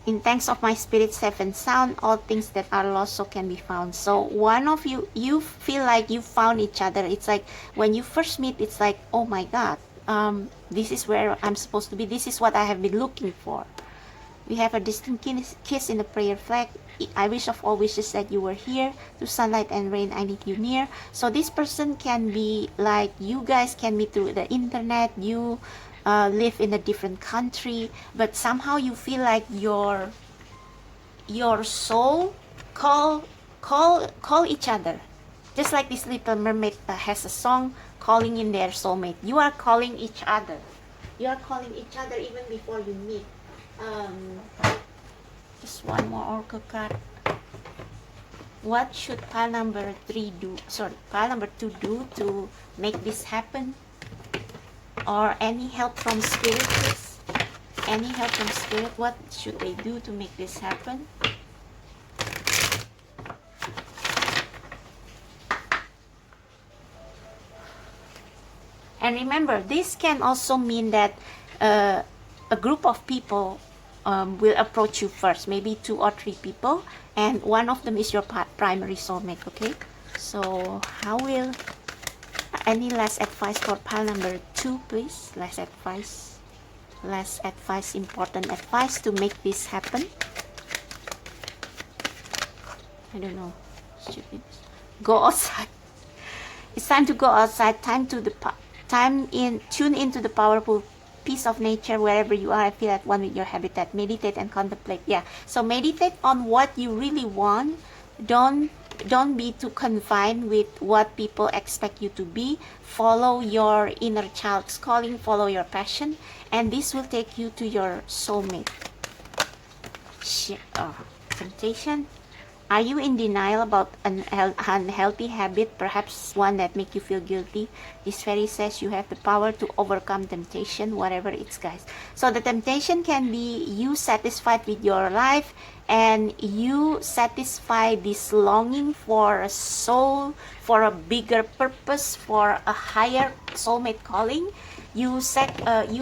In thanks of my spirit safe and sound, all things that are lost so can be found. So one of you, you feel like you found each other. It's like when you first meet, it's like, oh my God, this is where I'm supposed to be. This is what I have been looking for. We have a distant kiss in the prayer flag. I wish of all wishes that you were here. Through sunlight and rain, I need you near. So this person can be like, you guys can meet through the internet. You live in a different country, but somehow you feel like your soul call each other. Just like this Little Mermaid has a song calling in their soulmate. You are calling each other. You are calling each other even before you meet. Just one more oracle card. What should pile number 3 do? Sorry, pile number 2 do to make this happen? Or any help from spirit, please? Any help from spirit? What should they do to make this happen? And remember, this can also mean that a group of people will approach you first, maybe 2 or 3 people, and one of them is your primary soulmate. Okay, so how will, any last advice for pile number 2, please? Last advice, important advice to make this happen. I don't know, should we go outside? It's time to go outside. Tune into the powerful piece of nature wherever you are. I feel at one with your habitat. Meditate and contemplate. Yeah, so meditate on what you really want. Don't be too confined with what people expect you to be. Follow your inner child's calling, follow your passion, and this will take you to your soulmate. Temptation. Are you in denial about an unhealthy habit, perhaps one that makes you feel guilty? This fairy says you have the power to overcome temptation, whatever it's, guys. So the temptation can be you satisfied with your life, and you satisfy this longing for a soul, for a bigger purpose, for a higher soulmate calling. You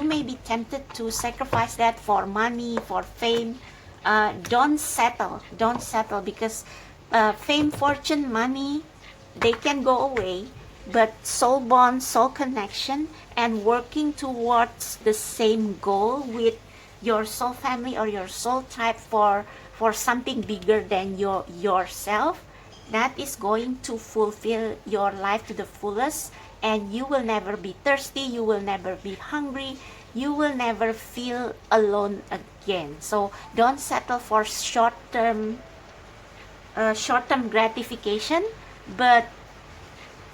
may be tempted to sacrifice that for money, for fame. Don't settle, because fame, fortune, money, they can go away, but soul bond, soul connection, and working towards the same goal with your soul family or your soul tribe for something bigger than yourself. That is going to fulfill your life to the fullest, and you will never be thirsty, you will never be hungry, you will never feel alone again. So don't settle for short-term gratification, but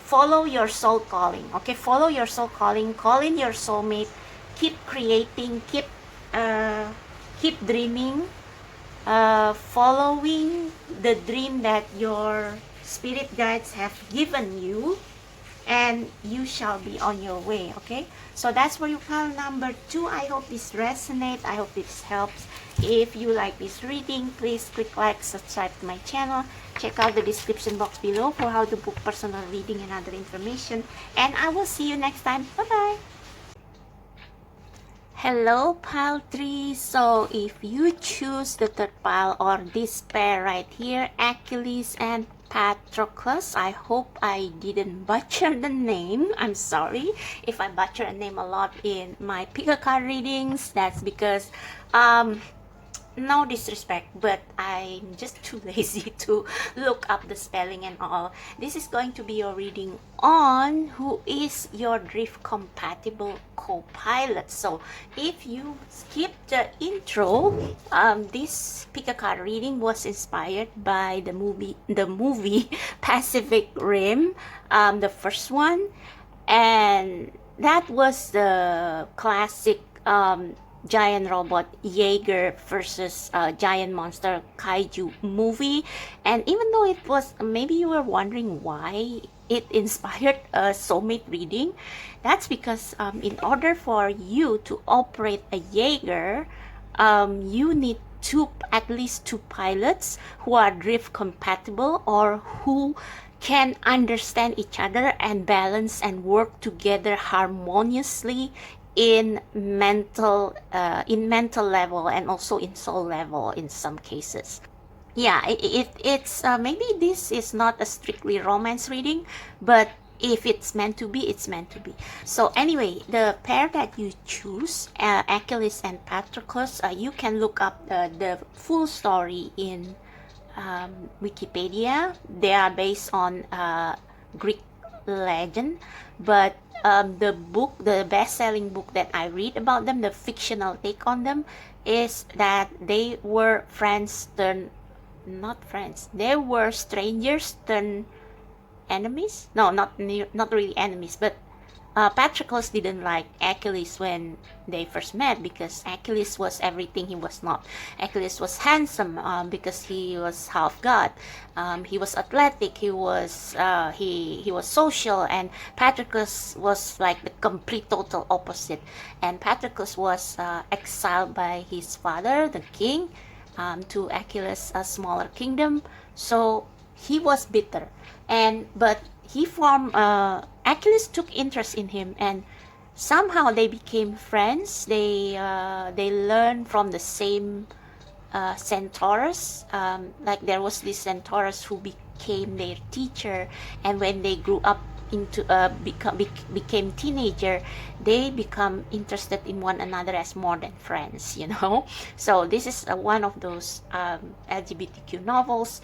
follow your soul calling. Okay, follow your soul calling, call in your soulmate, keep creating, keep dreaming, following the dream that your spirit guides have given you, and you shall be on your way. Okay, so that's for you, pile number 2. I hope this resonates, I hope this helps. If you like this reading, please click like, subscribe to my channel, check out the description box below for how to book personal reading and other information, and I will see you next time. Bye bye. Hello, pile 3. So if you choose the third pile or this pair right here, Achilles and Patroclus, I hope I didn't butcher the name. I'm sorry if I butcher a name a lot in my pick a card readings. That's because no disrespect, but I'm just too lazy to look up the spelling and all. This is going to be your reading on who is your drift compatible co-pilot. So if you skip the intro, this pick a card reading was inspired by the movie Pacific Rim, the first one, and that was the classic giant robot Jaeger versus giant monster kaiju movie. And even though it was, maybe you were wondering why it inspired a soulmate reading, that's because in order for you to operate a Jaeger, you need at least two pilots who are drift compatible, or who can understand each other and balance and work together harmoniously in mental level, and also in soul level in some cases. Yeah, it's maybe this is not a strictly romance reading, but if it's meant to be, it's meant to be. So anyway, the pair that you choose, Achilles and Patroclus, you can look up the full story in Wikipedia. They are based on Greek legend, but the best-selling book that I read about them, the fictional take on them, is that they were they were strangers turned enemies. No, not really enemies, but Patroclus didn't like Achilles when they first met, because Achilles was everything he was not. Achilles was handsome because he was half god. He was athletic. He was social, and Patroclus was like the complete total opposite. And Patroclus was exiled by his father, the king, to Achilles' a smaller kingdom. So he was bitter, but he formed Achilles took interest in him, and somehow they became friends. They learned from the same centaurus. Like there was this centaurus who became their teacher, and when they grew up into became teenager, they become interested in one another as more than friends, you know. So this is one of those LGBTQ novels,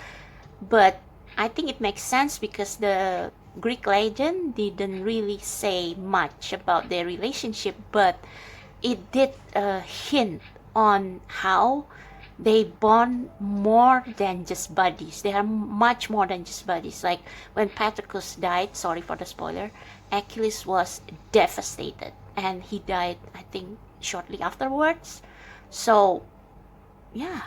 but I think it makes sense because the Greek legend didn't really say much about their relationship, but it did hint on how they bond more than just buddies. They are much more than just buddies. Like when Patroclus died, sorry for the spoiler, Achilles was devastated, and he died, I think, shortly afterwards. So yeah,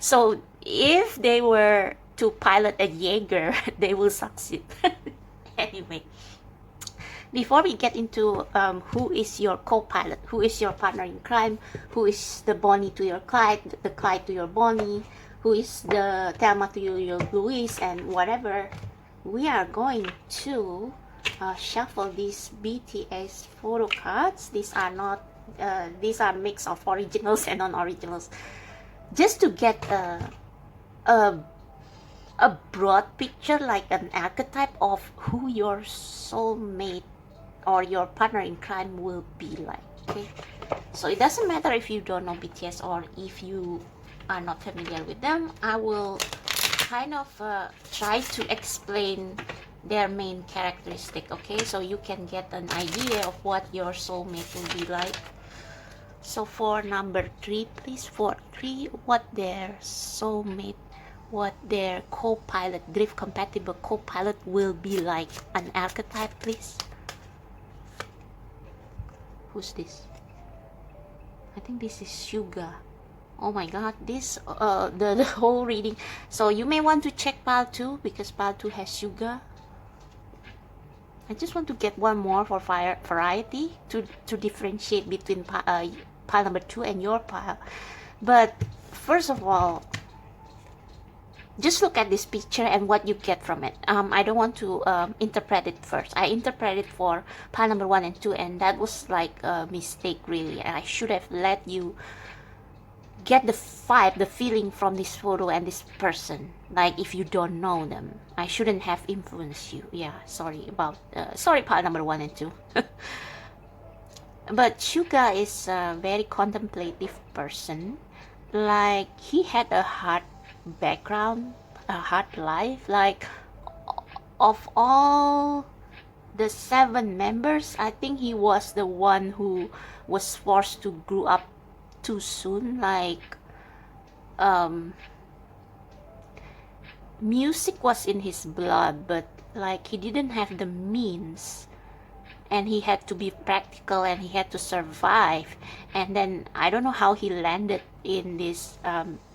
so if they were to pilot a Jaeger, they will succeed. Anyway, before we get into who is your co-pilot, who is your partner in crime, who is the Bonnie to your Clyde, the Clyde to your Bonnie, who is the Thelma to your Louise, and whatever, we are going to shuffle these BTS photo cards. These are not, these are mix of originals and non-originals, just to get a a broad picture, like an archetype of who your soulmate or your partner in crime will be like. Okay, so it doesn't matter if you don't know BTS or if you are not familiar with them. I will kind of try to explain their main characteristic, okay, so you can get an idea of what your soulmate will be like. So for number 3, please, for 3, what their soulmate, what their co-pilot, drift compatible co-pilot will be like, an archetype, please. Who's this? I think this is Suga. Oh my god, this the whole reading. So you may want to check pile 2 because pile 2 has Suga. I just want to get one more for variety to differentiate between pile number 2 and your pile. But first of all, just look at this picture and what you get from it. I don't want to interpret it first. I interpret it for pile number 1 and 2, and that was like a mistake, really. I should have let you get the vibe, the feeling from this photo and this person. Like if you don't know them, I shouldn't have influenced you. Yeah, sorry about sorry, pile number 1 and 2. But Suga is a very contemplative person. Like he had a hard background, a hard life. Like of all the 7 members, I think he was the one who was forced to grow up too soon. Like music was in his blood, but like he didn't have the means, and he had to be practical and he had to survive. And then I don't know how he landed in this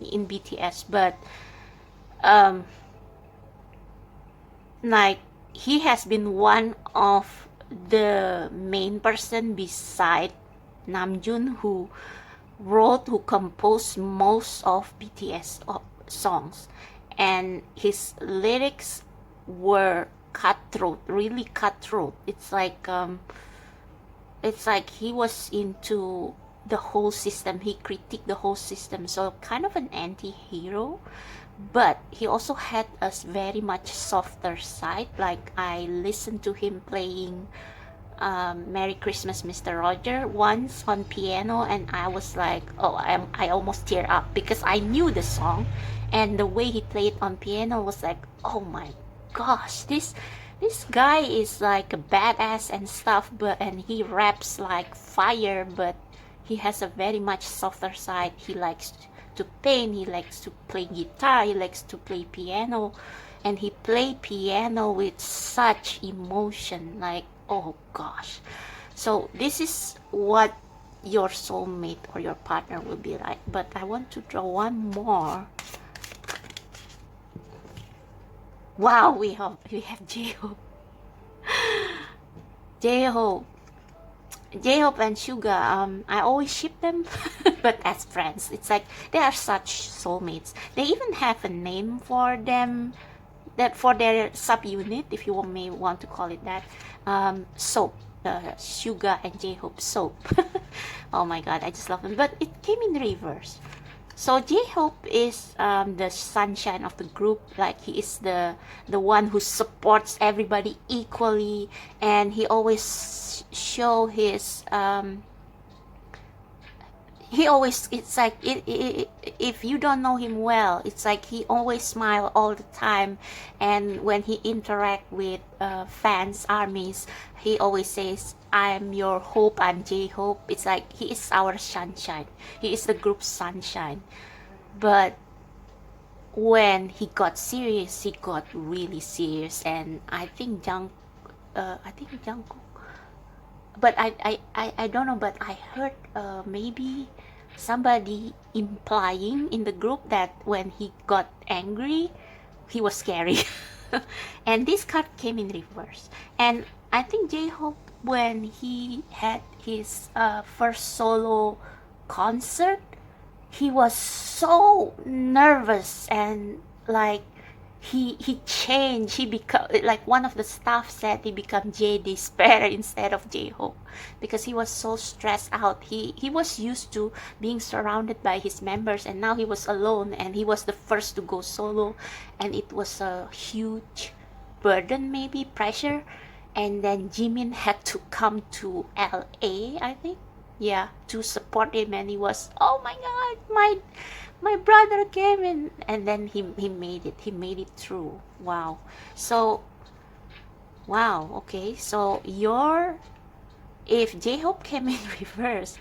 in BTS, but like he has been one of the main person beside Namjoon who composed most of BTS songs, and his lyrics were cutthroat, really cutthroat. It's like he was into the whole system. He critiqued the whole system, so kind of an anti-hero. But he also had a very much softer side. Like I listened to him playing Merry Christmas Mr. Roger once on piano, and I was like, oh, I almost tear up because I knew the song, and the way he played on piano was like, oh my gosh, this guy is like a badass and stuff, and he raps like fire, but he has a very much softer side. He likes to paint, he likes to play guitar, he likes to play piano, and he played piano with such emotion, like, oh gosh. So this is what your soulmate or your partner will be like. But I want to draw one more. Wow, we have J-Hope. J-Hope and Suga, I always ship them, but as friends. It's like they are such soulmates. They even have a name for them, that for their subunit, if you may want to call it that. Soap. Suga and J-Hope, Soap. Oh my god, I just love them. But it came in reverse. So J-Hope is the sunshine of the group. Like he is the one who supports everybody equally, and he always show his it's like if you don't know him well, it's like he always smile all the time, and when he interact with fans, armies, he always says, I'm your hope, I'm J-Hope. It's like he is our sunshine, he is the group's sunshine. But when he got serious, he got really serious, and I think Jungkook, but I don't know, but I heard maybe somebody implying in the group that when he got angry, he was scary. And this card came in reverse. And I think J-Hope, when he had his first solo concert, he was so nervous, and like he changed. He become, like one of the staff said, he become J Despair instead of J Hope, because he was so stressed out. He was used to being surrounded by his members, and now he was alone, and he was the first to go solo, and it was a huge burden, maybe pressure. And then Jimin had to come to LA, I think, yeah, to support him. And he was, oh my god, my brother came in, and then he made it through. Wow. So wow, okay, so your, if J-Hope came in reverse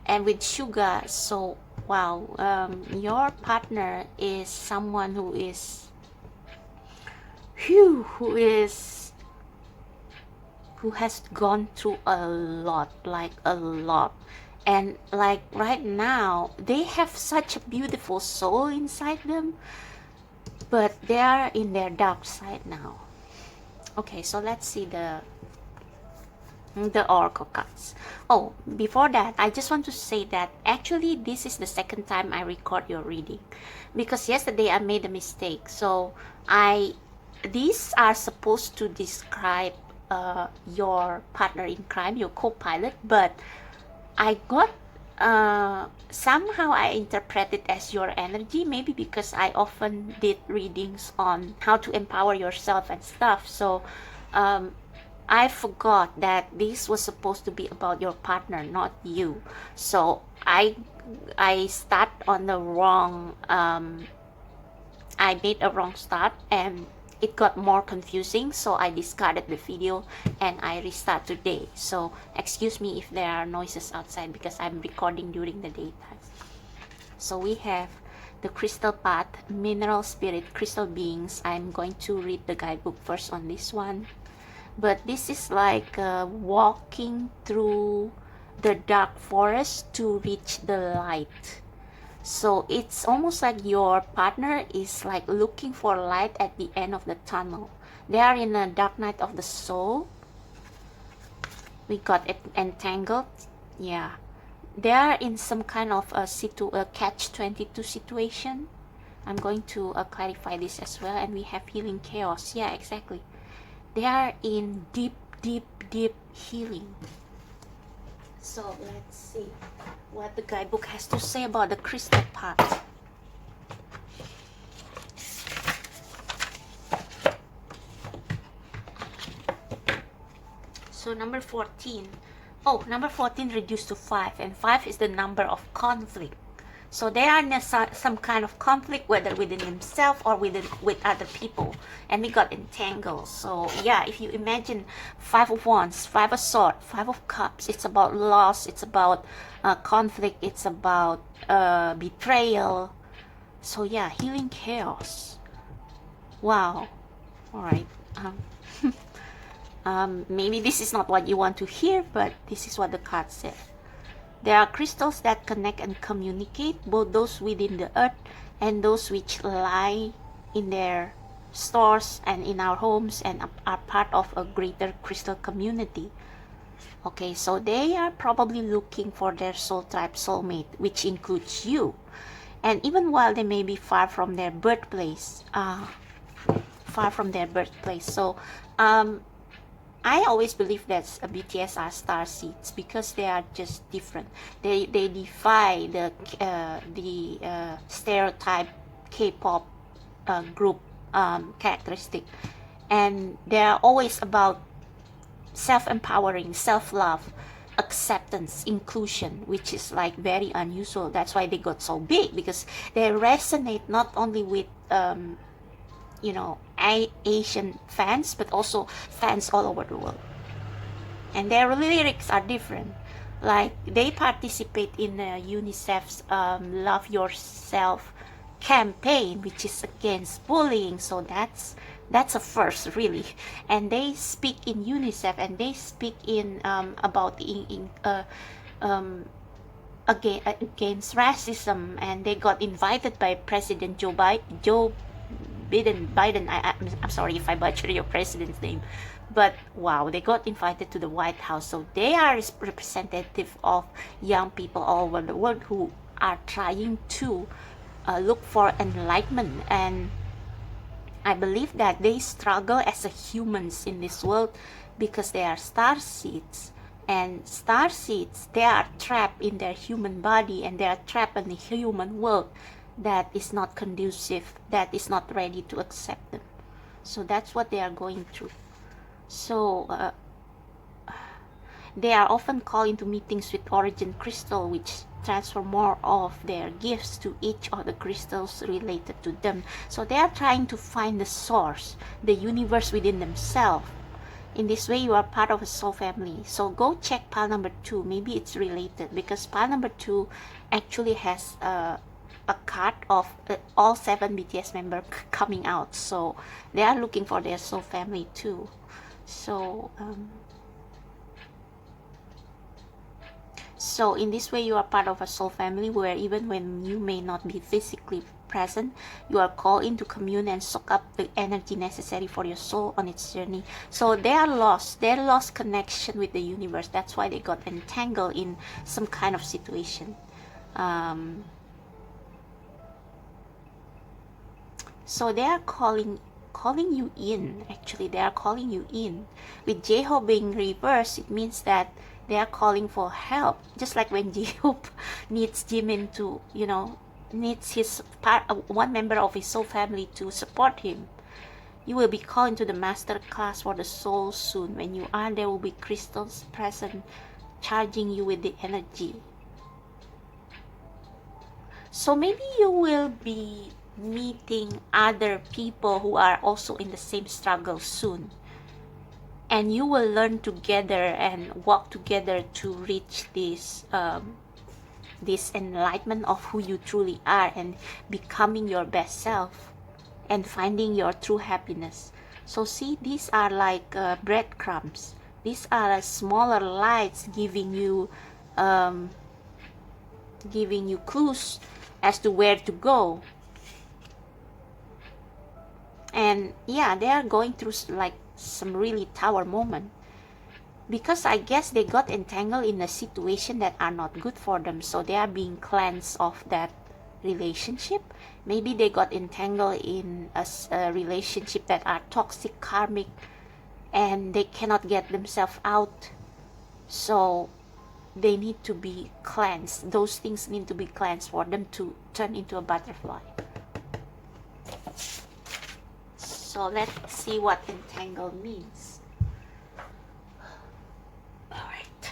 and with Suga, so wow, your partner is someone who is who has gone through a lot, like a lot. And like right now, they have such a beautiful soul inside them, but they are in their dark side now. Okay, so let's see the oracle cards. Oh, before that, I just want to say that actually this is the second time I record your reading, because yesterday I made a mistake. So these are supposed to describe your partner in crime, your co-pilot, but I got somehow I interpret it as your energy, maybe because I often did readings on how to empower yourself and stuff. So I forgot that this was supposed to be about your partner, not you. So I start on the wrong, I made a wrong start, and it got more confusing, so I discarded the video and I restart today. So excuse me if there are noises outside, because I'm recording during the daytime. So we have the crystal path, mineral spirit, crystal beings. I'm going to read the guidebook first on this one, but this is like walking through the dark forest to reach the light. So it's almost like your partner is like looking for light at the end of the tunnel. They are in a dark night of the soul. We got it entangled. Yeah, they are in some kind of a catch-22 situation. I'm going to clarify this as well. And we have healing chaos. Yeah, exactly. They are in deep healing. So let's see what the guidebook has to say about the crystal path. So number 14. Oh, number 14 reduced to 5, and 5 is the number of conflict. So they are in some kind of conflict, whether within himself or with other people, and we got entangled. So yeah, if you imagine 5 of Wands, 5 of Swords, 5 of Cups, it's about loss, it's about conflict, it's about betrayal. So yeah, healing chaos. Wow. All right. Maybe this is not what you want to hear, but this is what the card said. There are crystals that connect and communicate, both those within the earth and those which lie in their stores and in our homes and are part of a greater crystal community. Okay, so they are probably looking for their soul tribe soulmate, which includes you. And even while they may be far from their birthplace, So I always believe that BTS are star seeds because they are just different. They defy the stereotype K-pop group characteristic, and they are always about self-empowering, self-love, acceptance, inclusion, which is like very unusual. That's why they got so big, because they resonate not only with Asian fans, but also fans all over the world. And their lyrics are different. Like they participate in UNICEF's Love Yourself campaign, which is against bullying. So that's a first, really. And they speak in UNICEF, and they speak in about against racism, and they got invited by President Joe Biden. I'm sorry if I butcher your president's name, but wow, they got invited to the White House. So they are representative of young people all over the world who are trying to look for enlightenment and I believe that they struggle as a humans in this world because they are star seeds. And star seeds, they are trapped in their human body, and they are trapped in the human world that is not conducive, that is not ready to accept them. So that's what they are going through. So they are often called into meetings with origin crystal, which transfer more of their gifts to each of the crystals related to them. So they are trying to find the source, the universe within themselves. In this way, you are part of a soul family. So go check pile number 2. Maybe it's related, because pile number 2 actually has a card of all 7 BTS members coming out. So they are looking for their soul family too. So in this way, you are part of a soul family where even when you may not be physically present, you are called in to commune and soak up the energy necessary for your soul on its journey. So they are lost. They lost connection with the universe. That's why they got entangled in some kind of situation. So they are calling you in. Actually, they are calling you in. With Jeho being reversed, it means that they are calling for help. Just like when Jeho needs Jimin to, needs his one member of his soul family to support him. You will be called into the master class for the soul soon. When you are, there will be crystals present, charging you with the energy. So maybe you will be meeting other people who are also in the same struggle soon, and you will learn together and walk together to reach this this enlightenment of who you truly are and becoming your best self and finding your true happiness. So see, these are like breadcrumbs. These are smaller lights giving you clues as to where to go. And yeah, they are going through like some really tower moment, because I guess they got entangled in a situation that are not good for them. So they are being cleansed of that relationship. Maybe they got entangled in a relationship that are toxic, karmic, and they cannot get themselves out. So they need to be cleansed. Those things need to be cleansed for them to turn into a butterfly. So let's see what entangle means. Alright.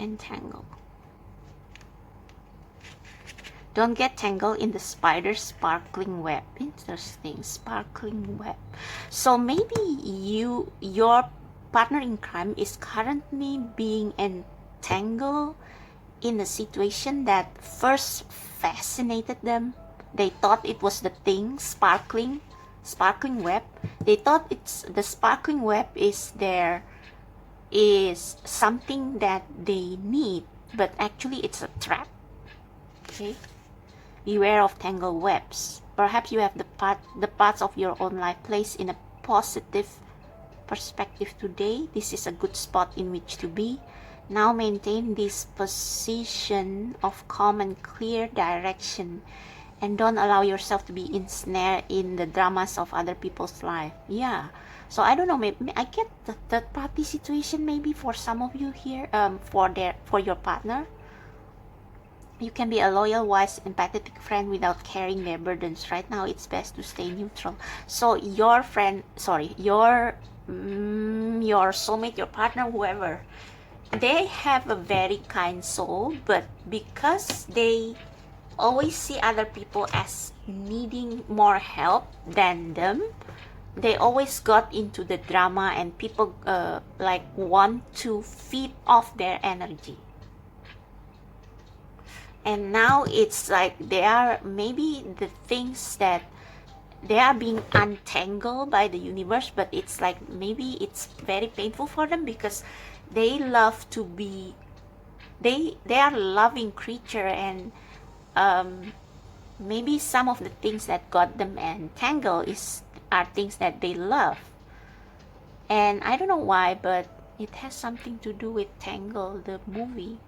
Entangle. Don't get tangled in the spider's sparkling web. Interesting. Sparkling web. So maybe your partner in crime is currently being entangled in a situation that first fascinated them. They thought it was the thing, sparkling web. They thought it's the sparkling web is something that they need, but actually it's a trap. Okay, beware of tangled webs. Perhaps you have the parts of your own life placed in a positive perspective today. This is a good spot in which to be. Now maintain this position of calm and clear direction, and don't allow yourself to be ensnared in the dramas of other people's life. Yeah. So I don't know, maybe I get the third party situation maybe for some of you here, for your partner. You can be a loyal, wise, empathetic friend without carrying their burdens. Right now, it's best to stay neutral. So your soulmate, your partner, whoever, they have a very kind soul, but because they always see other people as needing more help than them, they always got into the drama, and people like want to feed off their energy. And now it's like they are, maybe the things that they are being untangled by the universe, but it's like maybe it's very painful for them, because they love to be, they are loving creature, and maybe some of the things that got them entangled are things that they love. And I don't know why, but it has something to do with Tangle, the movie.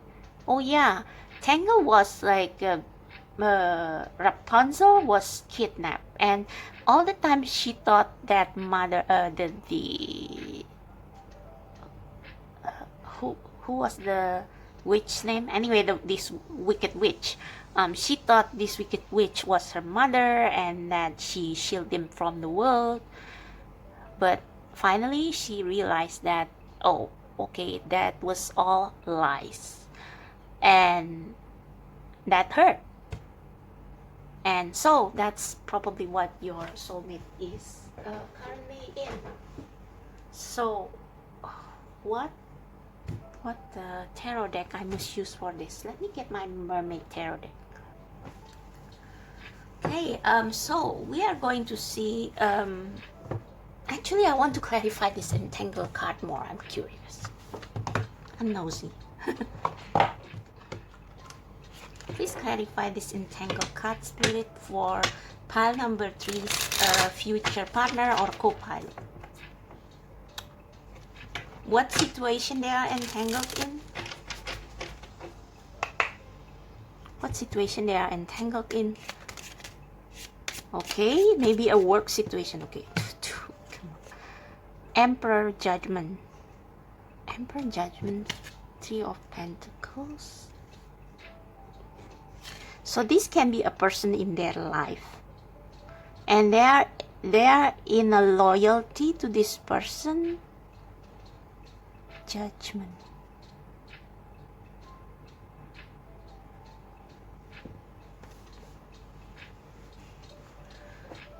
Oh yeah, Tangle was like Rapunzel was kidnapped, and all the time she thought that mother, the who was the witch name? Anyway, this wicked witch. She thought this wicked witch was her mother, and that she shielded him from the world. But finally, she realized that, oh, okay, that was all lies, and that hurt. And so that's probably what your soulmate is currently in. So what tarot deck I must use for this? Let me get my mermaid tarot deck. Okay, so we are going to see, actually I want to clarify this entangled card more. I'm curious, I'm nosy. Please clarify this entangled card, Spirit, for pile number 3's future partner or co-pilot. What situation they are entangled in? What situation they are entangled in? Okay, maybe a work situation. Okay. Emperor Judgment. Emperor Judgment. 3 of Pentacles. So this can be a person in their life, and they are in a loyalty to this person. Judgment.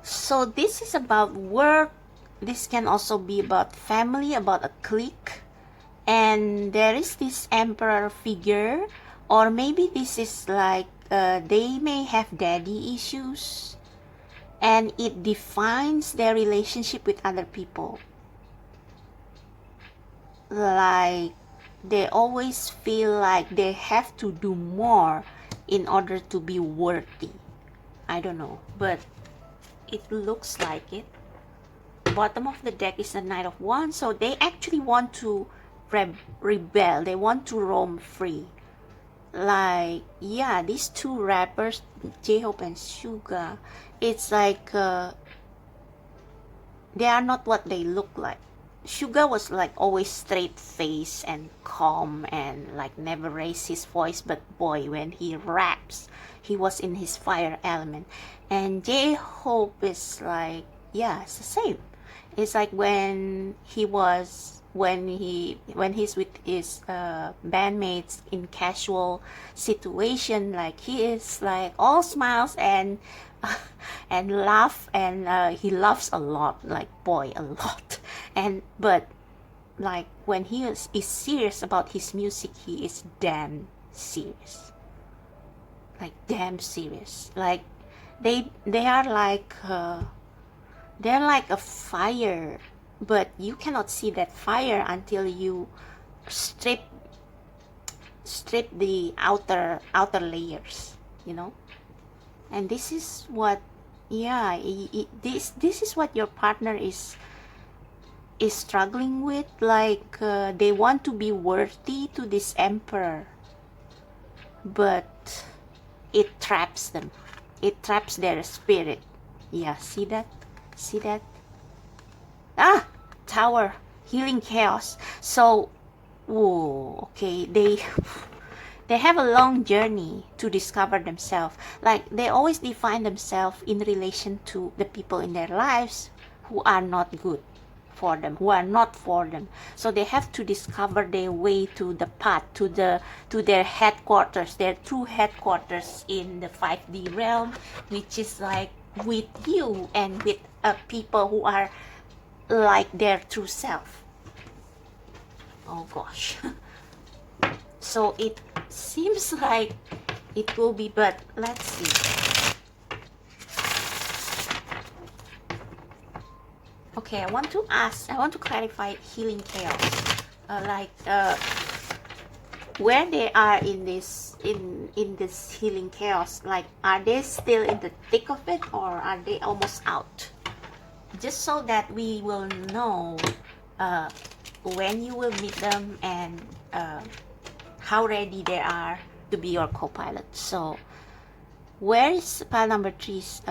So this is about work. This can also be about family, about a clique. And there is this emperor figure, or maybe this is like they may have daddy issues, and it defines their relationship with other people. Like they always feel like they have to do more in order to be worthy. I don't know, but it looks like it. Bottom of the deck is the Knight of Wands, so they actually want to rebel. They want to roam free. Like, yeah, these two rappers, J-Hope and Suga, it's like they are not what they look like. Suga was like always straight face and calm and like never raised his voice, but boy, when he raps, he was in his fire element. And J-Hope is like, yeah, it's the same. It's like when he's with his bandmates in casual situation, like he is like all smiles and and laugh, and he laughs a lot, like boy, a lot. And but like when he is serious about his music, he is damn serious, like damn serious. Like they are like they're like a fire, but you cannot see that fire until you strip the outer layers, you know. And this is what, yeah, this is what your partner is struggling with. Like they want to be worthy to this emperor, but it traps them. It traps their spirit. Yeah, see that? See that? Ah, Tower, healing chaos. So, whoa, okay, they have a long journey to discover themselves. Like they always define themselves in relation to the people in their lives who are not good for them, who are not for them. So they have to discover their way to the path, to their headquarters, their true headquarters in the 5D realm, which is like with you and with people who are like their true self. Oh gosh. So it seems like it will be, but let's see. Okay, I want to clarify healing chaos. Where they are in this healing chaos, like are they still in the thick of it, or are they almost out? Just so that we will know when you will meet them and how ready they are to be your co-pilot. So Where is pile number three's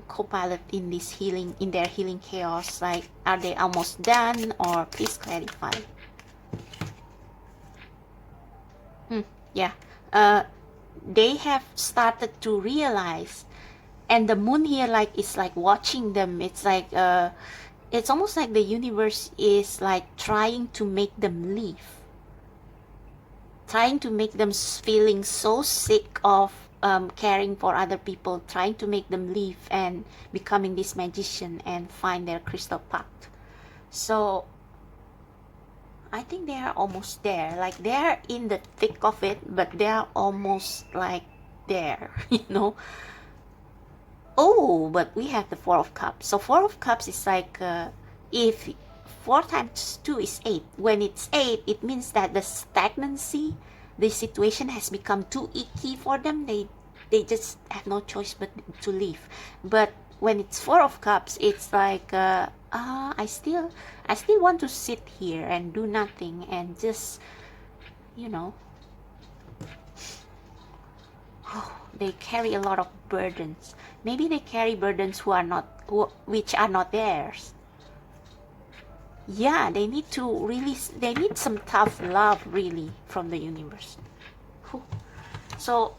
co-pilot in this healing, in their healing chaos? Like, are they almost done, or please clarify? Yeah, they have started to realize, and the moon here like is like watching them. It's like it's almost like the universe is like trying to make them leave, trying to make them feeling so sick of caring for other people, trying to make them leave and becoming this magician and find their crystal path. So I think they are almost there. Like, they're in the thick of it, but they're almost like there, you know. Oh, but we have the Four of Cups. So Four of Cups is like, if 4 times 2 is 8. When it's 8, it means that the stagnancy, the situation has become too icky for them. They just have no choice but to leave. But when it's Four of Cups, it's like, I still want to sit here and do nothing and just, you know. They carry a lot of burdens. Maybe they carry burdens which are not theirs. Yeah, they need to release. They need some tough love, really, from the universe. So,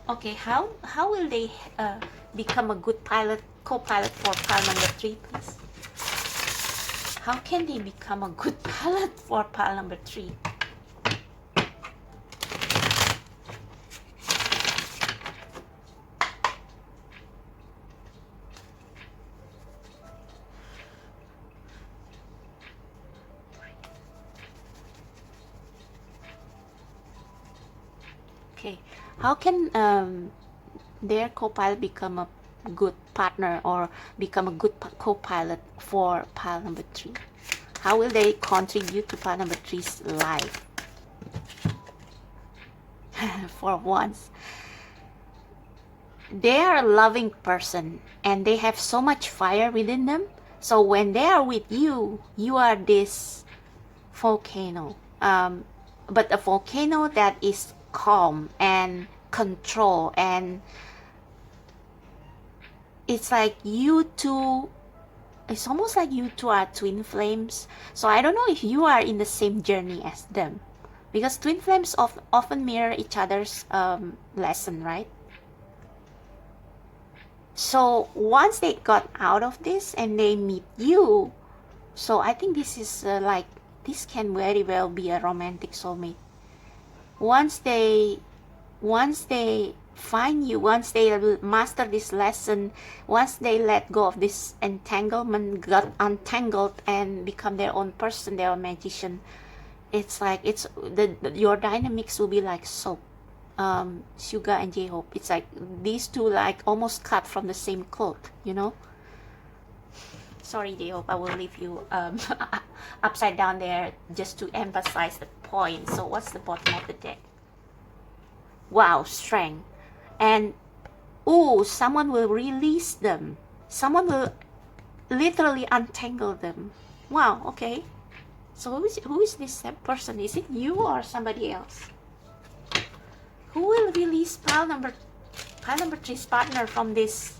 okay, how will they become a good co-pilot for pile number 3, please? How can they become a good pilot for pile number 3? Okay, how can their co-pilot become a good partner or become a good co-pilot for pile number 3? How will they contribute to pile number 3's life? 4 of Wands. They are a loving person and they have so much fire within them. So when they are with you, you are this volcano. But a volcano that is calm and control, and it's like you two, it's almost like you two are twin flames. So I don't know if you are in the same journey as them, because twin flames often mirror each other's lesson, right? So once they got out of this and they meet you, so I think this is like, this can very well be a romantic soulmate. Once they find you, once they master this lesson, once they let go of this entanglement, got untangled and become their own person, their own magician, it's like, it's your dynamics will be like soap. Suga and J-Hope, it's like these two like almost cut from the same cloth, you know. Sorry, J-Hope, I will leave you upside down there just to emphasize the point. So what's the bottom of the deck? Wow, strength. And oh, someone will release them. Someone will literally untangle them. Wow, okay. So who is this person? Is it you or somebody else? Who will release pile number 3's partner from this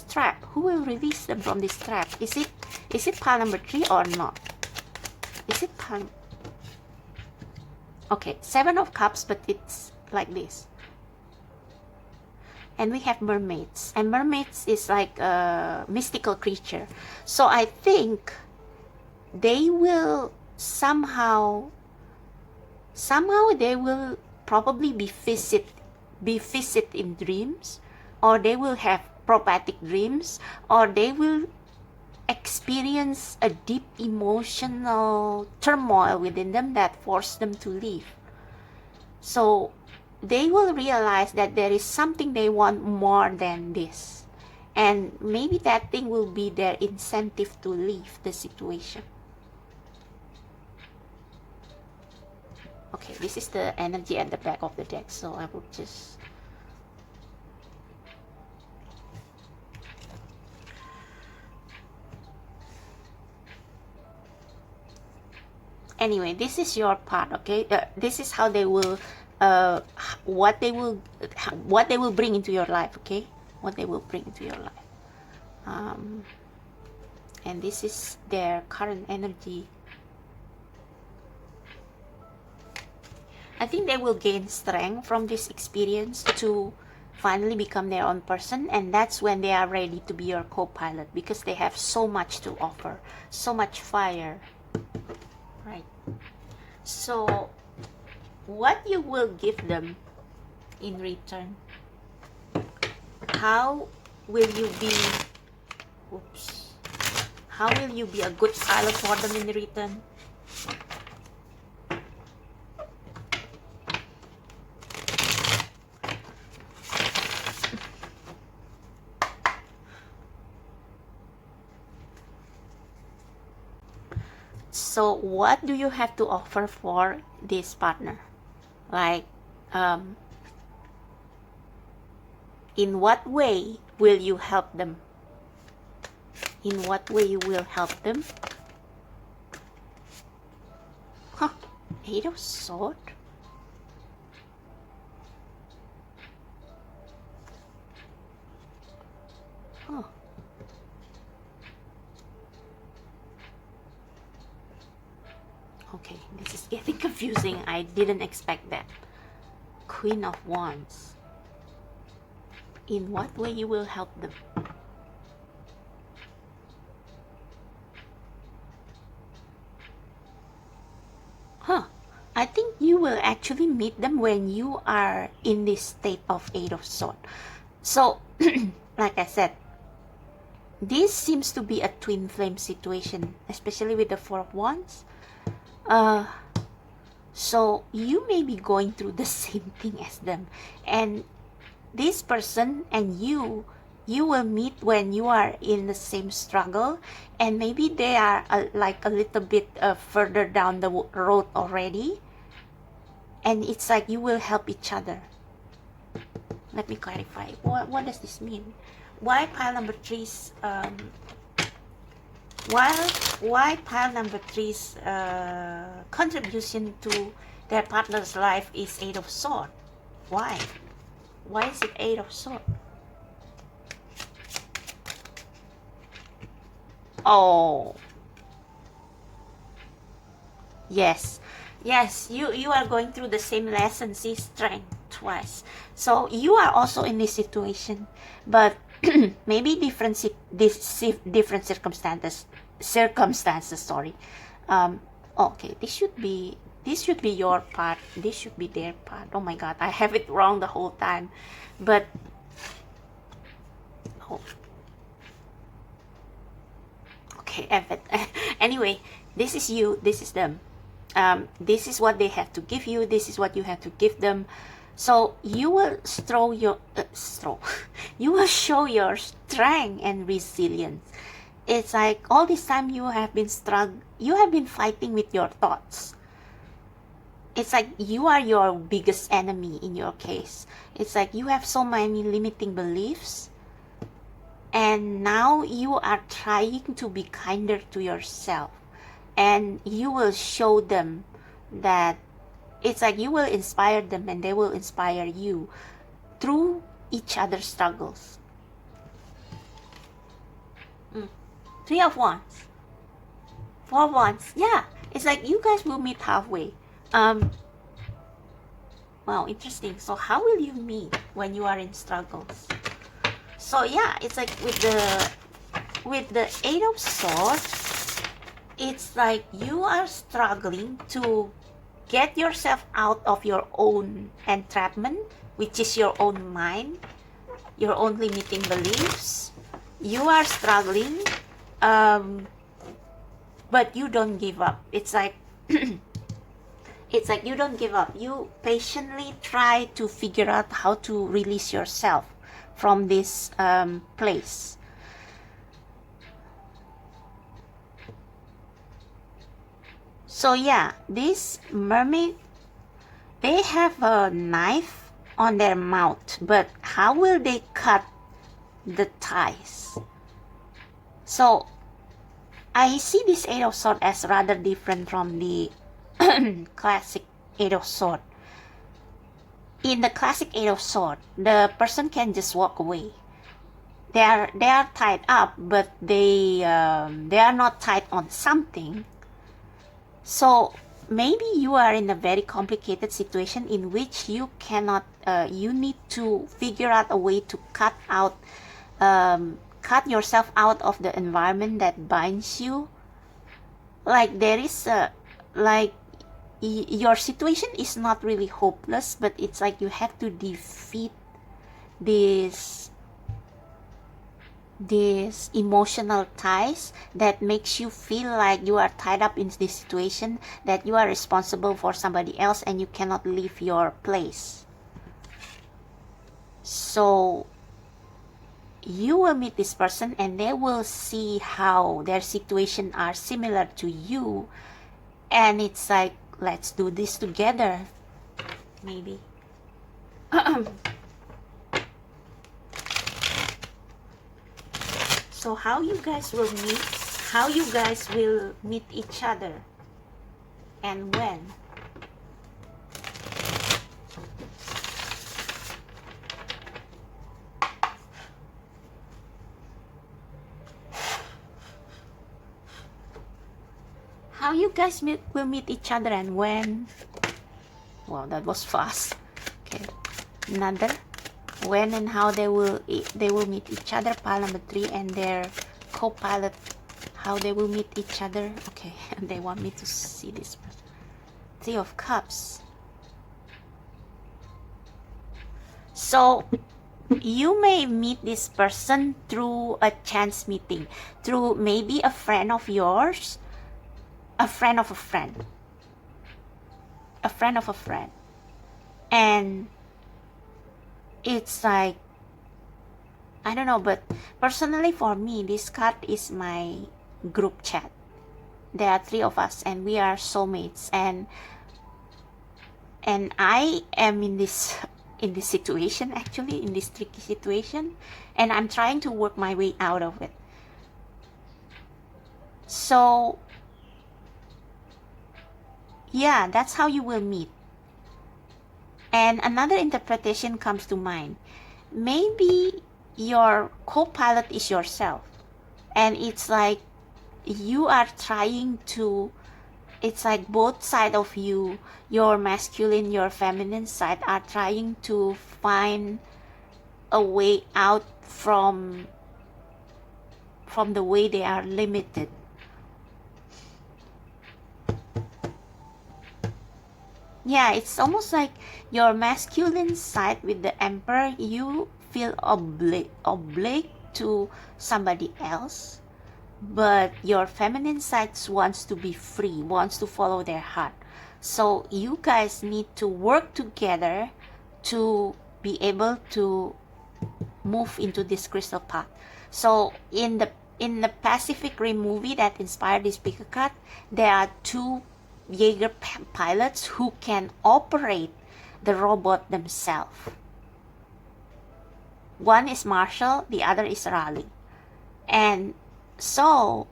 trap? Who will release them from this trap? Is it pile number 3 or not? Is it pile? Okay, 7 of Cups, but it's like this. And we have mermaids, and mermaids is like a mystical creature. So I think they will somehow they will probably be visit in dreams, or they will have prophetic dreams, or they will experience a deep emotional turmoil within them that force them to leave. So they will realize that there is something they want more than this, and maybe that thing will be their incentive to leave the situation. Okay, this is the energy at the back of the deck, so I will just anyway, this is your part, okay? This is how they will what they will bring into your life. Okay, what they will bring into your life. And this is their current energy. I think they will gain strength from this experience to finally become their own person, and that's when they are ready to be your co-pilot, because they have so much to offer, so much fire, right? So what you will give them in return? How will you be how will you be a good pilot for them in return? So what do you have to offer for this partner? Like, in what way will you help them? In what way you will help them? Huh, 8 of Swords. Huh. Okay, this is getting confusing. I didn't expect that. Queen of Wands. In what way you will help them? Huh. I think you will actually meet them when you are in this state of 8 of Swords. So, like I said, this seems to be a twin flame situation, especially with the 4 of Wands. So you may be going through the same thing as them, and this person and you will meet when you are in the same struggle, and maybe they are like a little bit further down the road already, and it's like you will help each other. Let me clarify. What does this mean? Why pile number 3's why pile number 3's contribution to their partner's life is 8 of Swords? Why is it 8 of Swords? Oh, yes, you are going through the same lesson. See, strength twice. So you are also in this situation, but maybe different circumstances. Sorry. Okay, this should be your part. This should be their part. Oh my God, I have it wrong the whole time. But oh. Okay, anyway, this is you, this is them. This is what they have to give you, this is what you have to give them. So you will you will show your strength and resilience. It's like all this time you have been fighting with your thoughts. It's like you are your biggest enemy in your case. It's like you have so many limiting beliefs, and now you are trying to be kinder to yourself, and you will show them that it's like you will inspire them and they will inspire you through each other's struggles. 3 of Wands, 4 of Wands. Yeah, it's like you guys will meet halfway. Wow, interesting. So how will you meet when you are in struggles? So yeah, it's like with the 8 of Swords, it's like you are struggling to get yourself out of your own entrapment, which is your own mind, your own limiting beliefs. You are struggling, but you don't give up. It's like it's like you don't give up. You patiently try to figure out how to release yourself from this place. So yeah, this mermaid, they have a knife on their mouth, but how will they cut the ties? So I see this 8 of Swords as rather different from the classic 8 of Swords. in the classic Eight of Swords, the person can just walk away. They are tied up, but they are not tied on something. So maybe you are in a very complicated situation in which you cannot, you need to figure out a way to cut yourself out of the environment that binds you. Like there is a, like your situation is not really hopeless, but it's like you have to defeat this emotional ties that makes you feel like you are tied up in this situation, that you are responsible for somebody else and you cannot leave your place. So you will meet this person and they will see how their situation are similar to you, and it's like, let's do this together, maybe. So how you guys will meet each other, and when? How you guys will meet each other and when? Wow, that was fast. Okay, another. When and how they will meet each other. Pile number 3 and their co-pilot, how they will meet each other. Okay, and they want me to see this person. 3 of Cups. So you may meet this person through a chance meeting, through maybe a friend of yours, a friend of a friend, a friend of a friend, and it's like, I don't know, but personally for me, this card is my group chat. There are 3 of us and we are soulmates, and I am in this situation, actually in this tricky situation, and I'm trying to work my way out of it. So yeah, that's how you will meet. And another interpretation comes to mind. Maybe your co-pilot is yourself, and it's like you are trying to, it's like both sides of you, your masculine, your feminine side, are trying to find a way out from the way they are limited. Yeah, it's almost like your masculine side with the Emperor, you feel obliged to somebody else, but your feminine side wants to be free, wants to follow their heart. So you guys need to work together to be able to move into this crystal path. So in the Pacific Rim movie that inspired this picker card, there are 2 Jaeger pilots who can operate the robot themselves. One is Marshall, the other is Raleigh. And so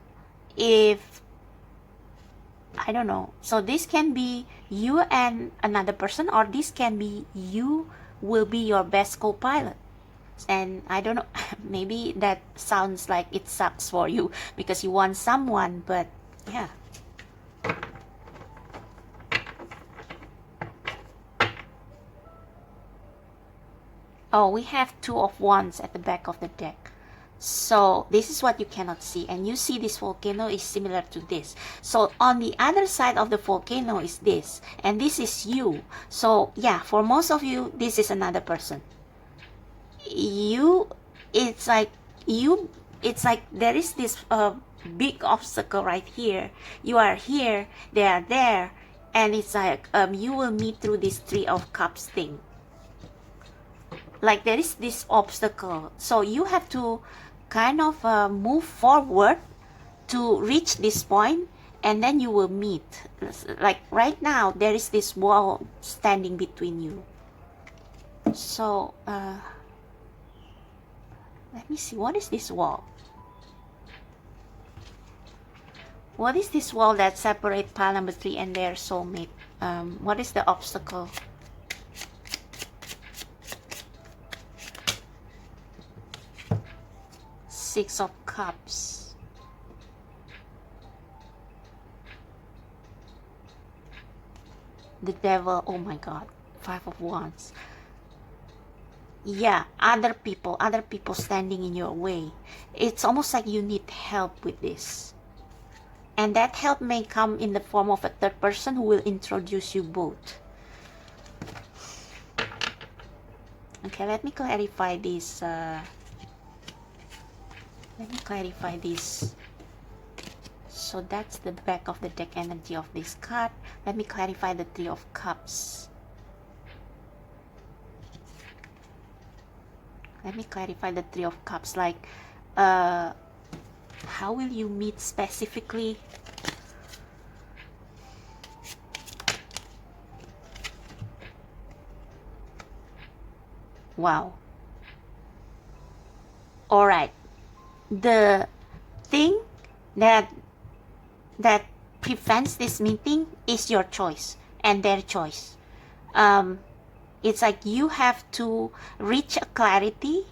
if, I don't know, so this can be you and another person, or this can be you will be your best co-pilot. And I don't know, maybe that sounds like it sucks for you because you want someone, but yeah. Oh, we have 2 of Wands at the back of the deck. So this is what you cannot see, and you see this volcano is similar to this. So on the other side of the volcano is this, and this is you. So yeah, for most of you, this is another person. It's like there is this big obstacle right here. You are here, they are there, and it's like you will meet through this 3 of Cups thing. Like there is this obstacle, so you have to kind of move forward to reach this point, and then you will meet. Like right now there is this wall standing between you. So let me see, what is this wall? What is this wall that separates pile number 3 and their soulmate? What is the obstacle? Six of Cups. The Devil. Oh my God. Five of Wands. Yeah, other people standing in your way. It's almost like you need help with this. And that help may come in the form of a third person who will introduce you both. Okay, let me clarify this. So that's the back of the deck energy of this card. Let me clarify the Three of Cups. Let me clarify the Three of Cups. Like, how will you meet specifically? Wow. All right. The thing that prevents this meeting is your choice and their choice. It's like you have to reach a clarity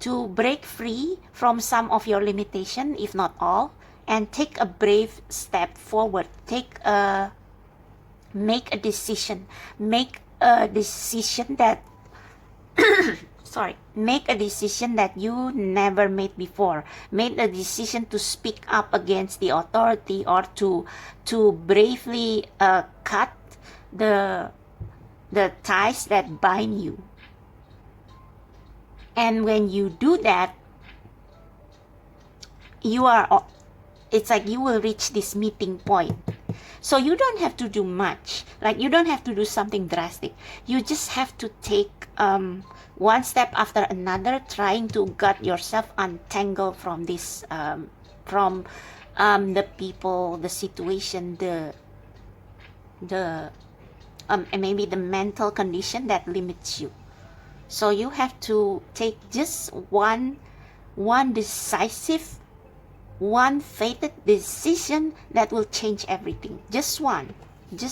to break free from some of your limitation, if not all, and take a brave step forward. Make a decision that make a decision that you never made before. Make a decision to speak up against the authority, or to bravely cut the ties that bind you. And when you do that, it's like you will reach this meeting point. So you don't have to do much. Like, you don't have to do something drastic. You just have to take one step after another, trying to get yourself untangled from this, the people, the situation, and maybe the mental condition that limits you. So you have to take just one decisive, one fated decision that will change everything. Just one.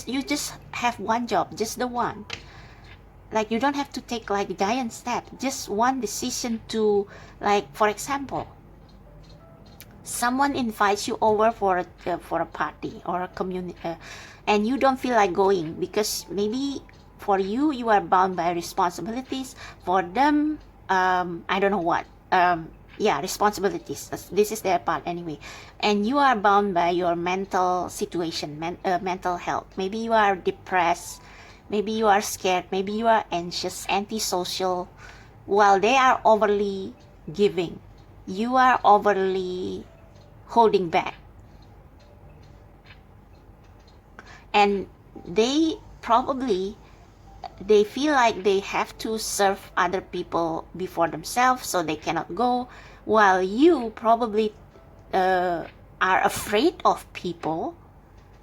You just have one job, just the one. Like, you don't have to take like giant step. Just one decision to, like, for example, someone invites you over for a party or a community, and you don't feel like going because maybe for you are bound by responsibilities. For them, I don't know what. Yeah, responsibilities. This is their part anyway. And you are bound by your mental situation, mental health. Maybe you are depressed. Maybe you are scared. Maybe you are anxious, antisocial. While they are overly giving, you are overly holding back. And they feel like they have to serve other people before themselves, so they cannot go, while you probably are afraid of people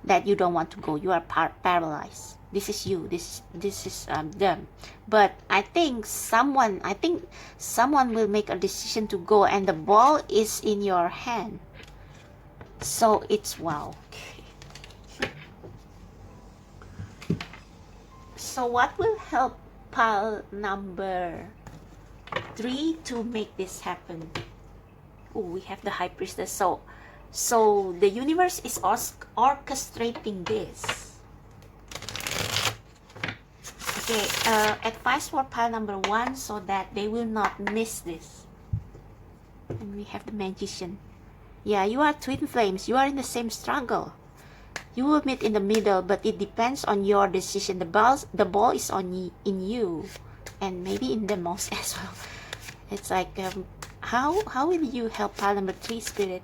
that you don't want to go. You are paralyzed. This is you. This is them. But I think someone will make a decision to go, and the ball is in your hand. So it's wow. So what will help pile number 3 to make this happen? Oh, we have the High Priestess. So the universe is orchestrating this. Okay, advice for pile number 1 so that they will not miss this. And we have the Magician. Yeah, you are twin flames. You are in the same struggle. You will meet in the middle, but it depends on your decision. The ball is in you, and maybe in them most as well. It's like, how will you help pile number 3 spirit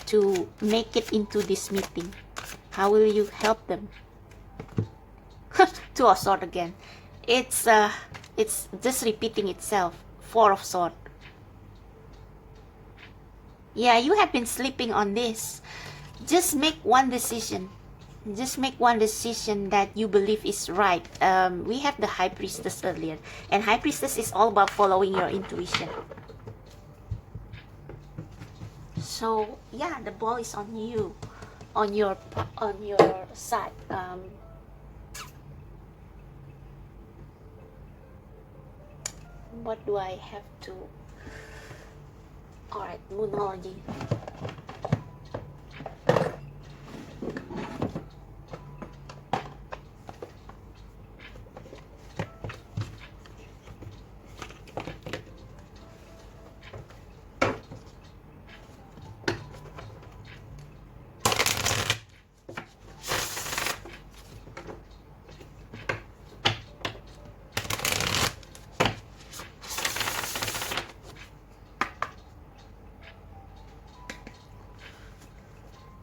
to make it into this meeting? How will you help them? Two of Swords again. It's just repeating itself. Four of Swords. Yeah, you have been sleeping on this. Just make one decision. Just make one decision that you believe is right. We have the High Priestess earlier, and High Priestess is all about following your intuition. So yeah, the ball is on you, on your side. What do I have to? Alright, Moonology.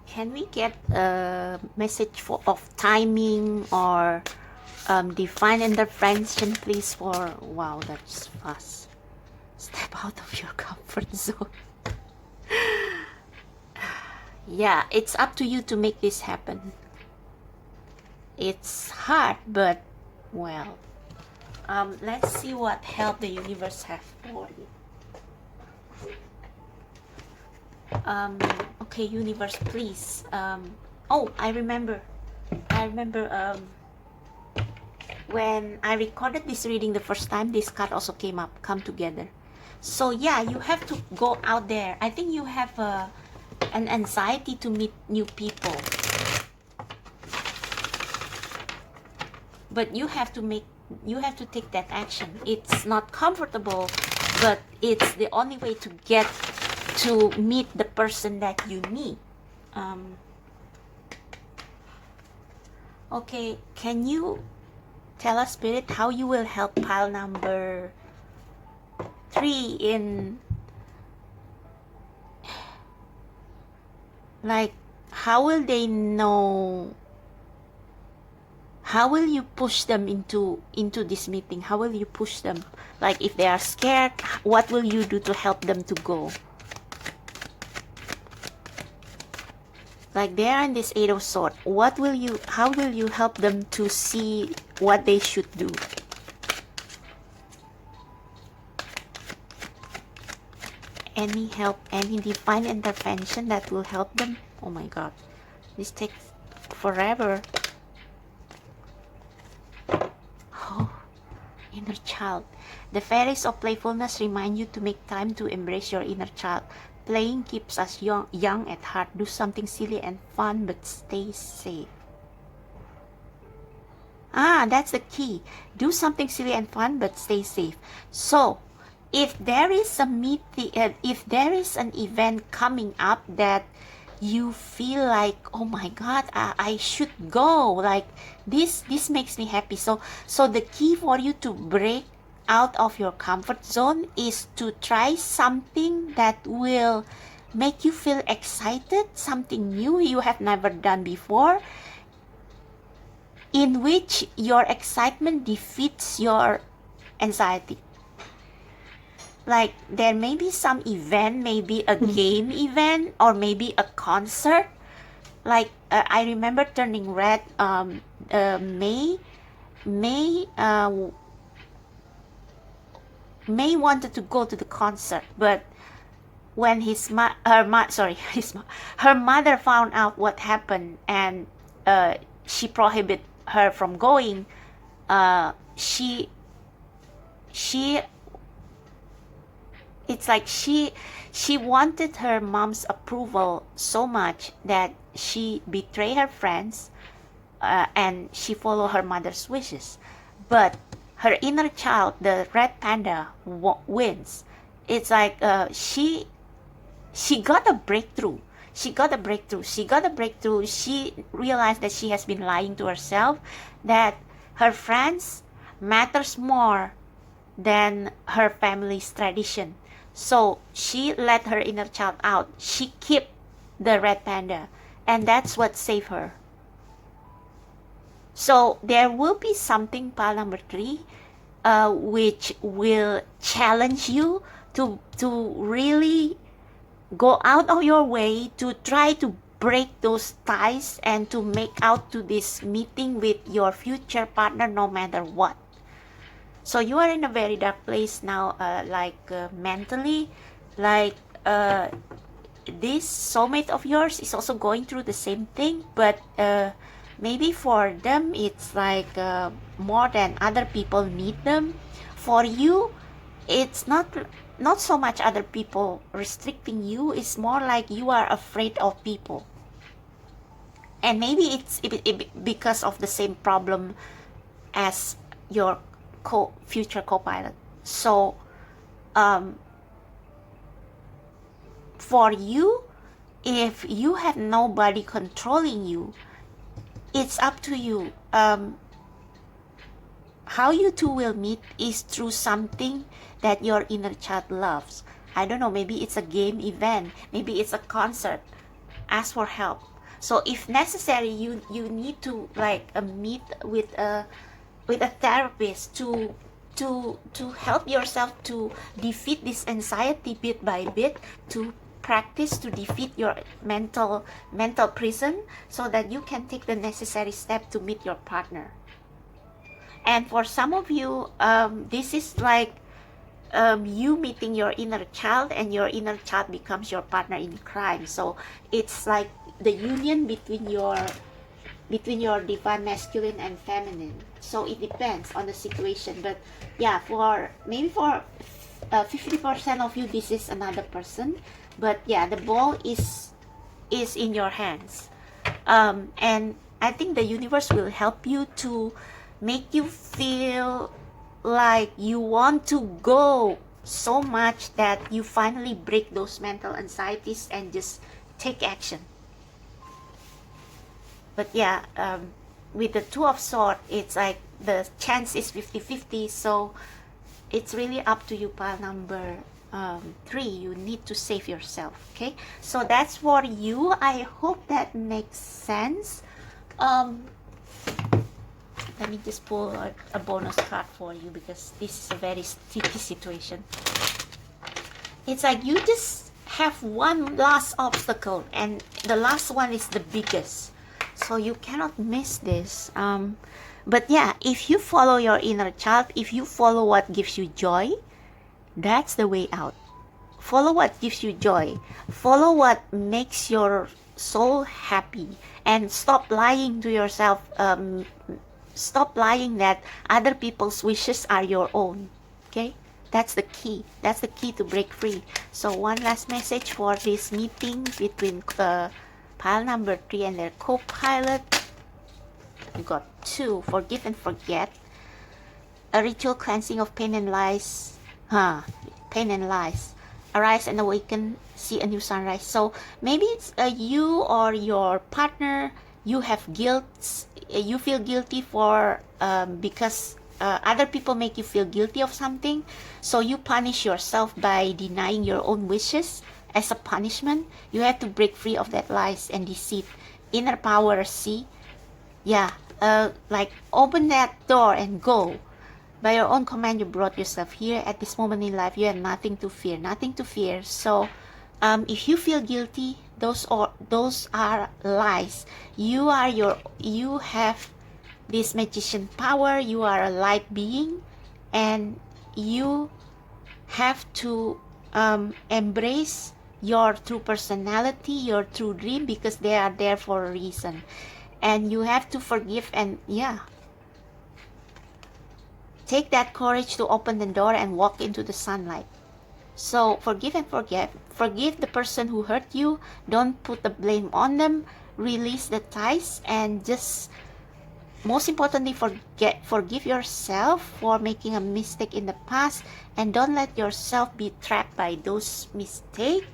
Can we get a message of timing or divine intervention, please? For wow, that's fast. Step out of your comfort zone. Yeah, it's up to you to make this happen. It's hard, but well, let's see what help the universe have for you. Okay, universe, please. Oh, I remember when I recorded this reading the first time, this card also came up, come together. So yeah, you have to go out there. I think you have an anxiety to meet new people, but you have to take that action. It's not comfortable, but it's the only way to get to meet the person that you need. Okay, can you tell us, Spirit, how you will help pile number 3 in, like, how will they know, how will you push them into this meeting? How will you push them? Like, if they are scared, what will you do to help them to go? Like, they are in this 8 of Swords. How will you help them to see what they should do? Any help, any divine intervention that will help them? Oh my God, this takes forever. Oh, inner child. The fairies of playfulness remind you to make time to embrace your inner child. Playing keeps us young at heart. Do something silly and fun, but stay safe. Ah, that's the key. Do something silly and fun, but stay safe. So, if there is if there is an event coming up that you feel like, oh my God, I should go. Like, this makes me happy. So the key for you to break out of your comfort zone is to try something that will make you feel excited, something new you have never done before, in which your excitement defeats your anxiety. Like, there may be some event, maybe a game event, or maybe a concert. Like, I remember turning red. May wanted to go to the concert, but when her mother found out what happened, and she prohibited her from going. It's like she wanted her mom's approval so much that she betrayed her friends, and she followed her mother's wishes. But her inner child, the red panda, wins. It's like she got a breakthrough. She realized that she has been lying to herself, that her friends matters more than her family's tradition. So she let her inner child out. She kept the red panda, and that's what saved her. So there will be something, pile number 3, which will challenge you to really go out of your way to try to break those ties and to make out to this meeting with your future partner no matter what. So you are in a very dark place now, mentally. Like, this soulmate of yours is also going through the same thing, but maybe for them it's like more than other people need them. For you, it's not not so much other people restricting you, it's more like you are afraid of people. And maybe it's because of the same problem as your future co-pilot. So for you, if you have nobody controlling you, it's up to you. How you two will meet is through something that your inner child loves. I don't know, maybe it's a game event, maybe it's a concert. Ask for help. So if necessary, you need to like meet with a therapist to help yourself to defeat this anxiety bit by bit, to practice to defeat your mental prison, so that you can take the necessary step to meet your partner. And for some of you, this is like you meeting your inner child, and your inner child becomes your partner in crime. So it's like the union between your divine masculine and feminine. So it depends on the situation. But yeah, for maybe for 50% of you, this is another person. But yeah, the ball is in your hands. And I think the universe will help you to make you feel like you want to go so much that you finally break those mental anxieties and just take action. But yeah, with the Two of Swords, it's like the chance is 50-50. So it's really up to you, pile number 3. You need to save yourself. Okay, so that's for you. I hope that makes sense. Let me just pull a bonus card for you, because this is a very sticky situation. It's like you just have one last obstacle, and the last one is the biggest. So you cannot miss this. But yeah, if you follow your inner child, if you follow what gives you joy, that's the way out. Follow what gives you joy. Follow what makes your soul happy. And stop lying to yourself. Stop lying that other people's wishes are your own. Okay? That's the key. That's the key to break free. So one last message for this meeting between pile number 3 and their co-pilot. You got 2. Forgive and forget. A ritual cleansing of pain and lies. Pain and lies. Arise and awaken. See a new sunrise. So maybe it's you or your partner. You have guilt. You feel guilty for because other people make you feel guilty of something. So you punish yourself by denying your own wishes. As a punishment, you have to break free of that lies and deceit. Inner power, see? Yeah, like open that door and go. By your own command, you brought yourself here. At this moment in life, you have nothing to fear. Nothing to fear. So if you feel guilty, those are lies. You have this magician power. You are a light being, and you have to embrace your true personality, your true dream, because they are there for a reason. And you have to forgive, and yeah, take that courage to open the door and walk into the sunlight. So forgive and forget. Forgive the person who hurt you. Don't put the blame on them. Release the ties, and just most importantly, forgive yourself for making a mistake in the past, and don't let yourself be trapped by those mistakes,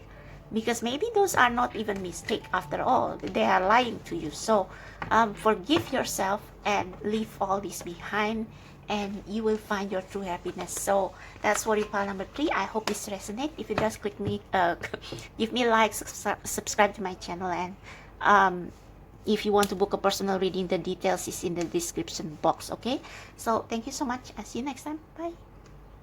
because maybe those are not even mistakes after all. They are lying to you. So forgive yourself and leave all this behind, and you will find your true happiness. So that's for you, pile number 3. I hope this resonates. If it does, click me, give me a like, subscribe to my channel, and if you want to book a personal reading, the details is in the description box. Okay, so thank you so much. I'll see you next time. Bye.